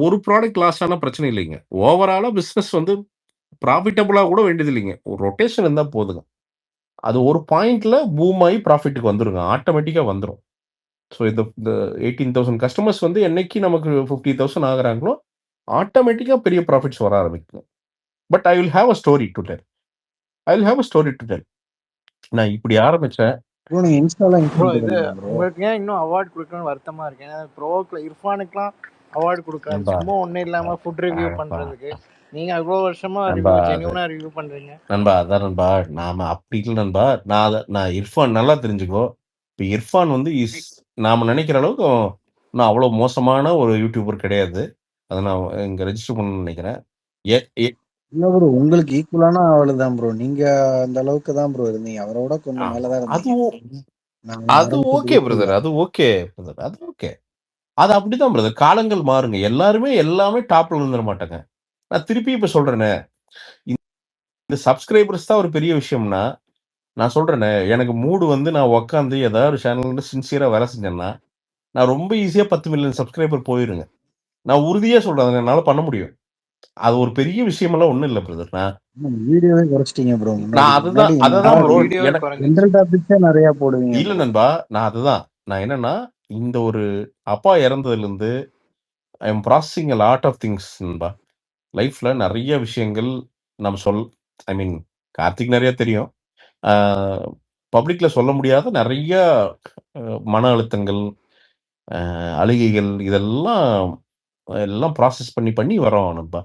ஒரு ப்ராடக்ட் லாஸ் ஆனா பிரச்சனை இல்லைங்க. ஓவராலா பிசினஸ் வந்து ப்ராஃபிட்டபிளா கூட வேண்டியது இல்லைங்க. ஒரு ரொட்டேஷன் இருந்தா போதுங்க. அது ஒரு பாயிண்ட்ல பூம் ஆகி ப்ராஃபிட்டுக்கு வந்துருங்க. ஆட்டோமேட்டிக்கா வந்துரும். ஸோ இந்த இந்த 18,000 கஸ்டமர்ஸ் வந்து என்னைக்கு நமக்கு 50,000 ஆகுறாங்களோ, ஆட்டோமேட்டிக்கா பெரிய ப்ராஃபிட்ஸ் வர ஆரம்பிக்குங்க. But I will have a story to tell. நான் இப்படி ஆரம்பிச்சேன். ப்ரோ நீங்க இன்ஸ்டால ப்ரோ இன்ஸ்டால் இது பண்ணுங்க ப்ரோ. உங்களுக்கு ஏன் இன்னும் அவார்ட் கொடுக்கணும்னு வருத்தமா இருக்கு. ஏன்னா ப்ரோக்கு இர்ஃபானுக்குலாம் அவார்டு கொடுக்காது. நண்பா, சும்மா ஒன்றும் இல்லாமல் ஃபுட் ரிவ்யூ நண்பா, பண்ணுறதுக்கு நீங்க அவ்வளோ வருஷமா நண்பா, ரிவ்யூ அது ஜென்யூனாக ரிவ்யூ பண்றீங்க. நண்பா, அதான் நண்பா. நாம அப்படி இல்ல நண்பா. நான் இர்ஃபான் நல்லா தெரிஞ்சுக்கோ. இப்ப இர்ஃபான் வந்து நாம நினைக்கிற அளவுக்கு நான் அவ்வளோ மோசமான ஒரு யூடியூபர் கிடையாது. அதை நான் இங்க ரெஜிஸ்டர் பண்ணணும்னு நினைக்கிறேன். ஏ ஏ இல்ல ப்ரோ உங்களுக்கு ஈக்குவலான ஆளுதான் ப்ரோ. நீங்க அந்த அளவுக்கு தான் ப்ரோ இருந்தீங்க. அவரோட கொஞ்சம் மேலதான் அது இருந்தீங்க. நான் அது ஓகே ஆரம்பிச்சதுக்கு பிரதர். சொல்ல. அது ஓகே பிரதர். அது ஓகே. அது அப்படிதான் பிரதர். காலங்கள் மாறுங்க. எல்லாமே டாப்ல இருந்துட மாட்டாங்க. நான் திருப்பி இப்ப சொல்றேனே, இந்த சப்ஸ்கிரைபர்ஸ் தான் ஒரு பெரிய விஷயம்னா, நான் சொல்றேனே, எனக்கு மூடு வந்து நான் உட்காந்து ஏதாவது ஒரு சேனல்ல சின்சியரா வேலை செஞ்சேன்னா, நான் ரொம்ப ஈஸியா 10 மில்லியன் சப்ஸ்கிரைபர் போயிருங்க. நான் உறுதியா சொல்றேன். அதை என்னால பண்ண முடியும். அது ஒரு பெரிய விஷயமெல்லாம் ஒண்ணும் இல்ல பிரதர். வீடியோவே குறைச்சிட்டீங்க ப்ரோ. நான் முன்னாடி அததான் ப்ரோ. வீடியோவே எனக்கு குறைஞ்சிச்சு. ஜென்ரல் டாபிக்ஸே நிறைய போடுவீங்க இல்ல bro. நண்பா. நான் அதுதான். நான் என்னன்னா, இந்த ஒரு அப்பா இறந்ததுலேருந்து I am processing a lot of things நண்பா. லைஃப்ல நிறைய விஷயங்கள் நம்ம ஐ மீன் கார்த்திக் நிறைய தெரியும். பப்ளிக்ல சொல்ல முடியாத நிறைய மன அழுத்தங்கள், அழுகைகள் இதெல்லாம் எல்லாம் ப்ராசஸ் பண்ணி வரோம் நண்பா.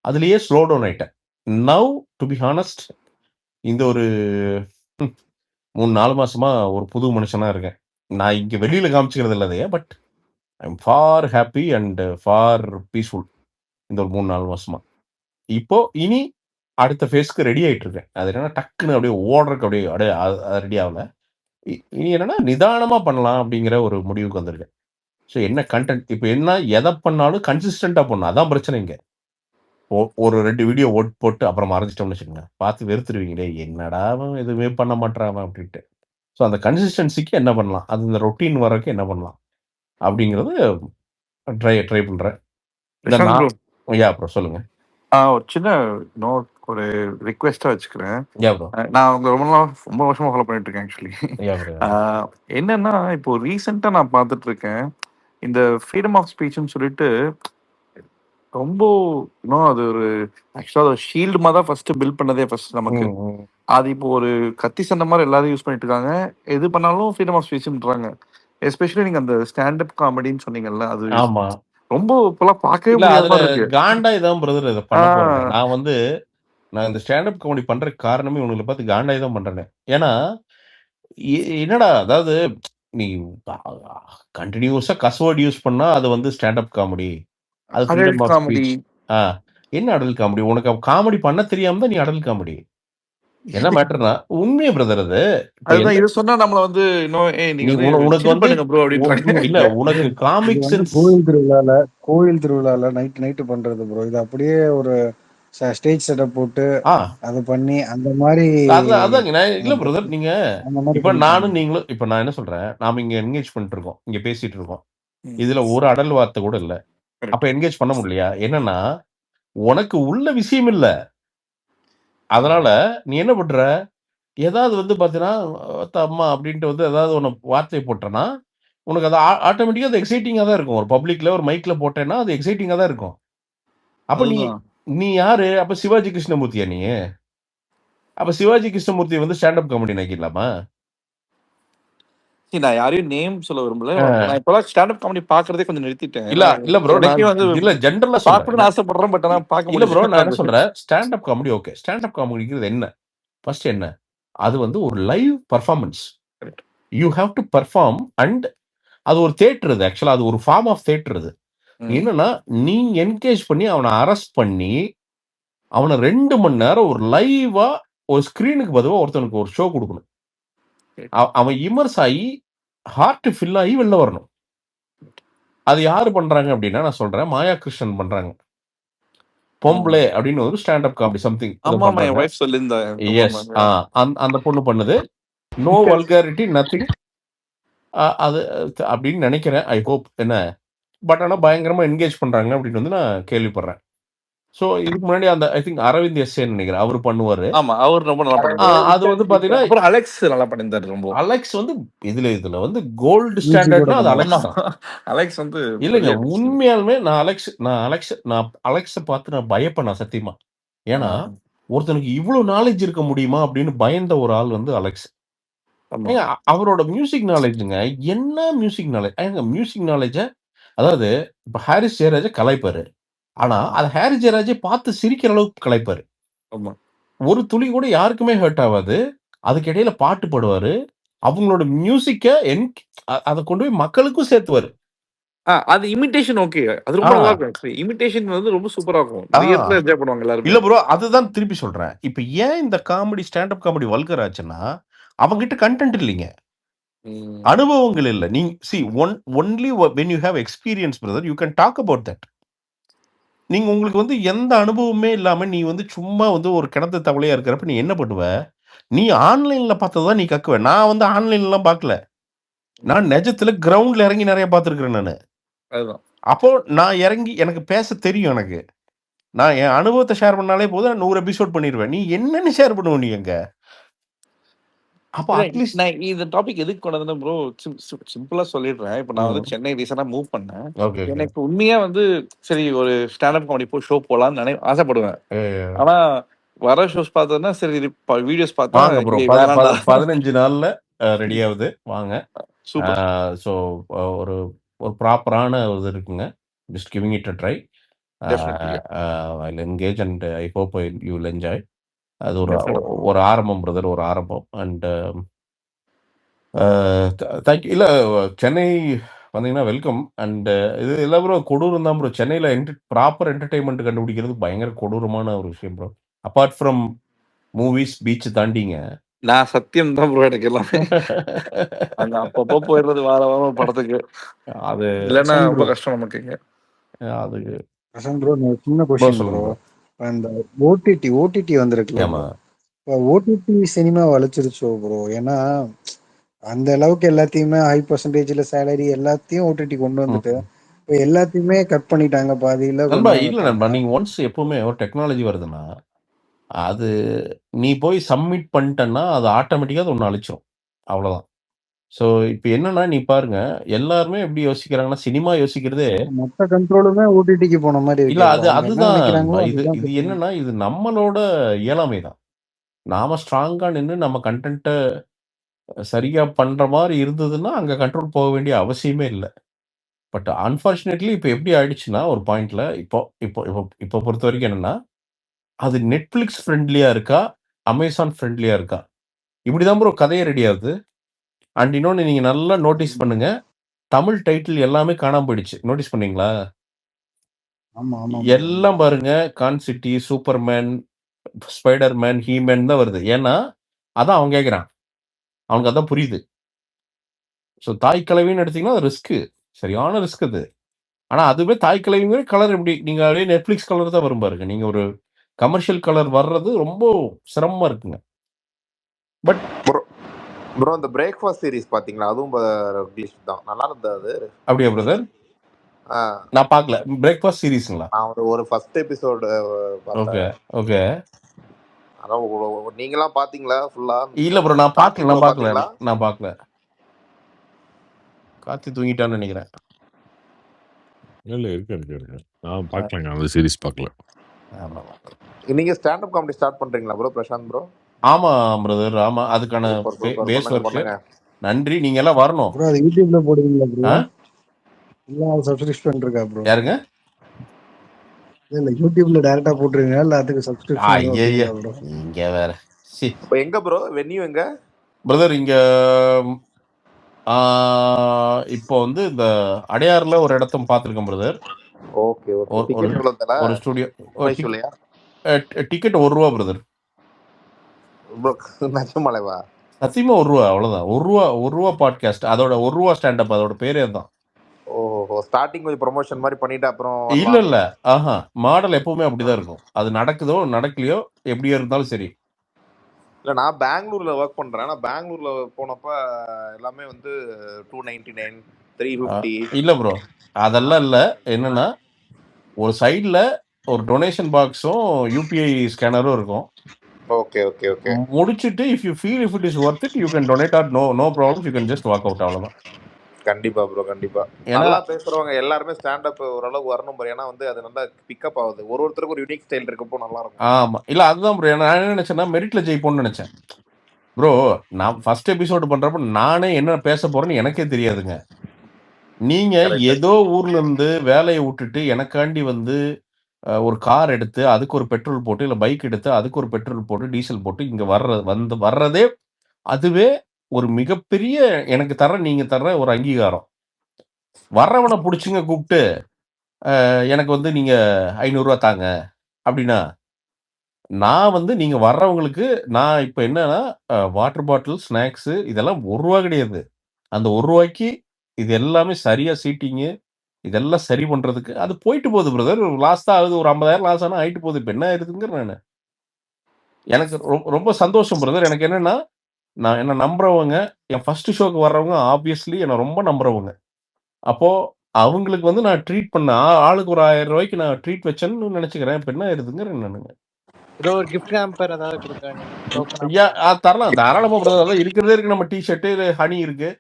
அதுலயே ஸ்லோ டவுன் ஆயிட்டேன். நவ் டு பி ஹானஸ்ட் இந்த ஒரு 3-4 மாசமா ஒரு புது மனுஷனா இருக்கேன். நான் இங்க வெளியில காமிச்சுக்கிறது இல்ல அதைய. But I am for happy and for peaceful இந்த ஒரு 3-4 மாசமா. இப்போ இனி அடுத்த ஃபேஸ்க்கு ரெடி ஆயிட்டு இருக்கேன். அது என்னன்னா டக்குன்னு அப்படியே ஓடுறதுக்கு அப்படியே ரெடி ஆகல. இனி என்னன்னா நிதானமா பண்ணலாம் அப்படிங்கிற ஒரு முடிவுக்கு வந்திருக்கேன். ஸோ என்ன கண்டென்ட் இப்போ என்ன எதை பண்ணாலும் கன்சிஸ்டண்டா பண்ணணும். அதான் பிரச்சனை இங்க. ஒரு 2 வீடியோ போட்டு அப்புறம் மறைஞ்சிட்டோம்னு வச்சுக்கோங்க. பார்த்து வெறுத்துருவீங்களே, என்னடா அவன் எதுவுமே பண்ண மாட்றான் அவன் அப்படின்ட்டு. ஸோ அந்த கன்சிஸ்டன்சிக்கு என்ன பண்ணலாம்? அது இந்த ரொட்டீன் வர்றதுக்கு என்ன பண்ணலாம்? அப்படிங்கிறது ட்ரை பண்றேன். இந்த பிரசாந்த் ப்ரோ, அப்புறம் சொல்லுங்க. ஒரு சின்ன நோட் ஒரு ரிக்வெஸ்டா வச்சுக்கிறேன். ப்ரோ. நான் உங்களை ரொம்ப வருஷமா ஃபாலோ பண்ணிட்டு இருக்கேன் ஆக்சுவலி. என்னன்னா இப்போ ரீசெண்டா நான் பார்த்துட்டு இருக்கேன், இந்த ஃப்ரீடம் ஆஃப் ஸ்பீச்னு சொல்லிட்டு ரொம்ப இன்னும் அது ஒரு ஆக்சுவலா ஒரு ஷீல்டு மாதிரி தான் ஃபர்ஸ்ட் பில்ட் பண்ணதே ஃபர்ஸ்ட் நமக்கு. அது இப்போ ஒரு கத்தி சண்டை மாதிரி எல்லாரும் யூஸ் பண்ணிட்டு இருக்காங்க. எது பண்ணாலும் ஃப்ரீடம் ஆஃப் ஸ்பீச்ன்றாங்க. எஸ்பெஷலி நீங்க அந்த ஸ்டாண்டப் காமெடின்னு சொன்னீங்கல்ல, அது ஆமா. ரொம்ப இப்பெல்லாம் பார்க்கவே இல்ல முடியாத அதுல மாதிரி இருக்கு. காண்டா இதான் பிரதர் இதை பண்ண போறேன். நான் இந்த ஸ்டாண்டப் காமெடி பண்றதுக்கு காரணமே இவங்களை பார்த்து காண்டாய் தான் பண்றேன். ஏன்னா என்னடா அதாவது நீ கண்டினியூஸா கஸ்வேர்ட் யூஸ் பண்ணா அது வந்து ஸ்டாண்டப் காமெடி, அது ஃப்ரீடம் ஆஃப் காமெடி ஸ்பீச். என்ன அடல் காமெடி? உனக்கு காமெடி பண்ண தெரியாம தான் நீ அடல் காமெடி. என்ன மேட்டர்னா உண்மையே பிரதர் அது. அதுதான் இது சொன்னா நம்மள வந்து உனக்கு வந்து இல்ல உனக்கு காமிக் சென்ஸ் கோயில் திருவிழால நைட்டு பண்றது ப்ரோ. இது அப்படியே ஒரு ஸ்டேஜ் செட்டப் போட்டு அது பண்ணி அந்த மாதிரி அதாங்க இல்ல பிரதர். நீங்க இப்ப நானும் நீங்களும் இப்ப நான் என்ன சொல்றேன், நாம இங்க என்கேஜ் பண்ணிட்டு இருக்கோம், இங்க பேசிட்டு இருக்கோம். இதுல ஒரு அடல் வார்த்தை கூட இல்ல. அப்ப என்கேஜ் பண்ண முடியலையா? என்னன்னா உனக்கு உள்ள விஷயம் இல்ல. அதனால நீ என்ன பண்ற, ஏதாவது வந்து பாத்தீங்கன்னா அம்மா அப்படின்ட்டு வந்து ஏதாவது ஒன்று வார்த்தையை போட்டேன்னா உனக்கு அது ஆட்டோமேட்டிக்கா அது எக்ஸைட்டிங்கா தான் இருக்கும். ஒரு பப்ளிக்ல ஒரு மைக்ல போட்டேன்னா அது எக்ஸைட்டிங்கா தான் இருக்கும். அப்ப நீ யாரு? அப்ப சிவாஜி கிருஷ்ணமூர்த்தியா நீ? அப்ப சிவாஜி கிருஷ்ணமூர்த்தி வந்து ஸ்டாண்டப் காமெடி நினைக்கலாமா? நான் யாரையும் நேம் சொல்ல விரும்பல. நான் இப்போலாம் ஸ்டாண்டப் காமெடி பாக்குறதே கொஞ்சம் நிறுத்திட்டேன். இல்ல ப்ரோ, இல்ல ஜெனரலா பார்க்கணும்னு ஆசைப்படுறேன். பட் ஆனா பார்க்க இல்ல ப்ரோ, நான் என்ன சொல்றேன், ஸ்டாண்டப் காமெடி ஓகே. ஸ்டாண்டப் காமெடிங்கிறது என்ன? ஃபர்ஸ்ட் என்ன? அது வந்து ஒரு live performance. You have to perform and அது ஒரு தியேட்டர். அது ஆக்சுவலா அது ஒரு ஃபார்ம் ஆஃப் தியேட்டர். அது என்னன்னா நீ என்கேஜ் பண்ணி அவனை அரெஸ்ட் பண்ணி அவனை 2 மணி நேரம் ஒரு லைவா ஒரு ஸ்கிரீனுக்கு பதிவா ஒருத்தனுக்கு ஒரு ஷோ கொடுக்கணும். அவன் இமர்ஸ் ஆகி ஹார்ட் ஃபில் ஆகி வெளில வரணும். அது யாரு பண்றாங்க அப்படின்னா, நான் சொல்றேன், மாயா கிருஷ்ணன் பண்றாங்க. பொம்பளை அப்படின்னு ஒரு ஸ்டாண்டப் காமெடி சம்திங். எஸ், அந்த பொண்ணு பண்ணுது. No vulgarity, nothing. அது அப்படின்னு நினைக்கிறேன். ஐ ஹோப் என்ன. பட் ஆனா பயங்கரமா என்கேஜ் பண்றாங்க அப்படின்னு வந்து நான் கேள்விப்படுறேன். ஸோ இதுக்கு முன்னாடி அந்த ஐ திங்க் அரவிந்த் எஸ்ஏன்னு நினைக்கிறேன். அவரு பண்ணுவாரு. ஆமா, அவர் ரொம்ப நல்லா பண்ணியிருந்தாரு. அது வந்து பாத்தீங்கன்னா அப்புறம் அலெக்ஸ் நல்லா பண்ணியிருந்தாரு ரொம்ப. அலெக்ஸ் வந்து இதுல வந்து கோல்டு மியூசிக்கோட ஸ்டாண்டர்ட்னா அது பண்ணுவாரு. அலெக்ஸ் தான். அலெக்ஸ் வந்து இல்லைங்க brilliant. உண்மையாலுமே நான் அலெக்ஸை பார்த்து நான் பயப்பேன் சத்தியமா. ஏன்னா ஒருத்தனுக்கு இவ்வளவு நாலேஜ் இருக்க முடியுமா அப்படின்னு பயந்த ஒரு ஆள் வந்து அலெக்ஸ். ஆமா. ஏங்க அவரோட மியூசிக் நாலேஜுங்க என்ன மியூசிக் நாலேஜ் ஏங்க மியூசிக் நாலேஜ அதாவது இப்ப ஹாரிஸ் ஜெயராஜ கலாய்ப்பாரு. ஆனா அது ஹாரிஸ் ஜெயராஜை பார்த்து சிரிக்கிற அளவுக்கு கலாய்ப்பாரு. ஆமா. ஒரு துளி கூட யாருக்குமே ஹர்ட் ஆகாது. அதுக்கு இடையில பாட்டு பாடுவாரு. அவங்களோட மியூசிக்க அத கொண்டு போய் மக்களுக்கும் சேர்த்துவாரு. அது இமிடேஷன் ஓகே. அது ரொம்ப நல்லா இருக்கும். ஆக்சுவலி இமிடேஷன் வந்து ரொம்ப சூப்பரா இருக்கும். நிறைய இடத்துல என்ஜாய் பண்ணுவாங்க எல்லாரும். இல்ல ப்ரோ அதுதான் திருப்பி சொல்றேன். இப்ப ஏன் இந்த comedy stand up comedy vulgar ஆச்சுன்னா அவங்கிட்ட கண்டென்ட் இல்லைங்க. அனுபவங்கள் இல்ல. நீங்க only when you have experience brother you can talk about that. நீங்க உங்களுக்கு வந்து எந்த அனுபவமே இல்லாம நீ வந்து சும்மா வந்து ஒரு கிணத்து தவளையா இருக்கிறப்ப நீ என்ன பண்ணுவ? நீ ஆன்லைன்ல பார்த்ததான் நீ கக்குவ. நான் வந்து ஆன்லைன்லாம் பார்க்கல. நான் நிஜத்துல கிரவுண்ட்ல இறங்கி நிறைய பார்த்துருக்கிறேன் நானு. அதுதான். அப்போ நான் இறங்கி எனக்கு பேச தெரியும் எனக்கு. நான் என் அனுபவத்தை ஷேர் பண்ணாலே போதும் நான் 100 எபிசோட் பண்ணிடுவேன். நீ என்னன்னு ஷேர் பண்ணுவ நீ எங்க? அப்போ அட்லீஸ்ட் நான் இந்த டாபிக் எதுக்கு கொண்டு வந்தேன்னா ப்ரோ சிம்பிளா சொல்லிடுறேன். இப்போ நான் வந்து சென்னை ரீசெண்டா மூவ் பண்ணேன். Okay okay. எனக்கு உண்மையா வந்து சரி ஒரு ஸ்டாண்ட் அப் காமெடி போய் ஷோ போலாம்னு ஆசைப்படுவேன். ஆனா வர ஷோஸ் பார்த்தோன்னா சரி வீடியோஸ் பார்த்தா வாங்க ப்ரோ. வேணாம்டா. 15 நாள்ல ரெடி ஆகுது. வாங்க. சூப்பர். ஸோ ஒரு ஒரு ப்ராப்பரான இது இருக்குங்க. Just giving it a try. Definitely. I'll engage and I hope you will enjoy. அது Definitely. ஒரு ஆரம்பம் பிரதர். ஒரு ஆரம்பம். And thank you. இல்ல சென்னை வந்தீங்கன்னா வெல்கம். அண்ட் இது எல்லாம் ப்ரோ கொடூரம் தான் ப்ரோ. சென்னையில ப்ராப்பர் என்டர்டைன்மெண்ட் கண்டுபிடிக்கிறது பயங்கர கொடூரமான ஒரு விஷயம் bro. Apart from movies beach தாண்டிங்க. நான் சத்தியம் தான் ப்ரோ எனக்கு எல்லாமே. அங்க அப்பப்போ போயிடுறது வாரம் படத்துக்கு. அது இல்லைன்னா ரொம்ப கஷ்டம் நமக்குங்க. அது பிரசாந்த் ப்ரோ சின்ன கொஸ்டின் ப்ரோ. அந்த ஓடிடி வந்திருக்குல்ல ஆமா. இப்போ ஓடிடி சினிமா வளைச்சிருச்சோ ப்ரோ? ஏன்னா அந்த அளவுக்கு எல்லாத்தையுமே ஹை பர்சன்டேஜ்ல சேலரி எல்லாத்தையும் ஓடிடி கொண்டு வந்துட்டு இப்போ எல்லாத்தையுமே கட் பண்ணிட்டாங்க பாதியில. நண்பா இல்ல நண்பா, நீங்க ஒன்ஸ் எப்பவுமே ஒரு டெக்னாலஜி வருதுன்னா அது நீ போய் சப்மிட் பண்ணிட்டன்னா அது ஆட்டோமேட்டிக்கா அது ஒன்று அழிச்சிடும். அவ்வளவுதான். ஸோ இப்போ என்னன்னா நீ பாருங்க எல்லாருமே எப்படி யோசிக்கிறாங்கன்னா சினிமா யோசிக்கிறதே மொத்த கண்ட்ரோலுமே ஓடிடிக்கு போன மாதிரி இல்ல. இருக்கு. அது அதுதான் நினைக்கிறாங்களோ இது அதுதான் இது பிரச்சனை. என்னன்னா இது நம்மளோட இயலாமை தான். நாம ஸ்ட்ராங்கா நின்று நம்ம கண்டென்ட்டை சரியா பண்ற மாதிரி இருந்ததுன்னா அங்க கண்ட்ரோல் போக வேண்டிய அவசியமே இல்லை. பட் அன்பார்ச்சுனேட்லி இப்போ எப்படி ஆயிடுச்சுன்னா ஒரு பாயிண்ட்ல இப்போ இப்போ இப்போ இப்போ பொறுத்த வரைக்கும் என்னன்னா அது நெட்ஃபிளிக்ஸ் ஃப்ரெண்ட்லியா இருக்கா, அமேசான் ஃப்ரெண்ட்லியா இருக்கா, இப்படிதான் ப்ரோ கதையே ரெடி ஆகுது. அண்ட் இன்னொன்னு நீங்க நல்லா நோட்டீஸ் பண்ணுங்க, தமிழ் டைட்டில் எல்லாமே காணாம போயிடுச்சு. நோட்டீஸ் பண்ணீங்களா? ஆமா ஆமா எல்லாம் பாருங்க கான்சிட்டி, சூப்பர்மேன், ஸ்பைடர்மேன், ஹீமேன் தான் வருது. ஏன்னா அதான் அவன் கேட்குறான். அவனுக்கு அதான் புரியுது. ஸோ தாய் கலவின்னு எடுத்தீங்கன்னா அது ரிஸ்க்கு, சரியான ரிஸ்க் அது. ஆனா அதுவே தாய் கலவிங்கிற கலர் எப்படி நீங்க அப்படியே நெட்ஃபிளிக்ஸ் கலர் தான் வரும் பாருங்க. நீங்க ஒரு கமர்ஷியல் கலர் வர்றது ரொம்ப சிரமமா இருக்குங்க. பட் ப்ரோ இந்த பிரேக்ஃபாஸ்ட் சீரிஸ் பாத்தீங்களா? அதுவும் இங்கிலீஷ் தான், நல்லா இருந்தது அது. அப்படியா பிரதர்? நான் பார்க்கல. பிரேக்ஃபாஸ்ட் சீரிஸ்ங்களா? நான் ஒரு ஃபர்ஸ்ட் எபிசோடு ஓகே பார்த்தேன். ஓகே. அதான் நீங்களாம் பாத்தீங்களா ஃபுல்லா? இல்ல ப்ரோ நான் பார்க்கல. நான் பார்க்கல. பாத்தீங்களா? நான் பார்க்கல. கார்த்தி தூங்கிட்டான்னு நினைக்கிறேன். இல்ல இருக்கு. நான் பார்க்கலங்க, அந்த சீரிஸ் பார்க்கல. ஆமா. நீங்க ஸ்டாண்ட் அப் காமெடி ஸ்டார்ட் பண்றீங்களா ப்ரோ பிரசாந்த் ப்ரோ? ஆமா பிரதர். ஆமா அதுக்கான பேஸ் ஒர்க். நன்றி. நீங்க எல்லாம் வரணும் ப்ரோ. அது யூடியூப்ல போடுவீங்களா ப்ரோ? இல்ல சப்ஸ்கிரிப்ஷன் இருக்கா ப்ரோ? யாருங்க? இல்ல யூடியூப்ல டைரக்டா போட்டுருங்க. இல்ல அதுக்கு சப்ஸ்கிரிப்ஷன் ஐயா ப்ரோ? இங்க வேற எங்க ப்ரோ வென்யூ எங்க பிரதர்? இங்க இப்போ வந்து இந்த அடையாறுல ஒரு இடத்த பார்த்துருக்கேன் பிரதர். Okay okay. ஒரு ஸ்டுடியோ. Ticket ₹1 brother. நச்சமலைவா? சத்தியமா ₹1 அவ்வளவுதான். ₹1 பாட்காஸ்ட். அதோட ₹1 ஸ்டாண்ட் அப். அதோட பேரே தான். ஓஹோ ஸ்டார்டிங் கொஞ்சம் ப்ரொமோஷன் மாதிரி பண்ணிட்டு அப்புறம் இல்ல மாடல் எப்பவுமே அப்படிதான் இருக்கும். அது நடக்குதோ நடக்கலையோ எப்படியோ இருந்தாலும் சரி. இல்ல நான் பெங்களூர்ல ஒர்க் பண்றேன். நான் பெங்களூர்ல போனப்ப எல்லாமே வந்து 299 350. இல்ல ப்ரோ, அதெல்லாம் இல்ல. என்னன்னா ஒரு சைடுல ஒரு டொனேஷன் பாக்ஸும் யூபிஐ ஸ்கேனரும் இருக்கும். Okay okay okay. முடிச்சிட்டு if you feel if it is worth it you can donate or no problem, you can just walk out. அவ்வளவுதான். கண்டிப்பா ப்ரோ, கண்டிப்பா. ஏன்னா நல்லா பேசுறவங்க எல்லாருமே ஸ்டாண்ட் அப் ஓரளவுக்கு வரணும் ப்ரோ. ஏன்னா வந்து அது நல்லா பிக்கப் ஆகுது. ஒருத்தருக்கு ஒரு யூனிக் ஸ்டைல் இருக்கப்போ நல்லா இருக்கும். ஆமா, இல்ல அதுதான் ப்ரோ. நான் என்ன நினைச்சேன்னா மெரிட்ல ஜெயிப்போம்னு நினைச்சேன் ப்ரோ. நான் ஃபர்ஸ்ட் எபிசோடு பண்றப்ப நானே என்ன பேச போறேன்னு எனக்கே தெரியாதுங்க. நீங்க ஏதோ ஊர்ல இருந்து வேலையை விட்டுட்டு எனக்காண்டி வந்து ஒரு கார் எடுத்து அதுக்கு ஒரு பெட்ரோல் போட்டு, இல்ல பைக் எடுத்து அதுக்கு ஒரு பெட்ரோல் போட்டு டீசல் போட்டு இங்க வர்றதே அதுவே ஒரு மிகப்பெரிய எனக்கு நீங்க தர்ற ஒரு அங்கீகாரம். வர்றவனை புடிச்சுங்க கூப்பிட்டு எனக்கு வந்து நீங்க 500 ரூபா தாங்க அப்படின்னா, நான் வந்து நீங்க வர்றவங்களுக்கு நான் இப்ப என்னன்னா வாட்டர் பாட்டில், ஸ்நாக்ஸ் இதெல்லாம் ரூ. 1 கிடையாது. அந்த ரூ. 1 இது எல்லாமே சரியா சீட்டிங்கு இதெல்லாம் சரி பண்றதுக்கு அது போயிட்டு போகுது பிரதர். லாஸ்டா ஆகுது ஒரு 50,000 லாஸ் ஆனா ஆயிட்டு போகுது. இப்ப என்ன ஆயிருதுங்கிற நானு. எனக்கு ரொம்ப சந்தோஷம் பிரதர். எனக்கு என்னன்னா, நான் என்ன நம்புறவங்க, என் ஃபர்ஸ்ட் ஷோக்கு வர்றவங்க ஆப்வியஸ்லி என்ன ரொம்ப நம்புறவங்க. அப்போ அவங்களுக்கு வந்து நான் ட்ரீட் பண்ண ஆளுக்கு ஒரு ரூ. 1000 நான் ட்ரீட் வச்சேன்னு நினைச்சுக்கிறேன். இப்ப என்ன ஆயிருதுங்கிறேன் நானுங்க. ஏதோ ஒரு கிஃப்ட் ஹாம்பர் ஏதாவது கொடுக்க டோக்கன் ஐயா தரலாம் தாராளமா பிரதர். அதான் இருக்கிறதே இருக்கு. நம்ம டி-ஷர்ட் ஹனி இருக்கு.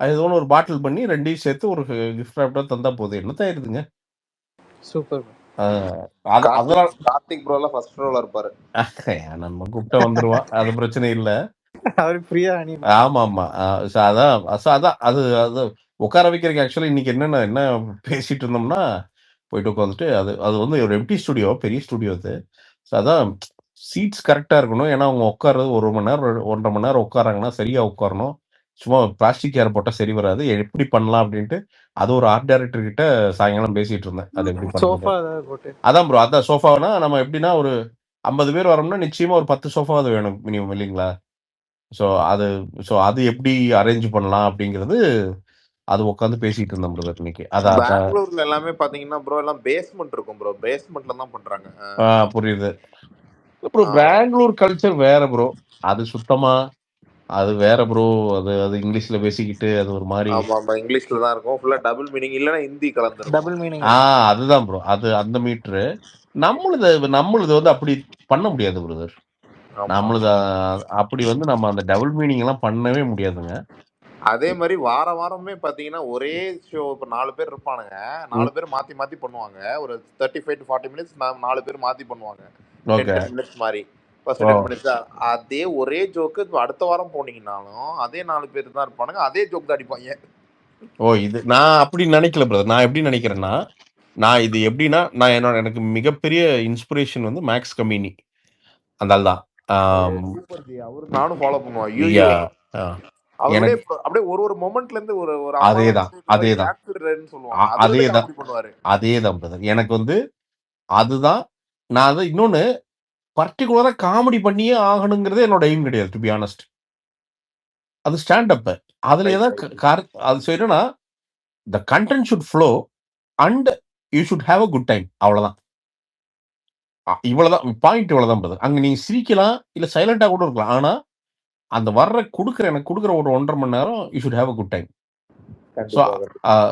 அது ஏதோ ஒரு பாட்டில் பண்ணி 2யும் சேர்த்து ஒரு கிஃப்ட் ராப்டா தந்தா போதும். என்னத்தான் ஆயிருதுங்க. சூப்பர். அதெல்லாம் கார்த்திக் ப்ரோ எல்லாம் ஃபர்ஸ்ட் ரோல இருப்பாரு. நம்ம கூப்பிட்டா வந்துருவான். அது பிரச்சனை இல்ல. அவரு ஃப்ரீயா அணி. ஆமா ஆமா. அதான் அது உட்கார வைக்கிறதுக்கு ஆக்சுவலி இன்னைக்கு என்ன பேசிட்டு இருந்தோம்னா போயிட்டு உட்காந்துட்டு அது வந்து ஒரு எம்டி ஸ்டுடியோ, பெரிய ஸ்டுடியோ அது. அதான் சீட்ஸ் கரெக்டா இருக்கணும். ஏன்னா அவங்க உட்கார்றது 1 மணி நேரம் 1.5 மணி நேரம் உட்காராங்கன்னா சரியா உட்காரணும். சும்மா பிளாஸ்டிக் சேர் போட்டா சரி வராது. எப்படி பண்ணலாம் அப்படின்ட்டு அது ஒரு ஆர்ட் டைரக்டர் கிட்ட சாயங்காலம் பேசிட்டு இருந்தேன். அது எப்படி சோஃபா பண்றது. ஏதாவது போட்டு. அதான் ப்ரோ, அதான் சோஃபானா நம்ம எப்படின்னா ஒரு 50 பேர் வரோம்னா நிச்சயமா ஒரு 10 சோஃபாவது வேணும் மினிமம் இல்லைங்களா? அது எப்படி அரேஞ்ச் பண்ணலாம் அப்படிங்கிறது அது உட்காந்து பேசிட்டு இருந்தோம் பிரதர் இன்னைக்கு. பெங்களூர்ல எல்லாமே பாத்தீங்கன்னா ப்ரோ எல்லாம் பேஸ்மெண்ட் இருக்கும் ப்ரோ. பேஸ்மெண்ட்ல தான் பண்றாங்க. புரியுது ப்ரோ. பெங்களூர் கல்ச்சர் வேற ப்ரோ. அது சுத்தமா அது வேற ப்ரோ. அது இங்கிலீஷ்ல பேசிக்கிட்டு அது ஒரு மாதிரி. ஆமா இங்கிலீஷ்ல தான் இருக்கும். ஃபுல்லா டபுள் மீனிங் இல்லனா ஹிந்தி கலந்துரும். Double meaning. அதுதான் ப்ரோ. அது அந்த மீட்டர் நம்மளுது வந்து அப்படி பண்ண முடியாது பிரதர். நம்மளுது அப்படி வந்து நம்ம அந்த டபுள் மீனிங் எல்லாம் பண்ணவே முடியாதுங்க. அதே மாதிரி வாரமே பாத்தீங்கன்னா ஒரே ஷோ இப்ப 4 பேர் இருப்பானுங்க. 4 பேர் மாத்தி பண்ணுவாங்க. ஒரு 35 to 40 மினிட்ஸ் 4 பேர் மாத்தி பண்ணுவாங்க. 10 மினிட்ஸ் மாதிரி ஃபர்ஸ்ட் 10 மினிட்ஸ். அதே ஒரே ஜோக்கு அடுத்த வாரம் போனீங்கன்னாலும் அதே 4 பேர் தான் இருப்பானுங்க. அதே ஜோக் தான் அடிப்பாங்க. இது நான் அப்படி நினைக்கல பிரதர். நான் எப்படி நினைக்கிறேன்னா, நான் இது எப்படின்னா எனக்கு மிகப்பெரிய இன்ஸ்பிரேஷன் வந்து மேக்ஸ் கமினி. அந்த ஆள் தான். Super G. அவரு நானும் ஃபாலோ பண்ணுவேன். ஐயோ அவரே அப்படியே ஒரு மொமெண்ட்ல இருந்து ஒரு அதேதான் பிரதர். எனக்கு வந்து அதுதான் நான் அதை இன்னொன்னு பர்டிகுலரா காமெடி பண்ணியே ஆகணுங்கிறதே என்னோட எய்ம் கிடையாது டு பி ஆனஸ்ட். அது ஸ்டாண்ட் அப். அதுல ஏதாவது அது சரினா the content should flow and you should have a good time. அவ்வளவுதான். இவ்வளவுதான் பாயிண்ட். இவ்வளவுதான் பிரதர். அங்க நீங்க சிரிக்கலாம் இல்ல சைலண்டா கூட இருக்கலாம். ஆனா அந்த எனக்கு கொடுக்குற ஒரு 1.5 மணி நேரம் you should have a good time.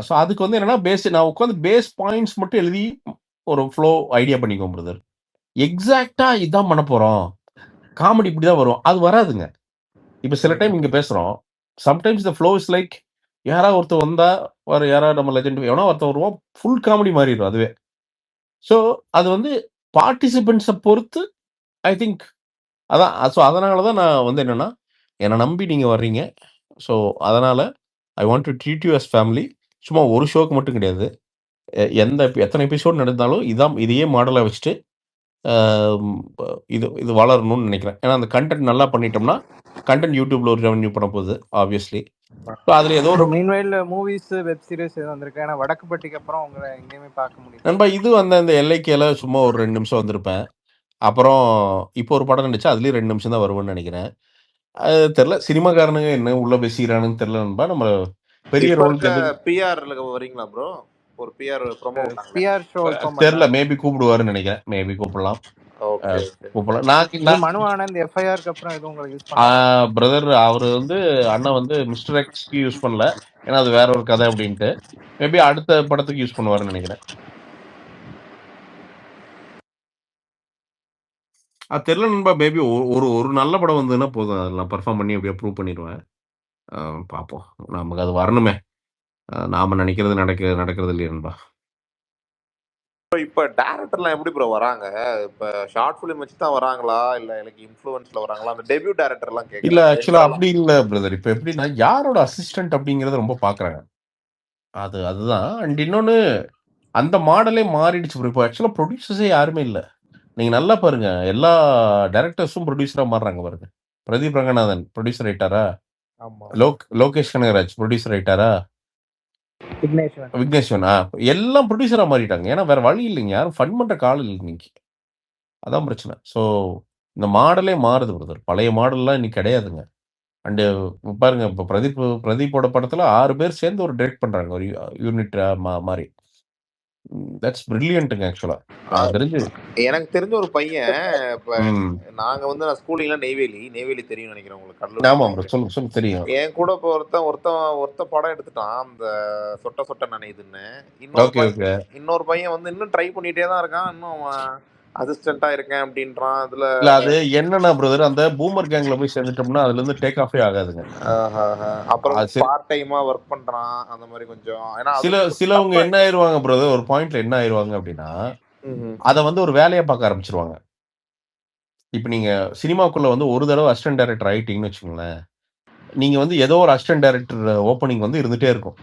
So அதுக்கு வந்து என்னன்னா நான் உட்காந்து பேஸ் பாயிண்ட்ஸ் மட்டும் எழுதி ஒரு ஃப்ளோ ஐடியா பண்ணிக்கோம் பிரதர். எக்ஸாக்டா இதான் பண்ண போறோம், காமெடி இப்படிதான் வரும், அது வராதுங்க. இப்ப சில டைம் இங்க பேசுறோம், sometimes the flow is like யாராவது ஒருத்தர் வந்தா யாராவது நம்ம லெஜெண்ட் எவனா ஒருத்தர் வருவோம், ஃபுல் காமெடி மாறிடும் அதுவே. ஸோ அது வந்து பார்ட்டிசிபென்ட்ஸை பொறுத்து ஐ திங்க் அதான். ஸோ அதனால தான் நான் வந்து என்னன்னா என்னை நம்பி நீங்க வர்றீங்க. ஸோ அதனால I want to treat you as family. சும்மா ஒரு ஷோக்கு மட்டும் கிடையாது. எத்தனை எபிசோட் நடந்தாலும் இதையே மாடலாக வச்சுட்டு இது வளரணும்னு நினைக்கிறேன். ஏன்னா அந்த கண்டென்ட் நல்லா பண்ணிட்டோம்னா கண்டென்ட் யூடியூப்ல ஒரு ரெவன்யூ பண்ண போகுது ஆப்வியஸ்லி. அதுல ஏதோ ஒரு மீன்வைல் மூவிஸ் வெப் சீரிஸ் எதுவும் வந்திருக்கு. ஏன்னா வடக்குப்பட்டிக்கு அப்புறம் உங்களை எங்கேயுமே பார்க்க முடியும். நண்பா இது அந்த எல்லைக்கேல சும்மா ஒரு 2 நிமிஷம் வந்திருப்பேன். அப்புறம் இப்போ ஒரு படம் நடிச்சா அதுலயும் 2 நிமிஷம் தான் வருவேன்னு நினைக்கிறேன். அது தெரியல, சினிமாக்காரனுங்க என்ன உள்ள பேசிக்கிறானுன்னு தெரியல நண்பா. நம்ம பெரிய ரோல் பிஆர்ல வரீங்களா ப்ரோ? ஒரு பிஆர் ப்ரோமோ பிஆர் ஷோ தெரியல, மேபி கூப்பிடுவாருன்னு நினைக்கிறேன். மேபி கூப்பிடலாம். ஓகே ஓகே கூப்பிடலாம். நான் இது நான் மனு ஆனந்த் எஃப்ஐஆருக்கு அப்புறம் எதுவும் உங்களுக்கு யூஸ் பண்ணாரா? பிரதர் அவர் வந்து அண்ணன் வந்து மிஸ்டர் எக்ஸ்க்கு யூஸ் பண்ணல. ஏன்னா அது வேற ஒரு கதை அப்படின்ட்டு. மேபி அடுத்த படத்துக்கு யூஸ் பண்ணுவாருன்னு நினைக்கிறேன். அது தெரியல நண்பா. மேபி ஒரு ஒரு நல்ல படம் வந்ததுன்னா போதும். அதெல்லாம் பெர்ஃபார்ம் பண்ணி அப்படியே ப்ரூவ் பண்ணிடுவேன். பார்ப்போம். நமக்கு அது வரணுமே. நாம நினைக்கிறது நடக்கிறது இல்லையா நண்பா. இப்ப டைரக்டர்லாம் எப்படி ப்ரோ வராங்க? இப்ப ஷார்ட் ஃபிலிம் வச்சு தான் வராங்களா இல்ல எனக்கு இன்ஃப்ளூயன்ஸ்ல வராங்களா? அந்த டெபியூ டைரக்டர்லாம் இல்ல கேக்குறாங்க. ஆக்சுவலா அப்படி இல்ல பிரதர். இப்ப எப்படின்னா யாரோட அசிஸ்டன்ட் அப்படிங்கறத ரொம்ப பாக்குறாங்க. அதுதான். அண்ட் இன்னொன்னு அந்த மாடலே மாறிடுச்சு ப்ரோ. இப்போ ஆக்சுவலா ப்ரொடியூசர்ஸே யாருமே இல்ல. நீங்க நல்லா பாருங்க. எல்லா டைரக்டர்ஸும் ப்ரொடியூசரா மாறுறாங்க பாருங்க. பிரதீப் ரங்கநாதன் ப்ரொடியூசர் ஆயிட்டாரா? ஆமா. லோகேஷ் கனகராஜ் ப்ரொடியூசர் ஆயிட்டாரா? விக்னேஸ்வன் எல்லாம் ப்ரொடியூசரா மாறிட்டாங்க. ஏன்னா வேற வழி இல்லைங்க. யாரும் ஃபண்ட் பண்ற கால் இல்லை இன்னைக்கு. அதான் பிரச்சனை. ஸோ இந்த மாடலே மாறுது பிரதர். பழைய மாடல்லாம் இன்னைக்கு கிடையாதுங்க. அண்டு பாருங்க இப்போ பிரதீப்போட படத்துல 6 பேர் சேர்ந்து ஒரு டைரக்ட் பண்றாங்க. ஒரு யூனிட் மாறி. தட்ஸ் பிரில்லியன்ட்டுங்க ஆக்சுவலா. தெரிஞ்சு எனக்கு தெரிஞ்ச ஒரு பையன் இப்ப நாங்க வந்து நான் ஸ்கூலிங்லாம் நெய்வேலி தெரியும் நினைக்கிறேன் உங்களுக்கு. ஆமா ப்ரோ. சொல்லுங்க தெரியும். என் கூட இப்போ ஒருத்த படம் எடுத்துட்டான் அந்த சொட்ட நனையுதுன்னு. இன்னொரு பையன் வந்து இன்னும் ட்ரை பண்ணிட்டே தான் இருக்கான். இன்னும் அசிஸ்டண்டா இருக்கேன் அப்படின்றான். அதுல இல்ல அது என்னன்னா பிரதர் அந்த பூமர் கேங்ல போய் சேர்ந்துட்டோம்னா அதுல இருந்து டேக் ஆஃபே ஆகாதுங்க. அப்புறம் பார்ட் டைமா ஒர்க் பண்றான் அந்த மாதிரி கொஞ்சம். ஏன்னா சிலவங்க என்ன ஆயிருவாங்க பிரதர், ஒரு பாயிண்ட்ல என்ன ஆயிருவாங்க அப்படின்னா அத வந்து ஒரு வேலையா பார்க்க ஆரம்பிச்சிருவாங்க. இப்ப நீங்க சினிமாக்குள்ள வந்து ஒரு தடவை அசிஸ்டன்ட் டைரக்டர் ஆயிட்டீங்கன்னு வச்சுக்கோங்களேன், நீங்க வந்து ஏதோ ஒரு அசிஸ்டன்ட் டைரக்டர் ஓப்பனிங் வந்து இருந்துட்டே இருக்கும்.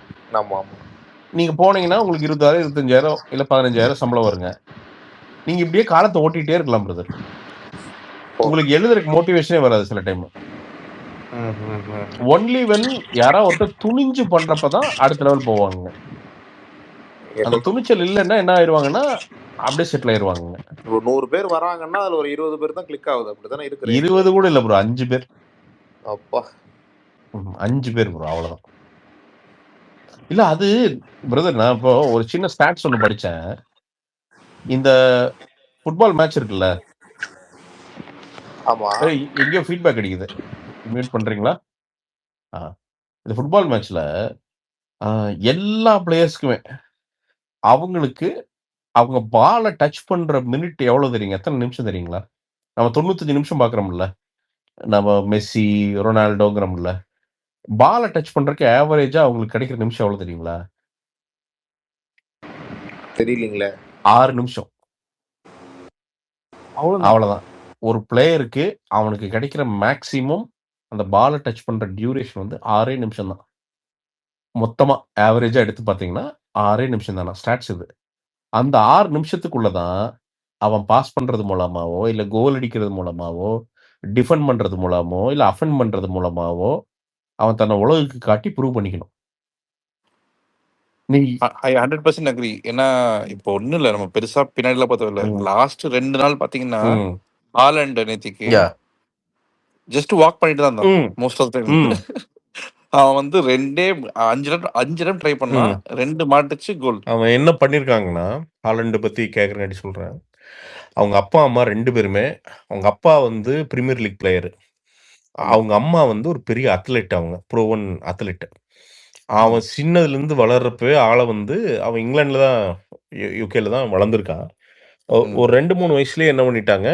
நீங்க போனீங்கன்னா உங்களுக்கு 20,000 25,000 இல்ல 15,000 சம்பளம் வருங்க. நீங்க இப்படியே காலத்தை ஓட்டிட்டே இருக்கலாம் பிரதர். உங்களுக்கு எழுதுறதுக்கு மோட்டிவேஷனே வராது சில டைம். ஒன்லி வென் யாரா ஒருத்தர் துணிஞ்சு பண்றப்பதான் அடுத்த லெவல் போவாங்க. அந்த துணிச்சல் இல்லைன்னா என்ன ஆயிருவாங்கன்னா அப்படியே செட்டில் ஆயிருவாங்க. 100 பேர் வராங்கன்னா அதுல ஒரு 20 பேர் தான் கிளிக் ஆகுது. அப்படிதானே இருக்கு? 20 கூட இல்ல ப்ரோ, 5 பேர். அப்பா 5 பேர் ப்ரோ, அவ்வளவுதான். இல்ல அது பிரதர், நான் இப்போ ஒரு சின்ன ஸ்டாட்ஸ் ஒன்று படிச்சேன். இந்த ஃபுட்பால் மேட்ச் இருக்குல்ல, எங்கேயோ ஃபீட்பேக் அடிக்குது. மியூட் பண்றீங்களா? இந்த ஃபுட்பால் மேட்ச்ல எல்லா பிளேயர்ஸ்க்குமே அவங்களுக்கு அவங்க பாலை டச் பண்ற மினிட் எவ்வளவு தெரியுங்க? எத்தனை நிமிஷம் தெரியுங்களா? நம்ம 95 நிமிஷம் பாக்குறோம்ல, நம்ம மெஸ்ஸி ரொனால்டோங்கிறோம்ல, பாலை டச் பண்றதுக்கு ஆவரேஜா அவங்களுக்கு கிடைக்கிற நிமிஷம் எவ்வளவு தெரியுங்களா? தெரியலீங்களே. 6 நிமிஷம். அவ்வளவுதான். ஒரு பிளேயருக்கு அவனுக்கு கிடைக்கிற மேக்சிமம் அந்த பாலை டச் பண்ற டியூரேஷன் வந்து 6 நிமிஷம் தான். மொத்தமா ஆவரேஜா எடுத்து பாத்தீங்கன்னா 6 நிமிஷம் தானா ஸ்டாட்ஸ் இது. அந்த 6 நிமிஷத்துக்குள்ளதான் அவன் பாஸ் பண்றது மூலமாவோ இல்ல கோல் அடிக்கிறது மூலமாவோ டிஃபெண்ட் பண்றது மூலமோ இல்ல அஃபெண்ட் பண்றது மூலமாவோ அவன் தன்னை உலகுக்கு காட்டி ப்ரூவ் பண்ணிக்கணும். ஐ 100% அக்ரி. ஏன்னா இப்போ ஒண்ணும் இல்ல, நம்ம பெருசா பின்னாடி எல்லாம் பார்த்தோம் இல்ல. லாஸ்ட் 2 நாள் பாத்தீங்கன்னா ஹாலண்ட் நேத்திக்கு ஜஸ்ட் வாக் பண்ணிட்டு தான் இருந்தான் மோஸ்ட் ஆஃப் டைம். அவன் வந்து 5 ரன் ட்ரை பண்ணான், 2 மாட்டுச்சு கோல். அவன் என்ன பண்ணிருக்காங்கன்னா, ஹாலண்ட் பத்தி கேக்குறேன் சொல்றேன். அவங்க அப்பா அம்மா 2 பேருமே, அவங்க அப்பா வந்து பிரீமியர் லீக் பிளேயர், அவங்க அம்மா வந்து ஒரு பெரிய அத்லெட், அவங்க ப்ரோவன் அத்லெட். அவன் சின்னதுல இருந்து வளர்றப்பவே ஆளை வந்து அவன் இங்கிலாந்துல தான் யூகேல தான் வளர்ந்துருக்கான். ஒரு 2-3 வயசுலயே என்ன பண்ணிட்டாங்க,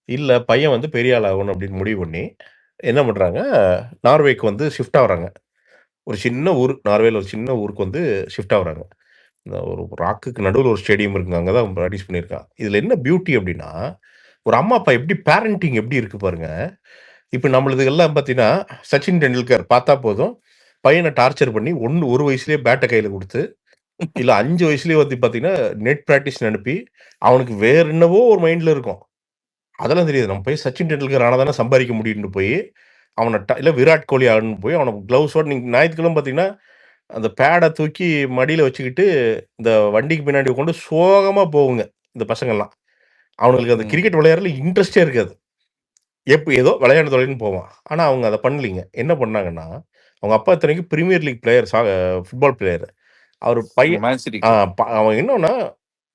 இல்ல பையன் வந்து பெரிய ஆள் ஆகணும் அப்படின்னு முடிவு பண்ணி என்ன பண்றாங்க, நார்வேக்கு வந்து ஷிஃப்ட் ஆகுறாங்க. ஒரு சின்ன ஊர், நார்வேல ஒரு சின்ன ஊருக்கு வந்து ஷிஃப்ட் ஆகுறாங்க. இந்த ஒரு ராக்குக்கு நடுவில் ஒரு ஸ்டேடியம் இருக்குங்க, அங்கதான் ப்ராக்டிஸ் பண்ணியிருக்கான். இதுல என்ன பியூட்டி அப்படின்னா, ஒரு அம்மா அப்பா எப்படி பேரண்டிங் எப்படி இருக்கு பாருங்க. இப்ப நம்மளுது எல்லாம் பாத்தீங்கன்னா சச்சின் டெண்டுல்கர் பார்த்தா போதும், பையனை டார்ச்சர் பண்ணி ஒரு வயசுலயே பேட்டை கையில கொடுத்து, இல்ல 5 வயசுலயே வந்து பாத்தீங்கன்னா நெட் பிராக்டிஸ் அனுப்பி அவனுக்கு வேற என்னவோ ஒரு மைண்ட்ல இருக்கும். அதெல்லாம் தெரியாது. நம்ம போய் சச்சின் டெண்டுல்கர் ஆனாதானே சம்பாதிக்க முடியும்னு போய் அவனை இல்ல விராட் கோலி ஆகணும்னு போய் அவனை கிளவுஸோட நீங்க ஞாயிற்றுக்கிழமை பாத்தீங்கன்னா அந்த பேடை தூக்கி மடியில வச்சுக்கிட்டு இந்த வண்டிக்கு பின்னாடி கொண்டு சோகமா போகுங்க இந்த பசங்கள்லாம். அவனுக்கு அந்த கிரிக்கெட் விளையாடுறதுல இன்ட்ரெஸ்டே இருக்காது. ஏதோ விளையாடு தொலைன்னு போவான். ஆனா அவங்க அதை பண்ணலீங்க. என்ன பண்ணாங்கன்னா, அவங்க அப்பா இத்தனைக்கும் Premier League player, football player. அவர் பையன் அவன் என்னன்னா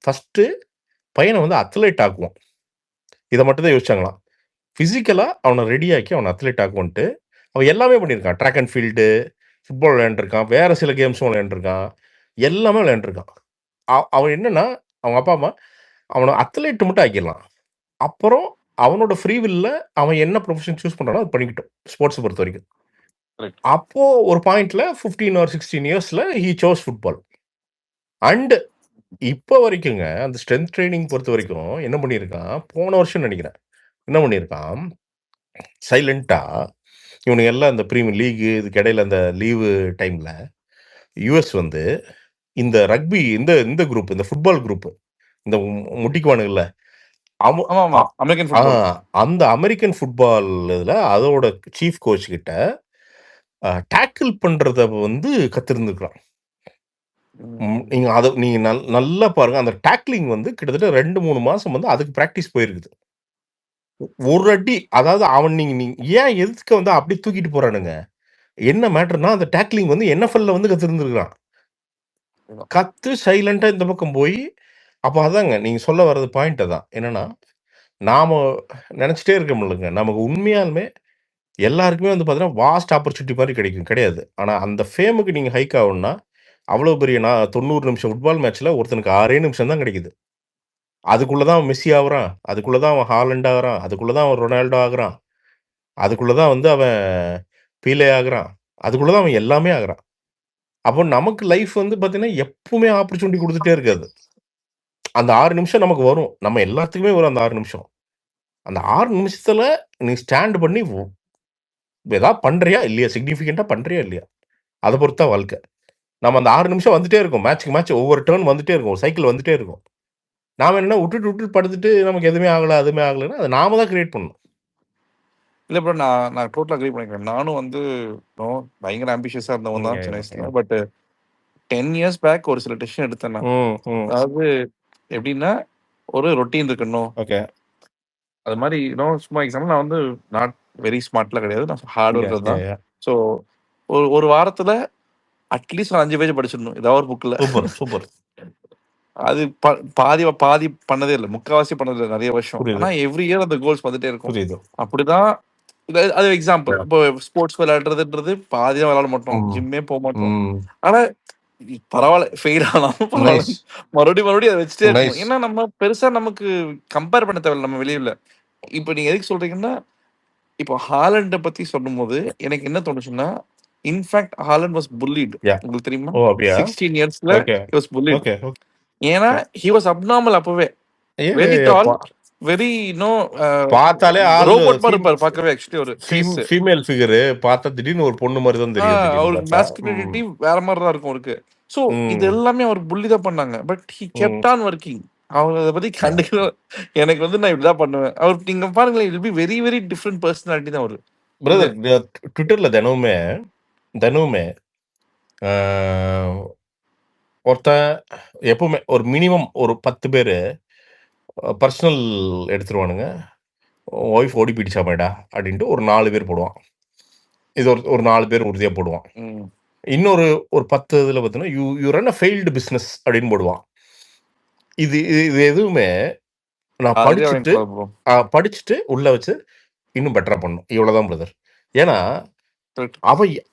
ஃபர்ஸ்ட் பையனை வந்து அத்லெட் ஆக்குவான். இதை மட்டும் தான் யோசிச்சாங்களாம். ஃபிசிக்கலா அவனை ரெடி ஆக்கி அவனை அத்லெட் ஆக்குன்ட்டு அவன் எல்லாமே பண்ணியிருக்கான். ட்ராக் அண்ட் ஃபீல்டு, ஃபுட்பால் விளையாண்டுருக்கான், வேற சில கேம்ஸும் விளையாண்டுருக்கான், எல்லாமே விளையாண்டுருக்கான். அவன் என்னன்னா அவங்க அப்பா அம்மா அவனை அத்லெட் மட்டும் ஆக்கிடலாம். அப்புறம் அவனோட ஃப்ரீ வில்ல அவன் என்ன ப்ரொஃபஷன் சூஸ் பண்றானோ அது பண்ணிக்கிட்டோம், ஸ்போர்ட்ஸ் பொறுத்த வரைக்கும். Correct. அப்போ ஒரு பாயிண்ட்ல 15 or 16 இயர்ஸ்ல ஹி சோஸ் ஃபுட்பால். அண்ட் இப்போ வரைக்குங்க அந்த ஸ்ட்ரென்த் ட்ரைனிங் பொறுத்த வரைக்கும் என்ன பண்ணியிருக்கான், போன வருஷம் நினைக்கிறேன் என்ன பண்ணியிருக்கான், சைலண்டா இவனுங்க எல்லாம் இந்த ப்ரீமியர் லீக் இதுக்கு இடையில அந்த லீவு டைம்ல யூஎஸ் வந்து இந்த ரக்பி இந்த இந்த குரூப் இந்த ஃபுட்பால் குரூப் இந்த முட்டிக்குவானுங்கல்ல ஆமா ஆமா அமெரிக்கன் ஃபுட்பால் அந்த அமெரிக்கன் ஃபுட்பால் இதுல அதோட சீஃப் கோச் கிட்ட டேக்கிள் பண்றத வந்து கத்திருந்துருக்கான். நீங்க அதை நீங்க நல்லா பாருங்க, அந்த டேக்லிங் வந்து கிட்டத்தட்ட 2-3 மாசம் வந்து அதுக்கு பிராக்டிஸ் போயிருக்குது. ஒரு அடி, அதாவது அவன் நீங்க ஏன் எதுக்கு வந்து அப்படி தூக்கிட்டு போறானுங்க, என்ன மேட்டர்னா அந்த டேக்லிங் வந்து NFL வந்து கத்திருந்துருக்கான். கத்து சைலண்டா இந்த பக்கம் போய் அப்போ அதாங்க நீங்க சொல்ல வர்றது பாயிண்ட் தான் என்னன்னா, நாம நினைச்சிட்டே இருக்க முடியலங்க, நமக்கு உண்மையாலுமே எல்லாருக்குமே வந்து பார்த்தீங்கன்னா வாஸ்ட் ஆப்பர்ச்சுனிட்டி மாதிரி கிடையாது. ஆனா அந்த ஃபேமுக்கு நீங்க ஹைக் ஆகணும்னா அவ்வளோ பெரிய 90 நிமிஷம் ஃபுட்பால் மேட்ச்ல ஒருத்தனுக்கு 6 நிமிஷம் தான் கிடைக்குது. அதுக்குள்ளதான் அவன் மெஸ்ஸி ஆகுறான், அதுக்குள்ளதான் அவன் ஹாலண்ட் ஆகுறான், அதுக்குள்ளதான் அவன் ரொனால்டோ ஆகுறான், அதுக்குள்ளதான் வந்து அவன் பீலே ஆகுறான், அதுக்குள்ளதான் அவன் எல்லாமே ஆகுறான். அப்போ நமக்கு லைஃப் வந்து பார்த்தீங்கன்னா எப்பவுமே ஆப்பர்ச்சுனிட்டி கொடுத்துட்டே இருக்காது. அந்த 6 நிமிஷம் நமக்கு வரும், நம்ம எல்லாத்துக்குமே வரும் அந்த 6 நிமிஷம். அந்த 6 நிமிஷத்துல நீ ஸ்டாண்ட் பண்ணி ஏதாவது பண்றியா இல்லையா, சிக்னிஃபிகண்டா பண்றியா இல்லையா, அதை பொறுத்தா வாழ்க்கை. நம்ம அந்த 6 நிமிஷம் வந்துட்டே இருக்கும், மேட்ச்க்கு மேட்ச் ஒவ்வொரு டேர்ன் வந்துட்டே இருக்கும், சைக்கிள் வந்துட்டே இருக்கும். நாம என்ன விட்டுட்டு படுத்துட்டு நமக்கு எதுவுமே ஆகல அதுவுமே ஆகலைன்னா அதை நாம தான் கிரியேட் பண்ணணும். இல்ல ப்ரோ, நான் டோட்டலா அக்ரி பண்ணிக்கிறேன். நானும் வந்து பயங்கர ஆம்பிஷியஸா இருந்தவன் தான் சின்ன வயசுல. பட் 10 இயர்ஸ் பேக் ஒரு சில டெசிஷன் எடுத்தேன் நான். அதாவது எப்படின்னா ஒரு ரொட்டீன் இருக்கணும். ஓகே, அது மாதிரி சும்மா எக்ஸாம்பிள் நான் வந்து நாட் வெரி ஸ்மார்ட்லாம் கிடையாது, நான் ஹார்ட் ஒர்க்கர் தான். ஸோ ஒரு வாரத்துல அட்லீஸ்ட் நான் 5 பேஜ் படிச்சிடணும் ஏதாவது ஒரு புக்ல. Super super. அது பாதி பண்ணதே இல்லை, முக்கால்வாசி பண்ணது இல்லை நிறைய வருஷம். ஆனா எவ்ரி இயர் அந்த கோல்ஸ் வந்துட்டே இருக்கும். அப்படிதான் அது எக்ஸாம்பிள். இப்போ ஸ்போர்ட்ஸ் விளையாடுறதுன்றது பாதி தான் விளையாட மாட்டோம், ஜிம்மே போக மாட்டோம். ஆனா பரவாயில்ல, ஃபெயில் ஆனாலும் பரவாயில்ல, மறுபடியும் அதை வச்சுட்டே இருக்கும். ஏன்னா நம்ம பெருசா நமக்கு கம்பேர் பண்ண தேவையில்லை நம்ம வெளியில. இப்போ நீங்க எதுக்கு சொல்றீங்கன்னா, இப்போ ஹாலண்ட பத்தி சொல்லும் போது எனக்கு என்ன தோணுச்சுன்னா, இன்ஃபேக்ட் ஹாலண்ட் வாஸ் புல்லிட். உங்களுக்கு தெரியுமா? 16 இயர்ஸ்ல he was bullied. ஏன்னா he was abnormal அப்பவே. வெரி டால், வெரி பார்த்தாலே ரோபோட் மாதிரி இருப்பாரு பார்க்கவே. ஆக்சுவலி ஒரு ஃபீமேல் ஃபிகர் பார்த்தா திடீர்னு ஒரு பொண்ணு மாதிரி தான் தெரியும். அவர் மாஸ்குலினிட்டி வேற மாதிரி தான் இருக்கும் அவருக்கு. சோ இது எல்லாமே அவர் புள்ளி தான் பண்ணாங்க. But he kept on working. அவங்க அதை பத்தி கண்டுக்க எனக்கு வந்து நான் இப்படிதான் பண்ணுவேன். அவர் நீங்க பாருங்களேன், it will be very very different personality தான் அவரு. பிரதர் ட்விட்டர்ல தினமுமே ஒருத்தன் எப்பவுமே ஒரு மினிமம் ஒரு 10 பேர் பர்சனல் எடுத்துருவானுங்க. ஒய்ஃப் ஓடி போயிடுச்சா மேடா அப்படின்ட்டு ஒரு 4 பேர் போடுவான். இது ஒரு 4 பேர் உறுதியா போடுவான். இன்னொரு ஒரு 10 இதுல பார்த்தீங்கன்னா you run a failed business அப்படின்னு போடுவான். இது எதுவுமே நான் படிச்சுட்டு உள்ள வச்சு இன்னும் பெட்டரா பண்ணும், இவ்வளவுதான் பிரதர். ஏன்னா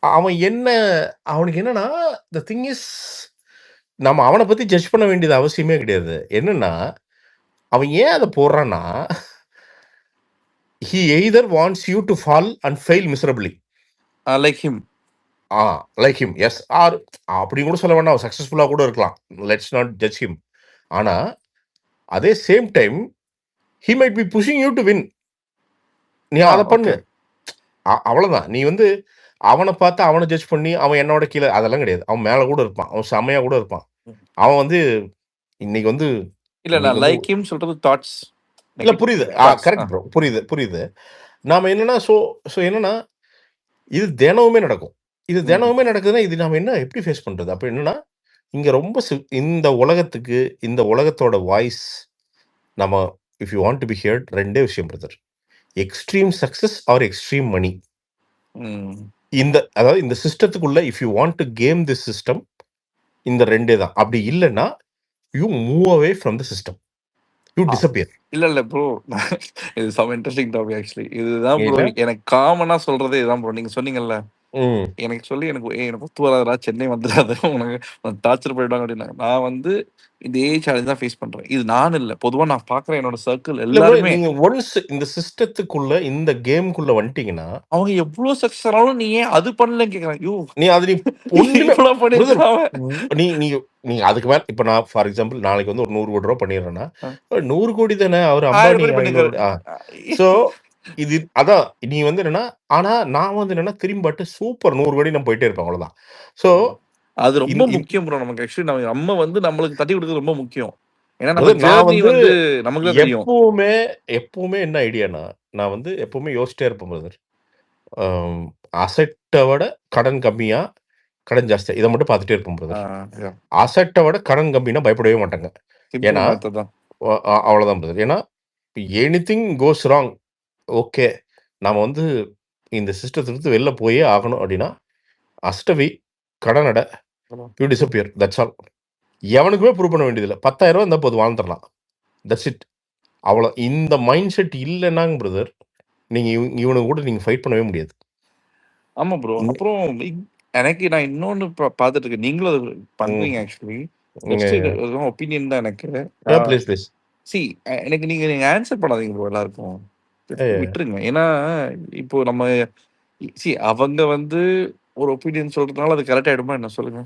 அவன் என்ன அவனுக்கு என்னன்னா த திங் இஸ், நம்ம அவனை பத்தி ஜட்ஜ் பண்ண வேண்டியது அவசியமே கிடையாது. என்னன்னா அவன் ஏன் அதை போடுறான்னா, he either wants you to fall and fail miserably like him. like him, yes, or அப்படி கூட சொல்ல வேண்டாம், சக்சஸ்ஃபுல்லா கூட இருக்கலாம், let's not judge him. ஆனா அதே same time he might be pushing you to win. நீ அதை பண்ணு, அவ்வளவுதான். நீ வந்து அவனை பார்த்து அவனை ஜட்ஜ் பண்ணி அவன் என்னோட கீழே அதெல்லாம் கிடையாது. அவன் மேல கூட இருப்பான், அவன் செம்மையா கூட இருப்பான். அவன் வந்து இன்னைக்கு வந்து இல்ல நான் லைக் ஹிம் சொல்றது தாட்ஸ் இல்ல, புரியுது, கரெக்ட் ப்ரோ, புரியுது. நாம என்னன்னா என்னன்னா இது தினமுமே நடக்கும். இது தினமுமே நடக்குதுன்னா இது நாம என்ன எப்படி ஃபேஸ் பண்றது? அப்ப என்னன்னா இங்க ரொம்ப இந்த உலகத்துக்கு இந்த உலகத்தோட வாய்ஸ் நம்ம if you want to be heard, ரெண்டே விஷயம் brother, extreme success or extreme money. அதாவது இந்த சிஸ்டத்துக்குள்ள if you want to game this system, இந்த ரெண்டே தான். அப்படி இல்லைன்னா you move away from the system. You disappear. இல்ல ப்ரோ, இது செம இன்ட்ரெஸ்டிங் டாபிக் ஆக்சுவலி. இதுதான் ப்ரோ ஏன்னா எனக்கு காமனா சொல்றதே இதுதான் ப்ரோ. நீங்க சொன்னீங்கல்ல, எனக்கு சொல்லி எனக்கு ஒத்து வராதுடா, சென்னை வந்துடாத, உனக்கு டார்ச்சர் பண்ணிடுவாங்க அப்படின்னாங்க. நான் வந்து இதே சேலஞ்ச் தான் ஃபேஸ் பண்றேன். இது நான் இல்ல, பொதுவா நான் பாக்குறேன் என்னோட சர்க்கிள் இல்ல ப்ரோ, எல்லாருமே. நீங்க ஒன்ஸ் இந்த சிஸ்டத்துக்குள்ள இந்த கேமுக்குள்ள வந்துட்டீங்கன்னா அவங்க எவ்வளவு சக்சஸ் ஆனாலும் நீ ஏன் அது பண்ணலன்னு கேக்குறாங்க. ஐயோ, நீ அது நீ ஒண்ணுமே இவ்வளவு பண்ணிருக்கான் அவன். நீ நீங்க நீங்க அதுக்கு மேல இப்ப நான் ஃபார் எக்ஸாம்பிள் நாளைக்கு வந்து ஒரு 100 கோடி ரூபாய் பண்ணிடுறேன்னா 100 கோடி தானே, அவர் 1000 அம்பானி கோடி 500 பண்ணிருக்காரு. கோடி. சோ இது அதான் நீ வந்து என்னன்னா, ஆனா நான் வந்து என்னன்னா திரும்பி பாட்டு சூப்பர் 100 கோடி நான் போயிட்டே இருப்பேன், அவ்வளவுதான். சோ அது ரொம்ப முக்கியம் ப்ரோ. நமக்கு ஆக்சுவலி நம்ம வந்து நம்மளுக்கு தட்டி கொடுக்கிறது ரொம்ப முக்கியம். ஏன்னா நம்ம நான் ஜர்னி வந்து வந்து நமக்கு தான் தெரியும். எப்பவுமே என்ன ஐடியானா, நான் வந்து எப்பவுமே யோசிச்சிட்டே இருப்பேன் பிரதர். அசெட்டை விட கடன் கம்மியா, கடன் ஜாஸ்தியா, இதை மட்டும் பார்த்துட்டே இருப்போம் பிரதர். அசெட்டை விட கடன் கம்மினா பயப்படவே மாட்டாங்க. ஏன்னா அவ்வளவுதான் பிரதர். ஏன்னா எனிதிங் கோஸ் ராங், ஓகே நாம வந்து இந்த சிஸ்டத்திலிருந்து வெளில போயே ஆகணும் அப்படின்னா அஸ்டவி கடனட யூ டிசப்பியர், தட்ஸ் ஆல். எவனுக்குமே ப்ரூவ் பண்ண வேண்டியதில்லை. 10,000 ரூபா இருந்தால் போது வாழ்ந்துடலாம், தட்ஸ் இட், அவ்வளோ. இந்த மைண்ட் செட் இல்லைன்னாங்க பிரதர், நீங்க இவனுக்கு கூட நீங்க ஃபைட் பண்ணவே முடியாது. ஆமா ப்ரோ. அப்புறம் எனக்கு நான் இன்னொன்னு பார்த்துட்டு இருக்கேன், நீங்களும் அது பண்றீங்க ஆக்சுவலி. ஒப்பீனியன் தான் எனக்கு. ப்ளீஸ் சி எனக்கு நீங்க ஆன்சர் பண்ணாதீங்க ப்ரோ, எல்லாருக்கும் விட்டுருங்க. ஏன்னா இப்போ நம்ம அவங்க வந்து ஒரு ஒப்பீனியன் சொல்றதுனால அது கரெக்ட் ஆயிடுமா என்ன சொல்லுங்க?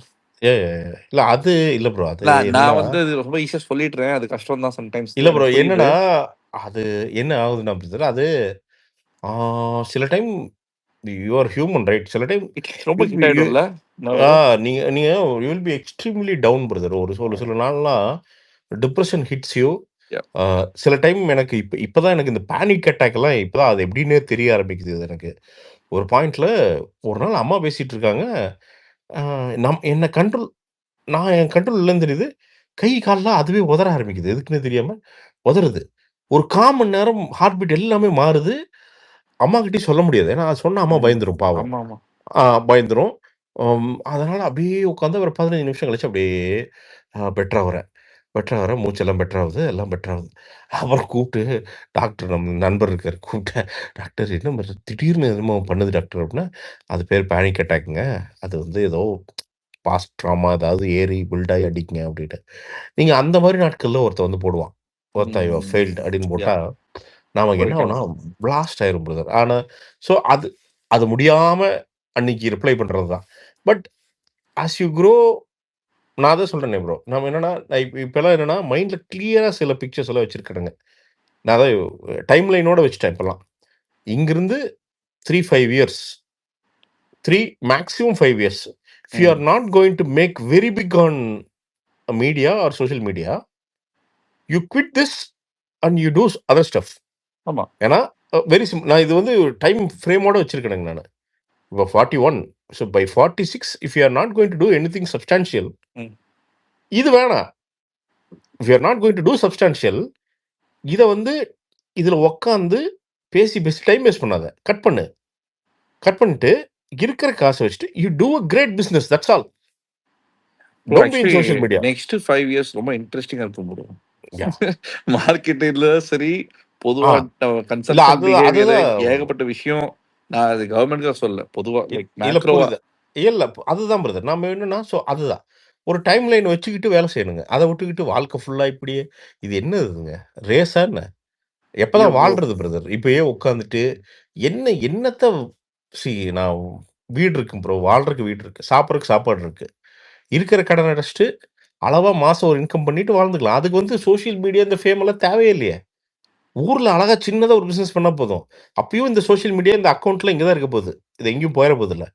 இல்ல அது இல்ல ப்ரோ, அது நான் வந்து ரொம்ப ஈஸியா சொல்லிடுறேன், அது கஷ்டம் தான் சம்டைம்ஸ். இல்ல ப்ரோ, என்னன்னா அது என்ன ஆகுதுன்னா பிரதர், அது சில time you are human right, சில டைம் ரொம்ப ஹிட் ஆயிடும்ல. நீங்க you will be extremely down brother. ஒரு சில நாள்லாம் டிப்ரெஷன் ஹிட்ஸ் யூ. சில டைம் எனக்கு இப்பதான் எனக்கு இந்த பேனிக் அட்டாக் எல்லாம் இப்பதான் அது எப்படின்னே தெரிய ஆரம்பிக்குது எனக்கு. ஒரு பாயிண்ட்ல ஒரு நாள் அம்மா பேசிட்டு இருக்காங்க, என்ன கண்ட்ரோல், நான் என் கண்ட்ரோல் இல்லைன்னு தெரியுது, கை கால்லாம் அதுவே உதற ஆரம்பிக்குது, எதுக்குன்னு தெரியாம உதறுது. ஒரு 1/4 மணி நேரம் ஹார்ட் பீட் எல்லாமே மாறுது. அம்மா கிட்டயும் சொல்ல முடியாது, ஏன்னா சொன்னா அம்மா பயந்துரும், பாவம் பயந்துரும். அதனால அப்படியே உட்காந்து ஒரு 15 நிமிஷம் கழிச்சு அப்படியே பெட்டரா வரேன், மூச்செல்லாம் பெட்டராகுது, எல்லாம் பெட்டராகுது. அப்புறம் கூப்பிட்டு டாக்டர், நம்ம நண்பர் இருக்காரு, கூப்பிட்டேன், டாக்டர் என்ன திடீர்னு என்னமோ பண்ணுது டாக்டர் அப்படின்னா, அது பேர் பேனிக் அட்டாக்குங்க, அது வந்து ஏதோ பாஸ்ட் ட்ராமா ஏதாவது ஏறி பில்டாகி அடிக்குங்க அப்படின்ட்டு. நீங்க அந்த மாதிரி நாட்கள்ல ஒருத்தர் வந்து போடுவான், ஒருத்தன் ஃபெயில்டு அப்படின்னு போட்டா நமக்கு என்ன ஆகும்னா பிளாஸ்ட் ஆயிரும் பிரதர். ஆனா ஸோ அது முடியாம அன்னைக்கு ரிப்ளை பண்றது தான். பட் ஆஸ் யூ க்ரோ, நான் தான் சொல்றேனே ப்ரோ, நம்ம என்னன்னா இப்பெல்லாம் என்னன்னா மைண்ட்ல கிளியரா சில பிக்சர்ஸ் எல்லாம் வச்சிருக்கேனுங்க. நான் அதான் டைம் லைனோட வச்சுட்டேன் இப்பெல்லாம். இங்கிருந்து 3-5 years, 3 maximum 5 years, if you are not going to make very big on media or social media, you quit this and you do other stuff. ஆமா, ஏன்னா வெரி சிம்பிள். நான் இது வந்து டைம் ஃப்ரேமோட வச்சிருக்கேனுங்க நான். இப்போ 41, so by 46 if you are not going to do anything substantial, இது வேணாம். If you are not going to do substantial, இதை வந்து இதில் உக்காந்து பேசி டைம் வேஸ்ட் பண்ணாத, கட் பண்ணிட்டு இருக்கிற காசை வச்சுட்டு you do a great business, that's all. Don't be in social media. Next 5 years ரொம்ப இன்ட்ரெஸ்டிங்கா இருக்கும் ப்ரோ. மார்க்கெட்டிங்ல சரி, பொதுவா கன்சல்டன்ட் பிஹேவியர், ஏகப்பட்ட விஷயம். நான் அது கவர்மெண்ட் தான் சொல்ல, பொதுவா லைக் மேக்ரோவா. இல்ல அதுதான் பிரதர், நம்ம என்னன்னா ஸோ அதுதான் ஒரு டைம் லைன் வச்சுக்கிட்டு வேலை செய்யணுங்க. அதை விட்டுக்கிட்டு வாழ்க்கை ஃபுல்லா இப்படியே, இது என்னதுங்க ரேஸா என்ன? எப்பதான் வாழ்றது பிரதர்? இப்பயே உட்காந்துட்டு என்னத்த நான் வீடு இருக்கு ப்ரோ, வாழ்றதுக்கு வீடு இருக்கு, சாப்பிட்றதுக்கு சாப்பாடு இருக்கு, இருக்கிற கடன் அடைச்சிட்டு அளவா மாசம் ஒரு இன்கம் பண்ணிட்டு வாழ்ந்துக்கலாம். அதுக்கு வந்து சோசியல் மீடியா இந்த ஃபேம் எல்லாம் தேவையே இல்லையே. ஊர்ல அழகா சின்னதா ஒரு பிசினஸ் பண்ணா போதும். அப்பயும் இந்த சோசியல் மீடியா இந்த அக்கௌண்ட்ல இங்கதான் இருக்க போகுது, இது எங்கேயும் போயிட போகுது இல்ல.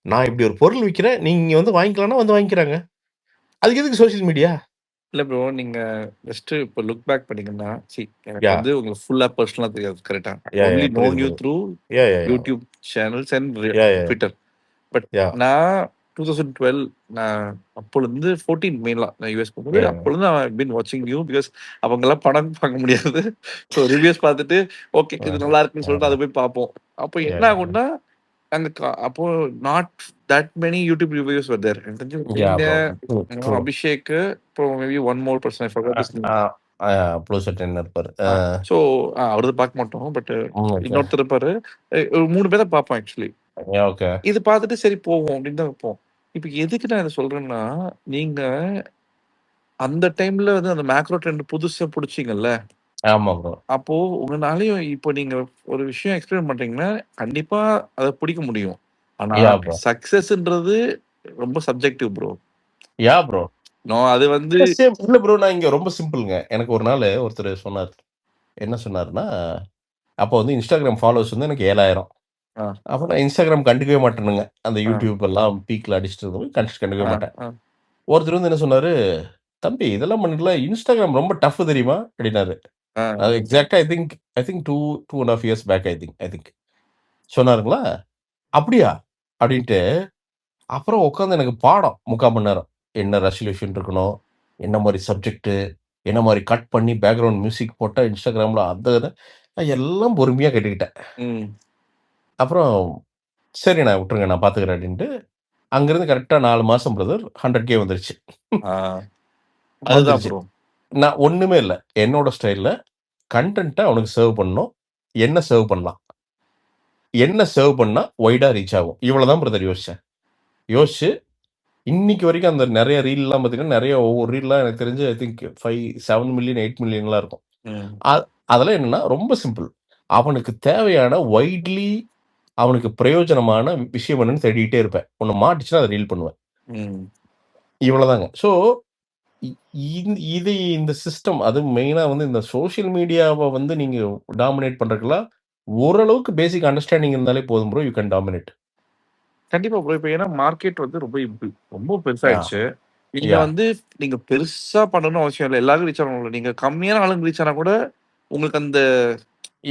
நான் இப்படி ஒரு பொருள் விற்கிறேன், நீங்க வந்து வாங்கிக்கலாம்னா வந்து வாங்கிக்கிறாங்க, அதுக்கு எதுக்கு சோசியல் மீடியா? இல்ல ப்ரோ, நீங்க ஜஸ்ட் இப்போ லுக் பேக் பண்ணீங்கன்னா, எனக்கு வந்து உங்களுக்கு ஃபுல்லா பர்சனலா தெரியாது, கரெக்டா? Only known you through YouTube channels and Twitter. But நான் 2012 நான் அப்போலேருந்து 14 மெயின்ல நான் யூஎஸ் போகும்போது, அப்போலேருந்து நான் பின் வாட்சிங் யூ. பிகாஸ் அவங்கெல்லாம் படம் பார்க்க முடியாது, ஸோ ரிவ்யூஸ் பார்த்துட்டு ஓகே இது நல்லா இருக்குன்னு சொல்லிட்டு அதை போய் பார்ப்போம். அப்போ என்ன ஆகும்னா, அங்கே அப்போ not that many YouTube reviews வருது. எனக்கு தெரிஞ்சு அபிஷேக், அப்புறம் maybe one more person, blue shirt என்ன இருப்பாரு. ஸோ அவரது பார்க்க மாட்டோம். But okay. இன்னொருத்தர் இருப்பாரு. ஒரு 3 பேர் தான் பார்ப்போம் ஆக்சுவலி. ஓகே. இது பார்த்துட்டு சரி போவோம் அப்படின்னு தான் வைப்போம். இப்போ எதுக்கு நான் இதை சொல்றேன்னா, நீங்க அந்த டைம்ல வந்து அந்த மேக்ரோ ட்ரெண்ட் புதுசா புடிச்சீங்கல்ல. ஆமா ப்ரோ. அப்போ உங்கனாலயும் இப்போ நீங்க ஒரு விஷயம் எக்ஸ்பிளைன் பண்றீங்கன்னா, கண்டிப்பா அத பிடிக்க முடியும். ஆனா ப்ரோ. சக்சஸ்ன்றது ரொம்ப சப்ஜெக்டிவ் ப்ரோ. ப்ரோ. அது வந்து இல்ல ப்ரோ, நான் இங்க ரொம்ப சிம்பிள்ங்க. எனக்கு ஒரு நாள் ஒருத்தர் சொன்னார். என்ன சொன்னாருன்னா, அப்போ வந்து Instagram ஃபாலோவர்ஸ் வந்து எனக்கு 7000. அப்ப நான் Instagram கண்டுக்கவே மாட்டேனுங்க. அந்த YouTube எல்லாம் பீக்ல அடிச்சிட்டு இருந்தோம். கண்டுக்கவே மாட்டேன். ஒருத்தர் வந்து என்ன சொன்னாரு, "தம்பி இதெல்லாம் பண்ணல, Instagram ரொம்ப டஃப் தெரியுமா?" அப்படின்னாரு. அது exactly I think 2.5 years back I think சொன்னாருங்களா? "அப்படியா?" அப்படின்ட்டு அப்புறம் உட்காந்து எனக்கு பாடம் 3/4 மணி நேரம். என்ன ரெசல்யூஷன் இருக்கணும், என்ன மாரி சப்ஜெக்ட், என்ன மாரி கட் பண்ணி பேக்கிரவுண்ட் மியூசிக் போட்டா Instagramல நான் எல்லாம் பொறுமையா கேட்டுக்கிட்டேன். அப்புறம் சரி நான் விட்டுருங்க, நான் பார்த்துக்கிறேன் அப்படின்ட்டு, அங்கிருந்து கரெக்ட்டா 4 மாசம் பிரதர் 100K வந்துருச்சு. அதுதான் வந்துருச்சு. ப்ரோ. நான் ஒண்ணுமே இல்ல. என்னோட ஸ்டைல்ல கன்டென்ட்ட அவனுக்கு சர்வ் பண்ணணும். என்ன சர்வ் பண்ணலாம்? என்ன சர்வ் பண்ணா வைடா ரீச் ஆகும்? இவ்வளவுதான் பிரதர் யோசிச்சேன். யோசிச்சு இன்னைக்கு வரைக்கும் அந்த நெறைய ரீல்லாம் பார்த்தீங்கன்னா, நெறைய ஒவ்வொரு ரீல்லாம் எனக்கு தெரிஞ்சு ஐ திங்க் 7 மில்லியன், 8 மில்லியன்லாம் இருக்கும். அ அதெல்லாம் என்னன்னா ரொம்ப சிம்பிள். அவனுக்கு தேவையான வைட்லி அவனுக்கு பிரயோஜனமான விஷயம் என்னன்னு தேடிட்டே இருப்பேன். ஒண்ணு மாட்டுச்சுன்னா அத ரீல் பண்ணுவேன். இவ்வளவுதாங்க. ஸோ இது இந்த சிஸ்டம் அது மெயினா வந்து இந்த சோசியல் மீடியாவ வந்து நீங்க டாமினேட் பண்றதுக்குலாம் ஓரளவுக்கு பேசிக் அண்டர்ஸ்டாண்டிங் இருந்தாலே போதும் ப்ரோ. You can dominate. கண்டிப்பா ப்ரோ. இப்போ ஏன்னா மார்க்கெட் வந்து ரொம்ப பெருசாயிடுச்சு. நீங்க யா. வந்து நீங்க பெருசா பண்ணணும்னு அவசியம் இல்ல. எல்லாருக்கும் ரீச் ஆகணும் இல்ல. நீங்க கம்மியான ஆளுங்க ரீச் ஆனா கூட உங்களுக்கு அந்த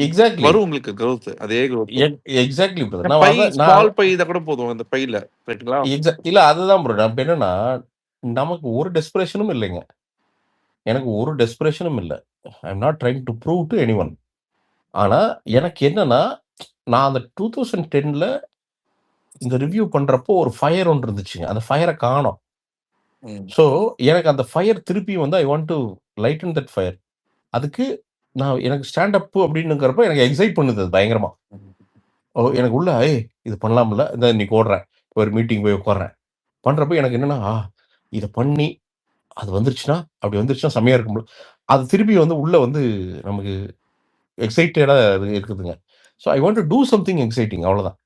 எக்ஸாக்ட்லி. வரும் உங்களுக்கு growth. அதே growth. Exactly brother. பை நான் ஸ்மால் பை இத கூட போதும் அந்த பையில. ரைட்டுங்களா? இல்ல அதுதான் ப்ரோ. நான் இப்ப என்னன்னா, நமக்கு ஒரு டெஸ்பரேஷனும் இல்லைங்க. எனக்கு ஒரு டெஸ்பரேஷனும் இல்ல. I am not trying to prove to anyone. ஆனா எனக்கு என்னன்னா, நான் அந்த 2010ல இந்த ரிவ்யூ பண்றப்போ ஒரு ஃபயர் ஒன்று இருந்துச்சுங்க. அந்த ஃபயர காணோம். ஸோ எனக்கு அந்த ஃபயர் திருப்பி வந்து ஐ want to lighten that fire. அதுக்கு நான் எனக்கு ஸ்டாண்ட் அப் அப்படின்னுங்கிறப்ப எனக்கு எக்ஸைட் பண்ணுது அது பயங்கரமா. எனக்கு உள்ள இது பண்ணலாம்ல. இந்த இன்னைக்கு ஓடுறேன். ஒரு மீட்டிங் போய் உட்கார்றேன். பண்றப்ப எனக்கு என்னன்னா, இத பண்ணி அது வந்துருச்சுன்னா, அப்படி வந்துருச்சுன்னா செம்மையா இருக்கும்ல. அது திருப்பி வந்து உள்ள வந்து நமக்கு எக்ஸைட்டடா இருக்குதுங்க. So I want to do something exciting அவ்வளோதான்.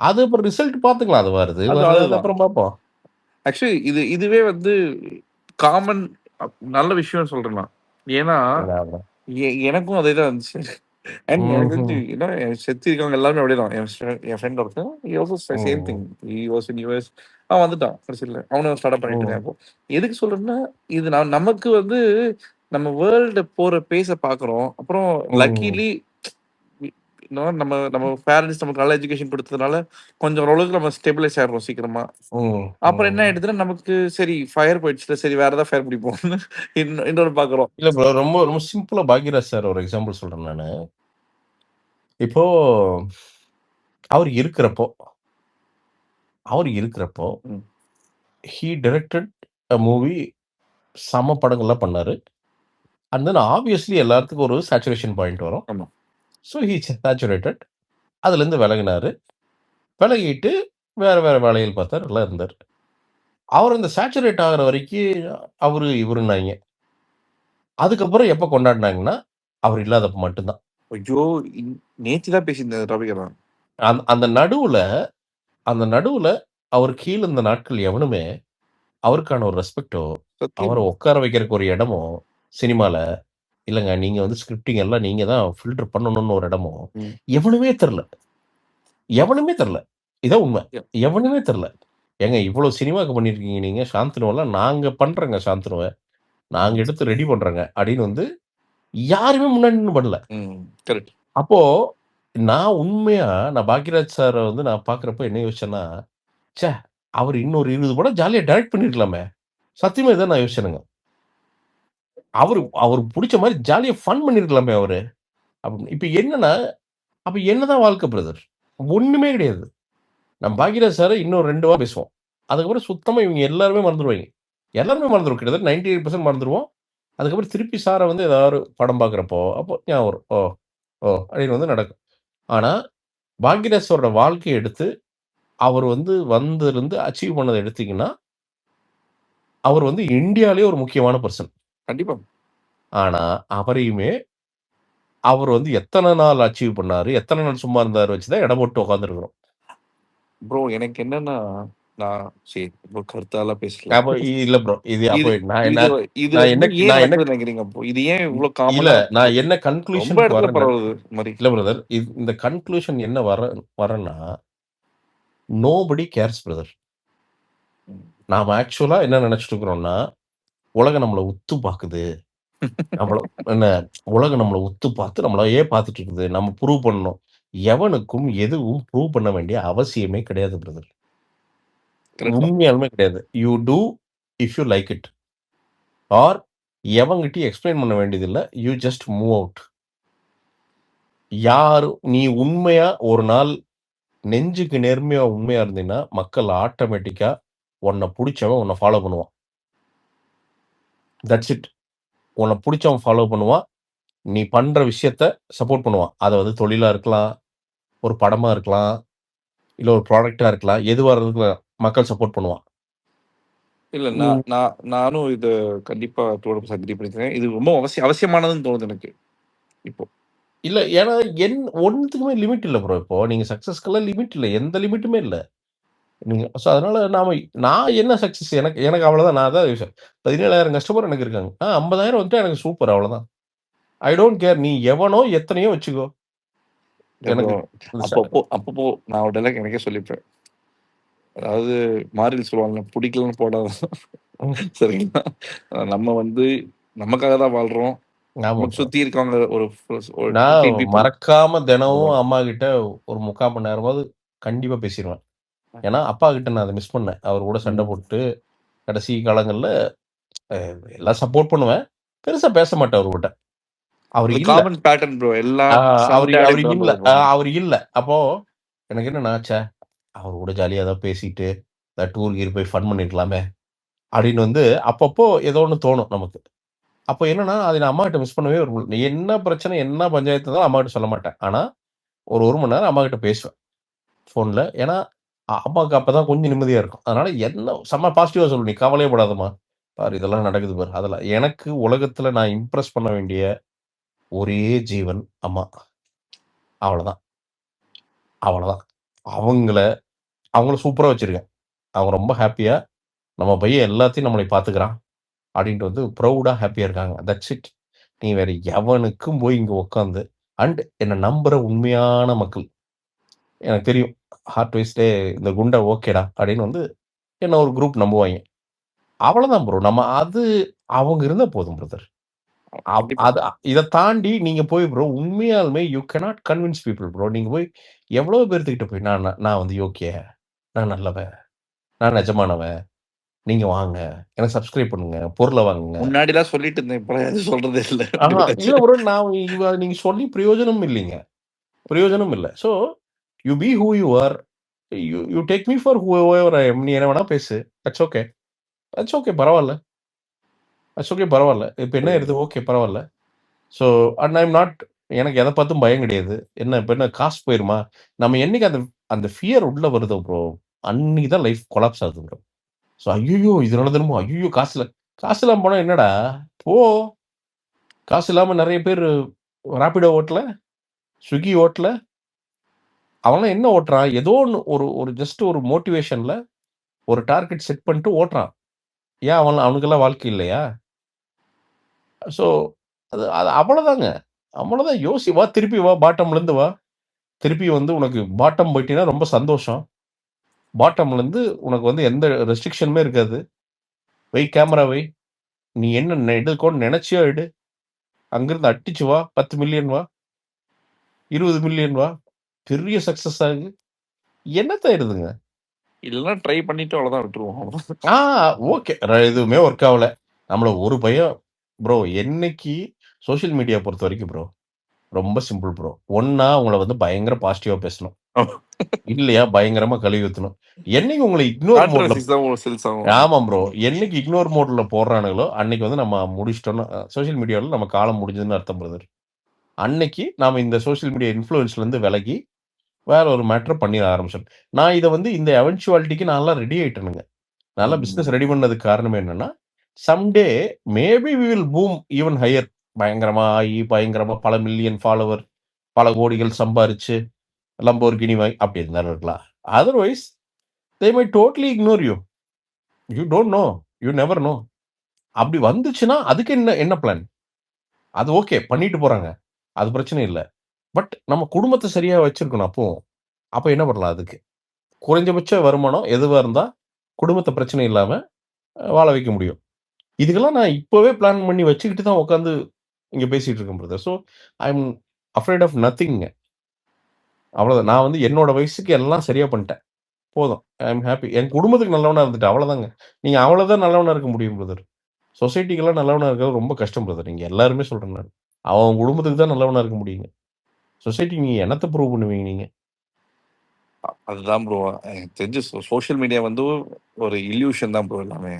அது அப்புறம் ரிசல்ட் பார்த்துக்கலாம். அது வருது, வரல அது அப்புறம் பார்ப்போம். ஆக்சுவலி இதுவே வந்து காமன் நல்ல விஷயம்னு சொல்றேன் நான். ஏன்னா எனக்கும் அதே தான் இருந்துச்சு. அண்ட் எனக்கு வந்து என்ன செத்து இருக்கவங்க எல்லாருமே அப்படிதான். என் ஃப்ரெண்ட் ஒருத்தன் he also same thing. He was in US. அவன் வந்துட்டான் கடைசியில. அவனும் ஸ்டார்ட் பண்ணிட்டு இருக்கான் இப்போ. எதுக்கு சொல்றேன்னா இது நமக்கு வந்து நம்ம வேர்ல்டு போற பேஸ பார்க்குறோம். அப்புறம் லக்கிலி நம்ம பேரண்ட்ஸ் நமக்கு நல்ல எஜுகேஷன் கொடுத்ததுனால கொஞ்சம் ஓரளவுக்கு நம்ம ஸ்டெபிலைஸ் ஆயிடுறோம் சீக்கிரமா. அப்புறம் என்ன ஆயிடுதுன்னா நமக்கு சரி ஃபயர் போயிடுச்சுல, சரி வேற ஏதாவது ஃபயர் பிடிப்போம்னு இன்னொரு பார்க்குறோம். இல்ல ப்ரோ, ரொம்ப ரொம்ப சிம்பிளா பாக்யராஜ் சார் ஒரு எக்ஸாம்பிள் சொல்றேன் நானு. இப்போ அவர் இருக்கிறப்போ he directed a movie. செம படங்கள்லாம் பண்ணாரு. அண்ட் தென் ஆப்வியஸ்லி எல்லாத்துக்கும் ஒரு சேச்சுரேஷன் பாயிண்ட் வரும். ஆமா. So he saturated. அதுலேருந்து விலகினாரு. விலகிட்டு வேற வேற வேலைகள் பார்த்தார், எல்லாம் இருந்தார். அவர் இந்த சேச்சுரேட் ஆகிற வரைக்கும் இவருன்னாங்க. அதுக்கப்புறம் எப்போ கொண்டாடினாங்கன்னா அவர் இல்லாதப்ப மட்டும்தான். ஐயோ! நேத்து தான் பேசியிருந்தேன் டாபிக் தான். அந்த நடுவுல அவர் கீழ இருந்த நாட்கள் எவனுமே அவருக்கான ஒரு ரெஸ்பெக்டோ, அவரை உட்கார வைக்கிறதுக்கு ஒரு இடமோ சினிமால இல்லங்க. நீங்க வந்து ஸ்கிரிப்டிங் எல்லாம் நீங்க தான் ஃபில்டர் பண்ணணும்னு ஒரு இடமோ எவனுமே தெரில. இதான் உண்மை. எவனுமே தெரில. ஏங்க இவ்வளவு சினிமாக்கு பண்ணியிருக்கீங்க நீங்க. சாந்தனுவெல்லாம் நாங்க பண்றோங்க. சாந்தனுவ நாங்க எடுத்து ரெடி பண்றோங்க அப்படின்னு வந்து யாருமே முன்னாடி நின்னு பண்ணல. கரெக்ட். அப்போ நான் பாக்யராஜ் சார வந்து நான் பார்க்குறப்போ என்ன யோசிச்சேன்னா, ச்சே! அவர் இன்னொரு 20 படம் ஜாலியா டைரக்ட் பண்ணியிருக்கலாமே. சத்தியமா இதான் நான் யோசிச்சேனுங்க. அவருக்கு புடிச்ச மாரி ஜாலியா ஃபன் பண்ணியிருக்கலாமே அவரு. அப்படின்னு. இப்ப என்னன்னா, அப்ப என்னதான் வாழ்க்கை பிரதர்? ஒண்ணுமே கிடையாது. நம்ம பாக்யராஜ் சார இன்னும் 2 வாரம் பேசுவோம். அதுக்கப்புறம் சுத்தமா இவங்க எல்லாருமே மறந்துருவாய்ங்க. எல்லாருமே மறந்துருவோம். கிட்டத்தட்ட 98% மறந்துருவோம். அதுக்கப்புறம் திருப்பி சாரை வந்து ஏதாவது படம் பார்க்குறப்போ அப்போ ஞாபகம் வரும். ஓ ஓ அப்படின்னு வந்து நடக்கும். ஆனா பாக்யராஜோட வாழ்க்கையை எடுத்து அவர் வந்து வந்திருந்து அச்சீவ் பண்ணதை எடுத்தீங்கன்னா அவர் வந்து இந்தியாவிலேயே ஒரு முக்கியமான பர்சன். கண்டிப்பா. ஆனா அவரையுமே அவர் வந்து எத்தனை நாள் அச்சீவ் பண்ணாரு, எத்தனை நாள் சும்மா இருந்தாரு வச்சுதான் இடம் போட்டு உட்காந்துருக்கிறோம். ப்ரோ எனக்கு என்னன்னா, நான் சரி ப்ரோ கருத்தாலாம் பேசல. அப்போ இல்ல ப்ரோ. இது அப்போ இது நான் இது என்ன இது நான் வந்து என்ன ஏன் நான் என்ன நடக்குதுன்னு நினைக்கிறீங்க அப்போ? இது ஏன் இவ்ளோ இல்ல காமனா நான் என்ன ரொம்ப கன்க்ளூஷனுக்கு இடத்துல வரேன் பரவுது மாரி. இல்ல பிரதர். இந்த கன்க்ளூஷன் என்ன வரேன்னா நோபடி கேர்ஸ் பிரதர். நாம ஆக்சுவலா என்ன நினைச்சிட்டு இருக்கிறோம்னா உலகம் நம்மளை உத்து பாக்குது. நம்மள என்ன உலகம் நம்மளை உத்து பார்த்து நம்மளையே பார்த்துட்டு இருக்குது. நம்ம ப்ரூவ் பண்ணணும். எவனுக்கும் எதுவும் ப்ரூவ் பண்ண வேண்டிய அவசியமே கிடையாது பிரதர். கரெக்ட் தான். உண்மையாலுமே கிடையாது. You do if you like it. Or எவங்கிட்டயும் எக்ஸ்பிளைன் பண்ண வேண்டியதில்ல. You just move out. யாரு நீ உண்மையா ஒரு நாள் நெஞ்சுக்கு நேர்மையா உண்மையா இருந்தீங்கன்னா மக்கள் ஆட்டோமேட்டிக்கா உன்னை பிடிச்சவன் உன்னை ஃபாலோ பண்ணுவான். That's it. உன்னை பிடிச்சவன் ஃபாலோ பண்ணுவான். நீ பண்ற விஷயத்த சப்போர்ட் பண்ணுவான். அதை வந்து தொழிலா இருக்கலாம், ஒரு படமா இருக்கலாம், இல்ல ஒரு ப்ராடக்டா இருக்கலாம். எதுவா இருக்கலாம் மக்கள் சப்போர்ட் பண்ணுவான். இல்ல நீ நானும் இது கண்டிப்பா அக்ரி பண்ணிக்கிறேன். இது ரொம்ப அவசியமானதுன்னு தோணுது எனக்கு இப்போ. இல்ல ஏன்னா ஒன்னுத்துக்குமே லிமிட் இல்ல ப்ரோ. இப்போ நீங்க சக்சஸ்க்கெல்லாம் லிமிட் இல்ல. எந்த லிமிட்டுமே இல்ல. நீங்க அதனால நான் என்ன சக்சஸ் எனக்கு அவ்வளவுதான். நான் அதான் 17,000 கஸ்டமர் எனக்கு இருக்காங்க. 50,000 வந்துட்டு எனக்கு சூப்பர் அவ்வளவுதான். I don't care. நீ எவனோ எத்தனையோ வச்சுக்கோ. எனக்கு அப்பப்போ நான் ஒரு டைலாக் எனக்கே சொல்லிப்பேன். அதாவது மாறில் சொல்லுவாங்க பிடிக்கலன்னு போடாதான். சரிங்களா? நம்ம வந்து நமக்காக தான் வாழ்றோம். நமக்கு சுத்தி இருக்கவங்க ஒரு நான் மறக்காம தினமும் அம்மா கிட்ட ஒரு 3/4 மணி நேரமாவது கண்டிப்பா பேசிடுவேன். ஏன்னா அப்பா கிட்ட நான் அதை மிஸ் பண்ணேன். அவர் கூட சண்டை போட்டு கடைசி காலங்கள்ல எல்லாம் சப்போர்ட் பண்ணுவேன். பெருசா பேச மாட்டேன் அவர்கிட்ட. அவர் இல்ல. Common pattern bro. எல்லாம் அவர் இல்ல. அப்போ எனக்கு என்ன ச்சே அவர் கூட ஜாலியா ஏதாவது பேசிட்டு டூர் கீர் போய் ஃபன் பண்ணிருக்கலாமே அப்படின்னு வந்து அப்பப்போ ஏதோ ஒன்று தோணும் நமக்கு. அப்போ என்னன்னா அதை நான் அம்மா கிட்ட மிஸ் பண்ணவே என்ன பிரச்சனை என்ன பஞ்சாயத்து தான் அம்மா கிட்ட சொல்ல மாட்டேன். ஆனா ஒரு மணி நேரம் அம்மா கிட்ட பேசுவேன் ஃபோன்ல. ஏன்னா அம்மாவுக்கு அப்பதான் கொஞ்சம் நிம்மதியா இருக்கும். அதனால என்ன செம்ம பாசிட்டிவா சொல்லு. நீ கவலையே படாதம்மா. பாரு இதெல்லாம் நடக்குது பாரு. அதெல்லாம் எனக்கு உலகத்துல நான் இம்ப்ரெஸ் பண்ண வேண்டிய ஒரே ஜீவன் அம்மா. அவ்வளவுதான். அவங்கள சூப்பரா வச்சிருக்கேன். அவங்க ரொம்ப ஹாப்பியா நம்ம பையன் எல்லாத்தையும் நம்மளை பார்த்துக்கிறான் அப்படின்ட்டு வந்து ப்ரௌடா ஹாப்பியா இருக்காங்க. That's it. நீ வேற எவனுக்கும் போய் இங்க உட்காந்து அண்ட் என்ன நம்புற உண்மையான மக்கள் எனக்கு தெரியும். ஹார்ட் வைஸ்டே இந்த குண்டா ஓகேடா அப்படின்னு வந்து என்ன ஒரு குரூப் நம்புவாங்க. அவ்வளவுதான் ப்ரோ. நம்ம அது அவங்க இருந்தா போதும் பிரதர். அது இதை தாண்டி நீங்க போய் ப்ரோ உண்மையாலுமே you cannot convince people bro. நீங்க போய் எவ்வளவு பேர்த்துக்கிட்ட போய் நான் வந்து யோக்கிய, நான் நல்லவன், நான் நிஜமானவன், நீங்க வாங்க எனக்கு சப்ஸ்கிரைப் பண்ணுங்க, பொருளை வாங்குங்க. முன்னாடிலாம் சொல்லிட்டு இருந்தேன். இப்போ எதுவும் சொல்றதே இல்லை. இல்ல ப்ரோ. நீங்க சொல்லி பிரயோஜனம் இல்லைங்க. பிரயோஜனம் இல்லை. So you be who you are. You take me for whoever I am. நீ என்ன வேணா பேசு. That's okay. That's okay. பரவாயில்ல. That's okay. பரவாயில்ல. இப்போ என்ன இருக்கு? ஓகே பரவாயில்ல. ஸோ அண்ட் ஐம் நாட் எனக்கு எதை பார்த்தும் பயம் கிடையாது. என்ன இப்போ என்ன காசு போயிருமா? நம்ம என்னைக்கு அந்த ஃபியர் உள்ள வருதோ ப்ரோ அன்னைக்கு தான் லைஃப் கொலாப்ஸ் ஆகுது ப்ரோ. ஸோ ஐயோ இதனால தினமும் ஐயோ காசு இல்லாமல் போனால் என்னடா போ. காசு இல்லாமல் நிறைய பேர் ராபிடோ ஓட்டல, ஸ்விக்கி ஓட்டல. அவன்லாம் என்ன ஓட்டுறான்? ஏதோ ஒன்று ஒரு ஜஸ்ட் ஒரு மோட்டிவேஷன்ல ஒரு டார்கெட் செட் பண்ணிட்டு ஓட்டுறான். ஏன் அவனுக்கெல்லாம் வாழ்க்கை இல்லையா? ஸோ அது அவ்வளோதாங்க. அவ்வளோதான். வா திருப்பி வா பாட்டம்லேருந்து வா. திருப்பி வந்து உனக்கு பாட்டம் போயிட்டீங்கன்னா ரொம்ப சந்தோஷம். பாட்டம்லேருந்து உனக்கு வந்து எந்த ரெஸ்ட்ரிக்ஷனுமே இருக்காது. கேமரா நீ என்ன எடுக்கணும்னு நினைச்சியோ எடு. அங்கிருந்து அட்டிச்சு வா. 10 மில்லியன் வா, 20 மில்லியன் வா. பெரிய சக்சஸ் ஆகுது. என்னத்த இருதுங்க. இதெல்லாம் ட்ரை பண்ணிட்டு அவ்வளோதான் விட்டுருவோம். ஓகே. எதுவுமே ஒர்க் ஆகல. நம்மள ஒரு பையன் ப்ரோ என்னைக்கு சோஷியல் மீடியா பொறுத்த வரைக்கும் ப்ரோ ரொம்ப சிம்பிள் ப்ரோ. ஒன்னா உங்களை வந்து பயங்கர பாசிட்டிவா பேசணும். இல்லையா பயங்கரமா கழுவி ஊத்தணும். என்னைக்கு உங்களை இக்னோர் மோட்ல கான்ட்ரவர்சிஸ் தான் ஒரு சேல்ஸ் ஆகும். ஆமாம் ப்ரோ. என்னைக்கு இக்னோர் மோட்ல போடுறானுங்களோ அன்னைக்கு வந்து நம்ம முடிச்சிட்டோம்னா சோசியல் மீடியாவில் நம்ம காலம் முடிஞ்சதுன்னு அர்த்தம் பிரதர். அன்னைக்கு நாம இந்த சோசியல் மீடியா இன்ஃப்ளூயன்ஸ்ல இருந்து விலகி வேற ஒரு மேட்டர் பண்ணி ஆரம்பிச்சோம். நான் இதை வந்து இந்த எவென்ச்சுவாலிட்டிக்கு நான் ரெடி ஆயிட்டேனுங்க. நல்லா பிசினஸ் ரெடி பண்ணதுக்கு காரணம் என்னன்னா someday maybe we will boom even higher. பயங்கரமா ஆகி பயங்கரமா பல மில்லியன் ஃபாலோவர் பல கோடிகள் சம்பாரிச்சு லம்போர்கினி வாங்கி அப்படி இருந்தாலும் இருக்கலாம். Otherwise they my totally ignore you. You don't know, you never know. அப்படி வந்துச்சுன்னா அதுக்கு என்ன பிளான்? அது ஓகே பண்ணிட்டு போறாங்க, அது பிரச்சனை இல்லை. பட் நம்ம குடும்பத்தை சரியா வச்சிருக்கணும். அப்போ என்ன பண்ணலாம்? அதுக்கு குறைஞ்சபட்ச வருமானம் எதுவா இருந்தா குடும்பத்தை பிரச்சனை இல்லாம வாழ வைக்க முடியும். இதுக்கெல்லாம் நான் இப்பவே பிளான் பண்ணி வச்சுக்கிட்டு தான் உட்காந்து இங்க பேசிட்டு இருக்கேன் brother. So I am afraid of nothing. அவ்வளவுதான். நான் வந்து என்னோட வயசுக்கு எல்லாம் சரியா பண்ணிட்டேன். போதும். I am happy. என் குடும்பத்துக்கு நல்லவனா இருந்துட்டு அவ்வளவுதாங்க. நீங்க அவ்வளவுதான் நல்லவனா இருக்க முடியும் பிரதர். சொசைட்டிக்கெல்லாம் நல்லவனா இருக்கிறது ரொம்ப கஷ்டம் பிரதர். நீங்க எல்லாருமே சொல்றேன் நான். அவன் குடும்பத்துக்கு தான் நல்லவனா இருக்க முடியுங்க. சொசைட்டி நீங்க என்னத்தை ப்ரூவ் பண்ணுவீங்க நீங்க? அதுதான் ப்ரோ எனக்கு தெரிஞ்சு சோஷியல் மீடியா வந்து ஒரு இல்யூஷன் தான் ப்ரோ எல்லாமே.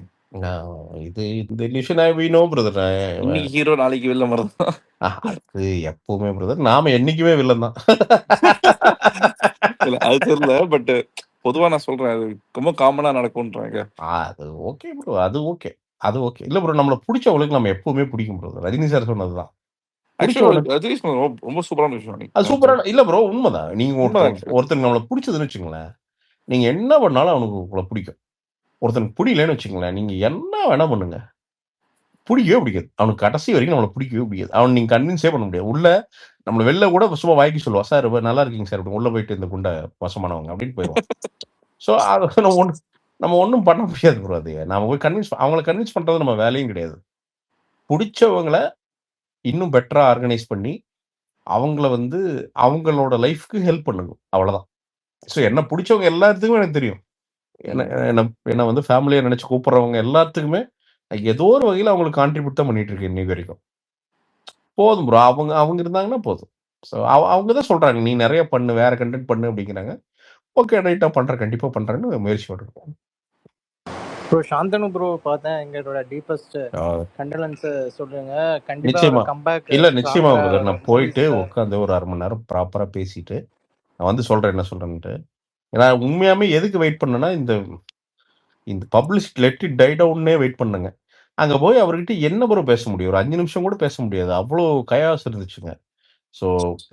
இது இந்த இல்யூஷன் வி நோ பிரதர். இன்னைக்கு ஹீரோ நாளைக்கு வில்ல மரம். அது எப்பவுமே பிரதர். நாம என்னைக்குமே வில்லன் தான். இல்ல அது தெரியல. பட் பொதுவா நான் சொல்றேன் அது ரொம்ப காமனா நடக்கும்ன்றாங்க. அது ஓகே ப்ரோ. அது ஓகே. அது ஓகே. இல்ல ப்ரோ நம்மள பிடிச்சவங்களுக்கு நம்ம எப்பவுமே பிடிக்கும் ப்ரோ. ரஜினி சார் சொன்னதுதான். ரொம்ப சூப்பரான விஷயம். அது சூப்பரான இல்ல ப்ரோ உண்மைதான். நீங்க ஒருத்தருக்கு நம்மள பிடிச்சதுன்னு வச்சுங்களேன், நீங்க என்ன பண்ணாலும் அவனுக்கு உங்களை பிடிக்கும். ஒருத்தனுக்கு பிடிக்கலன்னு வச்சுங்களேன், நீங்க என்ன வேணா பண்ணுங்க, பிடிக்கவே பிடிக்காது. அவனுக்கு கடைசி வரைக்கும் நம்மளை பிடிக்கவே பிடிக்காது. அவன் நீங்க கன்வின்ஸே பண்ண முடியாது. உள்ள நம்மள வெளில கூட சும்மா வாய்க்கு சொல்லுவா, சார் நல்லா இருக்கீங்க சார் அப்படி உள்ள போயிட்டு இந்த குண்டை வசமானவங்க அப்படின்னு போயிடுவோம். ஸோ அது நம்ம ஒன்றும் பண்ண முடியாது ப்ரோ. அது நம்ம போய் அவங்கள கன்வின்ஸ் பண்றது நம்ம வேலையும் கிடையாது. பிடிச்சவங்கள இன்னும் பெட்டரா ஆர்கனைஸ் பண்ணி அவங்கள வந்து அவங்களோட லைஃப்க்கு ஹெல்ப் பண்ணுங்க. அவ்வளவுதான். ஸோ என்ன பிடிச்சவங்க எல்லாத்துக்குமே எனக்கு தெரியும். என்ன வந்து ஃபேமிலியா நினைச்சு கூப்பிடுறவங்க எல்லாத்துக்குமே ஏதோ ஒரு வகையில் அவங்களுக்கு கான்ட்ரிபியூட் தான் பண்ணிட்டு இருக்கேன் இன்னைக்கு வரைக்கும். போதும் ப்ரோ. அவங்க இருந்தாங்கன்னா போதும். ஸோ அவங்க தான் சொல்றாங்க நீ நிறைய பண்ணு, வேற கண்டென்ட் பண்ணு அப்படிங்கிறாங்க. ஓகே ரைட்டா பண்றேன், கண்டிப்பா பண்றேன்னு முயற்சி பண்ணுறேன். ப்ரோ சாந்தனு ப்ரோ பார்த்தேன். எங்களோட டீப்பஸ்ட் கண்டலன்ஸ் சொல்லுங்க. கண்டிப்பா நிச்சயமா கம்பேக் இல்ல நிச்சயமா பிரதர். நான் போயிட்டு உட்காந்து ஒரு 1/2 மணி நேரம் ப்ராப்பரா பேசிட்டு நான் வந்து சொல்றேன் என்ன சொல்றேன்ட்டு. ஏன்னா உண்மையாமே எதுக்கு வெயிட் பண்ணேன்னா இந்த பப்ளிஷ் லெட் இட் டை டவுன்னே வெயிட் பண்ணுங்க. அங்க போய் அவர்கிட்ட என்ன ப்ரோ பேச முடியும்? ஒரு 5 நிமிஷம் கூட பேச முடியாது. அவ்வளோ கயாஸ் இருந்துச்சுங்க. ஸோ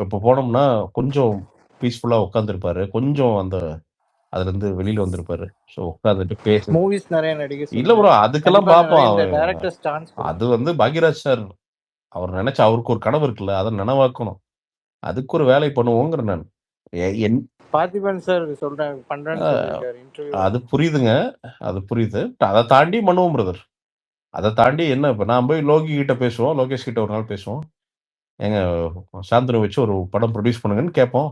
இப்போ போனோம்னா கொஞ்சம் பீஸ்ஃபுல்லா உட்காந்துருப்பாரு. கொஞ்சம் அதுலேருந்து வெளியில வந்திருப்பாரு. ஸோ உட்காந்துட்டு பேச மூவிஸ் நிறைய நடிகை இல்ல ப்ரோ அதுக்கெல்லாம் பார்ப்போம். இந்த டைரக்டர்ஸ் சான்ஸ் அது வந்து பாக்யராஜ் சார் அவர் நினைச்சா அவருக்கு ஒரு கனவு இருக்குல்ல, அதை நனவாக்கணும். அதுக்கு ஒரு வேலை பண்ணுவோங்கிற நான் பார்த்திபன் சார் சொல்றேன் பண்றேன்னு சொல்லிருக்காரு இன்டர்வியூ. அது புரியுதுங்க, அது புரியுது. அதை தாண்டி பண்ணுவோம் பிரதர். அதை தாண்டி என்ன இப்போ நான் போய் லோகி கிட்ட பேசுவோம், லோகேஷ் கிட்ட ஒரு நாள் பேசுவோம். எங்க சாந்தனு வச்சு ஒரு படம் ப்ரொடியூஸ் பண்ணுங்கன்னு கேட்போம்.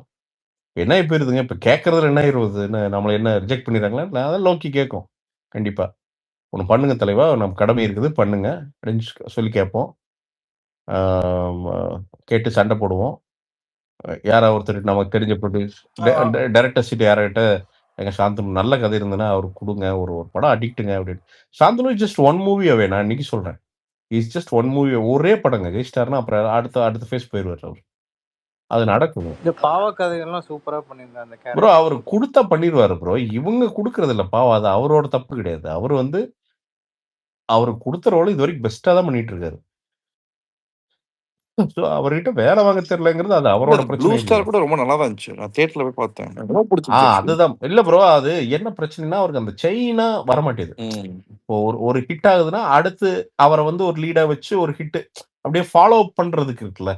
என்ன இப்போ இருக்குதுங்க இப்போ கேட்கறதுல என்ன இருபது நம்மளை என்ன ரிஜெக்ட் பண்ணிடுறாங்களா? அதான் லோக்கி கேட்கும். கண்டிப்பா ஒன்று பண்ணுங்க தலைவா, நம்ம கடமை இருக்குது பண்ணுங்க அப்படின்னு சொல்லி கேட்போம். கேட்டு சண்டை போடுவோம். யாராவது ஒருத்தர் நமக்கு தெரிஞ்ச ப்ரொடியூஸ் டைரக்டர் சீட் யார்கிட்ட எங்க சாந்தனு நல்ல கதை இருந்ததுன்னா அவருக்கு கொடுங்க, ஒரு படம் அடிக்ட்டுங்க அப்படின்னு. சாந்தனு ஜஸ்ட் ஒன் மூவி அவே. நான் இன்னைக்கு சொல்றேன் இஸ் ஜஸ்ட் ஒன் மூவி. ஒரே படங்க ஜெயிஸ்டார்னா அப்புறம் அடுத்த ஃபேஸ் போயிடுவார் அவர். அது நடக்கும். இந்த பாவ கதைகள்லாம் சூப்பரா பண்ணியிருந்தாங்க ப்ரோ. அவர் கொடுத்தா பண்ணிடுவாரு ப்ரோ. இவங்க கொடுக்கறது இல்லை பாவம். அது அவரோட தப்பு கிடையாது. அவர் வந்து அவருக்கு கொடுத்த ரோல் இது வரைக்கும் பெஸ்டா தான் பண்ணிட்டு இருக்காரு. அவர்கிட்ட வேலை வாங்க தெரியலங்கிறது அது அவரோட பிரச்சனை. ப்ளூ ஸ்டார் கூட ரொம்ப நல்லா தான் இருந்துச்சு. நான் தியேட்டர்ல போய் பார்த்தேன். ரொம்ப பிடிச்சிருச்சு. அதுதான் இல்ல ப்ரோ. அது என்ன பிரச்சனைனா அவருக்கு அந்த செயினா வரமாட்டேது. இப்போ ஒரு ஹிட் ஆகுதுன்னா அடுத்து அவரை வந்து ஒரு லீடா வச்சு ஒரு ஹிட் அப்படியே ஃபாலோ அப் பண்றதுக்கு இருக்குல்ல,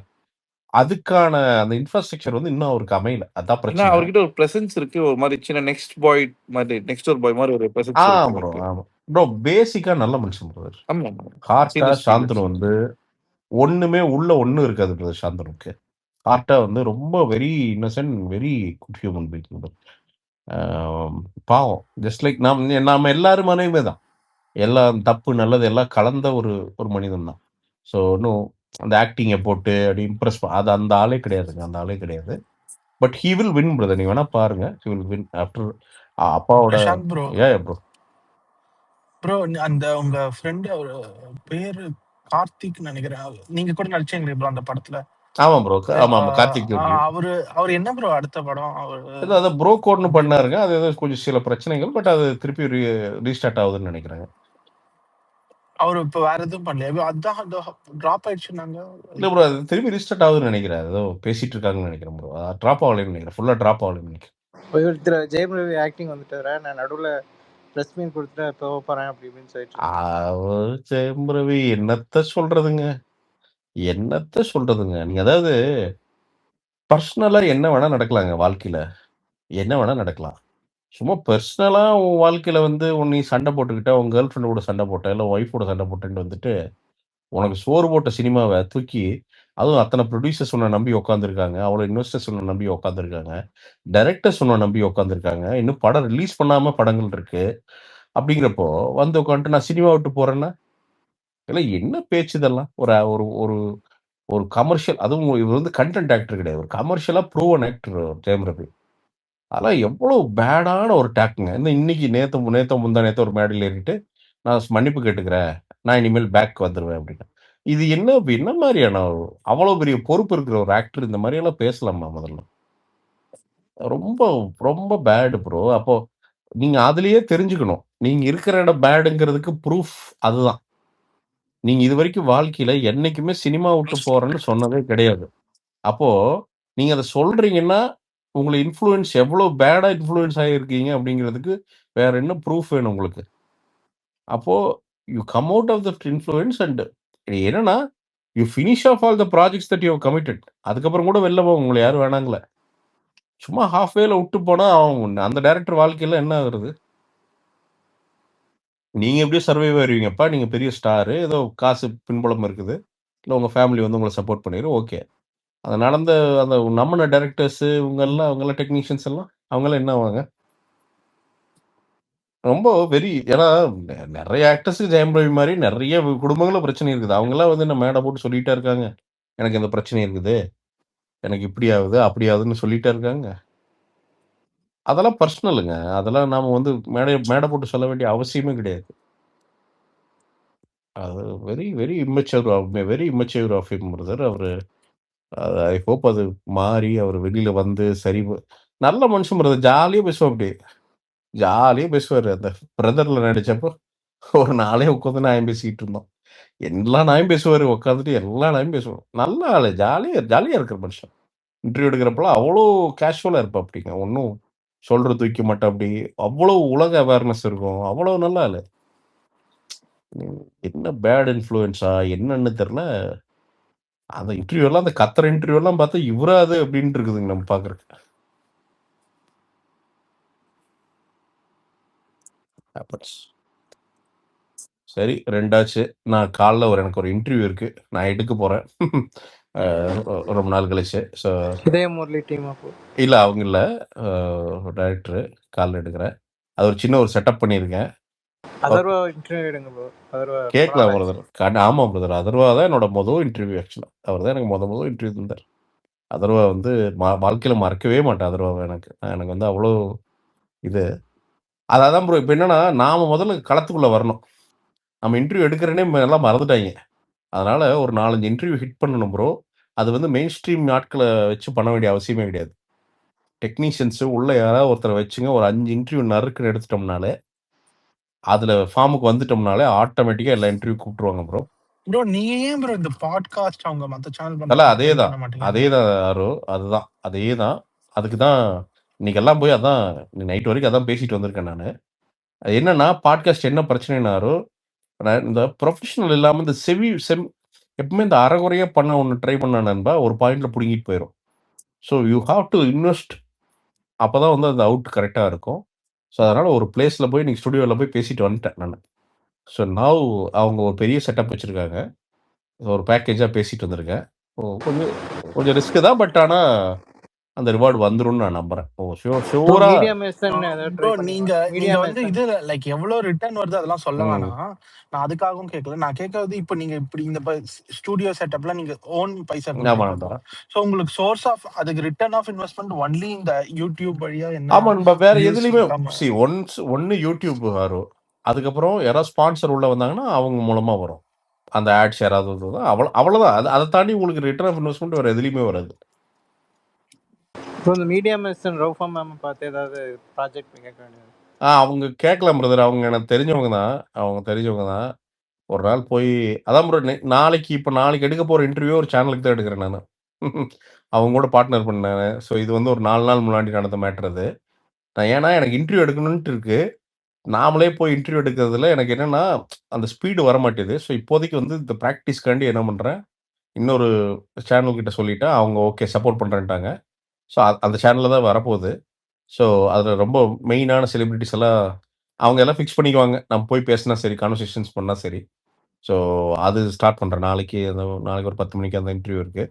அதுக்கான அந்த இன்ஃப்ராஸ்ட்ரக்சர் வந்து இன்னும் அவருக்கு அமையல. அதான் பிரச்சனை. அவர்கிட்ட ஒரு பிரசன்ஸ் இருக்கு. ஒரு மாதிரி சின்ன நெக்ஸ்ட் பாய் மாதிரி நெக்ஸ்ட் டோர் பாய் மாதிரி ஒரு பிரசன்ஸ் ப்ரோ. ஆமா ப்ரோ. பேசிக்கா நல்ல மனுஷன் ப்ரோ. ஆமா ஹார்ட்டா சாந்தனு வந்து ஒண்ணுமே உள்ள ஒண்ணு இருக்காது பிரதர். சாந்தனுக்கு ஹார்ட்டா வந்து ரொம்ப very Innocent, very good human being. பாவம் ஜஸ்ட் லைக் நாம எல்லாரும் மனைவியுமே தான். எல்லாம் தப்பு நல்லது எல்லாம் கலந்த ஒரு மனிதன் தான். ஸோ இன்னும் அந்த ஆக்டிங்கை போட்டு அப்படி இம்ப்ரெஸ் அது அந்த ஆளே கிடையாதுங்க. அந்த ஆளே கிடையாது. But he will win brother. நீங்க வேணா பாருங்க. ஹி வில் வின் ஆஃப்டர் அப்பாவோட பிரசாந்த் ப்ரோ ப்ரோ. ப்ரோ அந்த உங்க ஃப்ரெண்ட் அவரு பேரு கார்த்திக் நினைக்கிறேன். நீங்க கூட நடிச்சீங்களே ப்ரோ அந்த படத்துல. ஆமா ப்ரோ. ஆமா கார்த்திக் ஜோர்ஜி. அவரு என்ன ப்ரோ அடுத்த படம் ஏதோ அதை ப்ரோ கோட்னு பண்ணாருங்க. அது ஏதோ கொஞ்சம் சில பிரச்சனைகள், பட் அது திருப்பி ரீஸ்டார்ட் ஆகுதுன்னு நினைக்கிறேன். அவரு இப்ப வேற எதுவும் பண்ணல. அதான் டிராப் ஆயிடுச்சுன்னாங்க. இல்ல ப்ரோ, அது திருப்பி ரீஸ்டார்ட் ஆகுதுன்னு நினைக்கிறேன். ஏதோ பேசிட்டு இருக்காங்கன்னு நினைக்கிறேன் ப்ரோ. டிராப் ஆகலன்னு நினைக்கிறேன். ஃபுல்லா டிராப் ஆகலன்னு நினைக்கிறேன். ஜெயம் ரவி ஆக்டிங் வந்துட்டாரா? நான் நடுவுல ப்ரெஸ் மீட் கொடுத்துட்டு இப்போ போறேன் அப்படி இப்படின்னு சொல்லிட்டு. ஜெயம் ரவி என்னத்த சொல்றதுங்க, என்னத்த சொல்றதுங்க. நீங்க அதாவது பர்சனலா என்ன வேணா நடக்கலாங்க வாழ்க்கையில, என்ன வேணா நடக்கலாம். சும்மா பர்சனலா உன் வாழ்க்கையில வந்து நீ சண்டை போட்டுக்கிட்ட, உன் கேர்ள் ஃப்ரெண்ட் கூட சண்டை போட்ட, இல்ல ஒய்ஃபோட சண்டை போட்டேன்னு வந்துட்டு உனக்கு சோறு போட்ட சினிமாவை தூக்கி, அதுவும் அத்தனை ப்ரொடியூசர்ஸ் உன்னை நம்பி உட்காந்துருக்காங்க, அவ்வளோ இன்வெஸ்டர்ஸ் உன்னை நம்பி உட்காந்துருக்காங்க, டைரக்டர்ஸ் உன்னை நம்பி உட்காந்துருக்காங்க, இன்னும் படம் ரிலீஸ் பண்ணாம படங்கள் இருக்கு. அப்படிங்கிறப்போ வந்து உட்காந்துட்டு நான் சினிமா விட்டு போறேன்னா, இல்லை என்ன பேச்சு இதெல்லாம்? ஒரு ஒரு ஒரு ஒரு கமர்ஷியல், அதுவும் இவர் வந்து கண்டென்ட் ஆக்டர் கிடையாது, ஒரு கமர்ஷியலா ப்ரூவன் ஆக்டர் ஜெயம் ரவி. அதெல்லாம் எவ்வளோ பேடான ஒரு டேக்குங்க. இன்னைக்கு நேத்த முந்தா நேத்து ஒரு மேடையில் ஏறிட்டு நான் மன்னிப்பு கேட்டுக்கிறேன், நான் இனிமேல் பேக் வந்துருவேன் அப்படின்னு. இது என்ன மாதிரியான அவ்வளோ பெரிய பொறுப்பு இருக்கிற ஒரு ஆக்டர் இந்த மாதிரி எல்லாம் பேசலாமா? முதல்ல ரொம்ப ரொம்ப பேடு ப்ரோ. அப்போ நீங்க அதுலயே தெரிஞ்சுக்கணும், நீங்க இருக்கிற இடம் பேடுங்கிறதுக்கு ப்ரூஃப் அதுதான். நீங்க இது வரைக்கும் வாழ்க்கையில என்னைக்குமே சினிமா விட்டு போறேன்னு சொன்னதே கிடையாது. அப்போ நீங்க அதை சொல்றீங்கன்னா உங்களை இன்ஃப்ளூயன்ஸ் எவ்வளோ பேடா இன்ஃப்ளூயன்ஸ் ஆகிருக்கீங்க அப்படிங்கிறதுக்கு வேற என்ன ப்ரூஃப் வேணும் உங்களுக்கு? அப்போ you come out of that influence and என்னன்னா you finish off all the projects that you committed. அதுக்கப்புறம் கூட வெளில போக உங்களை யாரும் வேணாங்களே. சும்மா ஹாஃப்வேல விட்டு போனா அந்த டைரக்டர் வாழ்க்கையில என்ன ஆகுறது? நீங்க எப்படியோ சர்வைவ் ஆயிருவீங்கப்பா, நீங்க பெரிய ஸ்டாரு, ஏதோ காசு பின்புலம் இருக்குது, இல்லை உங்க ஃபேமிலி வந்து உங்களை சப்போர்ட் பண்ணிடும், ஓகே. அது நடந்த அந்த நம்பின டைரக்டர்ஸ் அவங்கெல்லாம் டெக்னீஷியன்ஸ் எல்லாம் அவங்கெல்லாம் என்ன ஆவாங்க? ரொம்ப ஏன்னா நிறைய ஆக்டர்ஸ் ஜெயம் ரவி மாதிரி நிறைய குடும்பங்களும் பிரச்சனை இருக்குது. அவங்கெல்லாம் வந்து என்ன மேடை போட்டு சொல்லிட்டே இருக்காங்க, எனக்கு இந்த பிரச்சனை இருக்குது, எனக்கு இப்படி ஆகுது அப்படி ஆகுதுன்னு சொல்லிட்டே இருக்காங்க. அதெல்லாம் பர்சனலுங்க. அதெல்லாம் நாம வந்து மேடை போட்டு சொல்ல வேண்டிய அவசியமே கிடையாது. அது very very immature of him brother. அவரு ஐ ஹோப் அது மாறி அவர் வெளியில வந்து நல்ல மனுஷன் பிரதர். ஜாலியா பேசுவோம், அப்படி ஜாலியா பேசுவாரு. அந்த பிரதர்ல நடிச்சப்போ ஒரு நாளே உட்காந்து நாயம் பேசிக்கிட்டு இருந்தோம். எல்லா நாயும் பேசுவாரு, உட்காந்துட்டு எல்லா நாயும் பேசுவோம். நல்ல ஆளு, ஜாலியா இருக்கிற மனுஷன். இன்டர்வியூ எடுக்கிறப்பெல்லாம் அவ்வளோ கேஷுவலா இருப்பா. அப்படிங்க ஒன்றும் சொல்றது தூக்க மாட்டா. அப்படி அவ்வளோ உலக அவேர்னஸ் இருக்கும். அவ்வளோ நல்ல ஆளு. என்ன பேட் இன்ஃப்ளூயன்ஸா என்னன்னு தெரியல. அந்த இன்டர்வியூ எல்லாம், அந்த கத்துற இன்டர்வியூ எல்லாம் பார்த்தா இவரா அது அப்படின்னு இருக்குதுங்க நம்ம பாக்குறதுக்கு. சரி, ரெண்டாச்சு. நான் காலைல எனக்கு ஒரு இன்டர்வியூ இருக்கு, நான் எடுக்க போறேன். ரொம்ப நாள் கழிச்சு. ஸோ இதே முரளி டீம் இல்லை, அவங்க இல்லை, டைரக்டர் காலைல எடுக்கிறேன். அது ஒரு சின்ன ஒரு செட்டப் பண்ணியிருக்கேன். அதர்வா இன்டர்வியூ எடுங்க ப்ரோ. கேட்கலாம் பிரதர். ஆமா பிரதர், அதர்வா தான் என்னோட மொதல் இன்டர்வியூ. ஆக்சுவலா அவர் தான் எனக்கு முதல் இன்டர்வியூ தந்தார். அதர்வா வந்து வாழ்க்கையில மறக்கவே மாட்டேன் அதர்வாவை. எனக்கு வந்து அவ்வளோ இது. அதான் ப்ரோ. இப்போ என்னன்னா, நாம முதல்ல களத்துக்குள்ள வரணும். நம்ம இன்டர்வியூ எடுக்கிறேனே எல்லாம் மறந்துட்டாங்க. அதனால ஒரு 4-5 இன்டர்வியூ ஹிட் பண்ணணும் ப்ரோ. அது வந்து மெயின் ஸ்ட்ரீம் நாட்களை வச்சு பண்ண வேண்டிய அவசியமே கிடையாது. டெக்னீஷியன்ஸ் உள்ள யாராவது ஒருத்தரை வச்சுங்க, ஒரு 5 இன்டர்வியூ நறுக்குன்னு எடுத்துட்டோம்னாலே, அதுல ஃபார்முக்கு வந்துட்டோம்னாலே ஆட்டோமேட்டிக்கா எல்லா இன்டர்வியூ கூப்பிட்டுருவாங்க ப்ரோ. ப்ரோ நீங்க ஏன் ப்ரோ இந்த பாட்காஸ்ட் அவங்க மத்த சேனல் இல்ல, அதேதான் ஆரோ, அதுதான் அதேதான். அதுக்கு தான் இன்னைக்கு எல்லாம் போய் அதான் நைட் வரைக்கும் அதான் பேசிட்டு வந்திருக்கேன் நான். அது என்னன்னா, பாட்காஸ்ட் என்ன பிரச்சனைனாரோ, இந்த ப்ரொஃபஷனல் இல்லாம இந்த எப்பவுமே இந்த அறகுறையா பண்ண ஒன்று ட்ரை பண்ண நண்பா, ஒரு பாயிண்ட்ல பிடுங்கிட்டு போயிடும். So you have to invest. அப்போதான் வந்து அந்த அவுட் கரெக்டாக இருக்கும். ஸோ அதனால ஒரு பிளேஸ்ல போய் இன்னைக்கு ஸ்டுடியோவில் போய் பேசிட்டு வந்துட்டேன் நான். ஸோ நவ் அவங்க ஒரு பெரிய செட்டப் வச்சிருக்காங்க, ஒரு பேக்கேஜாக பேசிட்டு வந்திருக்கேன். கொஞ்சம் ரிஸ்க் தான், பட் ஆனால் அந்த ரிவார்டு வந்துரும்னு நான் நம்புறேன். ப்ரோ ஷூரா மீடியா மேசன் ஏதாவது ப்ரோ ட்ரை பண்ணீங்களா? நீங்க மீடியா வந்து மேசன் இது லைக் எவ்வளவு ரிட்டர்ன் வருது அதெல்லாம் சொல்ல வேணாம். நான் அதுக்காகவும் கேட்கல. நான் கேட்கறது இப்போ நீங்க இப்படி இந்த ஸ்டூடியோ செட்டப்லாம் நீங்க ஓன் பைசா ஆமா கொடுக்குறீங்களா நண்பா. ப்ரோ? ஸோ உங்களுக்கு சோர்ஸ் ஆஃப் அதுக்கு ரிட்டர்ன் ஆஃப் இன்வெஸ்ட்மெண்ட் ஒன்லி இந்த யூடியூப் வழியா என்ன ஆமா நண்பா. வேற வியூஸ் எதுலயுமே இன்கம்? ஒன்னு யூடியூப் வரும். அதுக்கப்புறம் யாராவது ஸ்பான்சர் உள்ள வந்தாங்கன்னா அவங்க மூலமா வரும். அந்த ஆட்ஸ் யாராவது அவ்வளவுதான். அதை தாண்டி உங்களுக்கு ரிட்டர்ன் ஆஃப் இன்வெஸ்ட்மெண்ட் வேற எதுலயுமே வராது. ப்ரோ இந்த மீடியா மேசன் ரவுஃபா மேம் பார்த்து ஏதாவது ப்ராஜெக்ட் கேட்க வேண்டியது. அவங்க கேட்கலாம் பிரதர். அவங்க எனக்கு தெரிஞ்சவங்க தான். ஒரு நாள் போய் அதான் ப்ரோ நாளைக்கு எடுக்க போற இன்டர்வியூ ஒரு சேனலுக்கு தான் எடுக்கிறேன் நான். அவங்க கூட பார்ட்னர் பண்ணேன். ஸோ இது வந்து ஒரு 4 நாள் முன்னாடி நடந்த மேட்டர் அது. ஏன்னா எனக்கு இன்டர்வியூ எடுக்கணும்ட்டு இருக்கு. நாமளே போய் இன்டர்வியூ எடுக்கிறதுல எனக்கு என்னன்னா அந்த ஸ்பீடு வர மாட்டேது. ஸோ இப்போதைக்கு வந்து இந்த ப்ராக்டிஸ்க்காண்டி என்ன பண்றேன், இன்னொரு சேனல் கிட்ட சொல்லிட்டேன். அவங்க ஓகே சப்போர்ட் பண்றேன்ட்டாங்க. ஸோ அந்த சேனல்ல தான் வரப்போகுது. ஸோ அதில் ரொம்ப மெயினான செலிபிரிட்டிஸ் எல்லாம் அவங்க எல்லாம் ஃபிக்ஸ் பண்ணிக்குவாங்க. நம்ம போய் பேசினா சரி, கான்வர்சேஷன்ஸ் பண்ணா சரி. ஸோ அது ஸ்டார்ட் பண்றேன். நாளைக்கு ஒரு 10 மணிக்கு அந்த இன்டர்வியூ இருக்கு.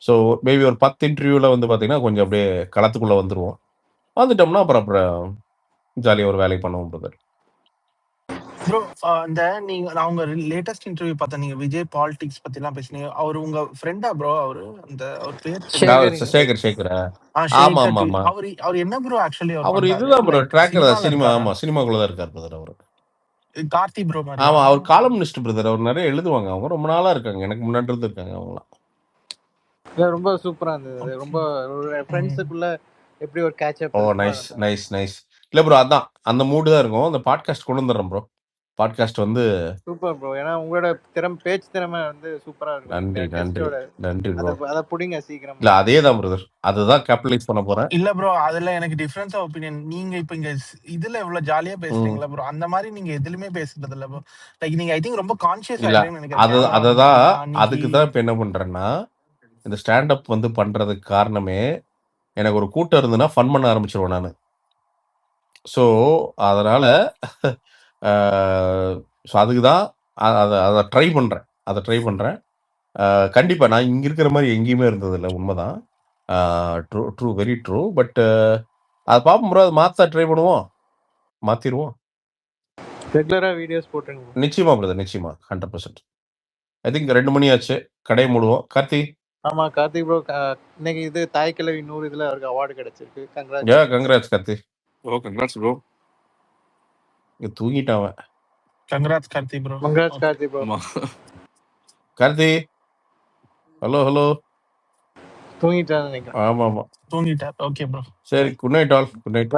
ஸோ மேபி ஒரு 10 இன்டர்வியூல வந்து பார்த்தீங்கன்னா, கொஞ்சம் அப்படியே களத்துக்குள்ள வந்துருவோம். வந்துட்டோம்னா அப்புறம் ஜாலியா ஒரு வேலையை பண்ணுவோம் பிரதர். ப்ரோ நான் உங்க லேட்டஸ்ட் இன்டர்வியூ பார்த்தேன். நீங்க விஜய் பாலிடிக்ஸ் பத்தி எல்லாம் பேசுனீங்க. அவர் உங்க ஃப்ரெண்டா ப்ரோ? அவர் பேர் சேகர் சேகரா? ஆமா சேகர். ஆமா ஆமா. அவர் என்ன ப்ரோ ஆக்சுவலி அவர் அவர் பண்றாரு? இதுதான் ப்ரோ, லைக் ட்ராக்கர் தான். சினிமால இருக்காரா? சினிமாக்குள்ள தான் இருக்கார் பிரதர் அவர். கார்த்தி ப்ரோ ஆமா, மாதிரியா? அவர் காலம்னிஸ்ட் பிரதர். அவர் நிறைய எழுதுவாங்க. அவங்க ரொம்ப நாளா இருக்காங்க. எனக்கு முன்னாடி இருந்து இருக்காங்க அவங்களாம். ரொம்ப சூப்பரா இருந்தது. ரொம்ப ஃப்ரெண்ட்ஸுக்குள்ள எப்படி ஒரு கேட்ச் அப். ஓ நைஸ். இல்ல ப்ரோ, அதான் அந்த மூடு தான் இருக்கும். அந்த பாட்காஸ்ட் கொண்டு வந்துடுறேன் ப்ரோ. பாட்காஸ்ட் வந்து சூப்பர் ப்ரோ. ஏன்னா உங்களோட பேச்சு திறமை வந்து சூப்பரா இருக்கும். நன்றி ப்ரோ. அத புடிங்க சீக்கிரம். இல்ல அதேதான் பிரதர். அதுதான் கேபிட்டலைஸ் பண்ண போறேன். இல்ல ப்ரோ, அதுல எனக்கு டிஃபரன்ஸ் ஆஃப் ஒபினியன். நீங்க இப்ப இங்க இதுல எவ்வளவு ஜாலியா பேசுறீங்களா ப்ரோ, அந்த மாதிரி நீங்க எதுலயுமே பேசுறது இல்ல ப்ரோ. லைக் நீங்க ஐ திங்க் ரொம்ப கான்ஷியஸ் இல்ல ஆயிடுறீங்கன்னு நினைக்கிறேன். அதுக்கு தான் இப்ப என்ன பண்றேன்னா, இந்த ஸ்டாண்ட் அப் வந்து பண்றதுக்கு காரணமே எனக்கு ஒரு கூட்டம் இருந்துன்னா ஃபன் பண்ண ஆரம்பிச்சிருவேன் நானு. ஸோ அதனால அதுக்கு தான் அதை ட்ரை பண்றேன். கண்டிப்பா நான் இங்க இருக்கிற மாதிரி எங்கேயுமே இருந்ததில்ல. உண்மைதான். True very true. பட் அதை பார்ப்போம் ப்ரோ. அதை மாற்ற ட்ரை பண்ணுவோம், மாத்திருவோம். ரெகுலரா வீடியோஸ் போட்டுருங்க. நிச்சயமா பிரதர், நிச்சயமா 100%. ஐ திங்க் 2 மணி ஆச்சு, கடையை மூடுவோம். கார்த்தி. ஆமா கார்த்திக் ப்ரோ, இன்னைக்கு இது தாய்க்கிழவி 100 இதுல அவருக்கு அவார்டு கிடைச்சிருக்கு. கங்க்ராட்ஸ் கார்த்தி. Congrats bro. இங்க தூங்கிட்டான். Congrats Karthi bro. Congrats Karthi bro. Karthi hello. தூங்கிட்டான்னு நினைக்கிறேன். ஆமா தூங்கிட்டார். Okay bro. சரி, good night all. Good night.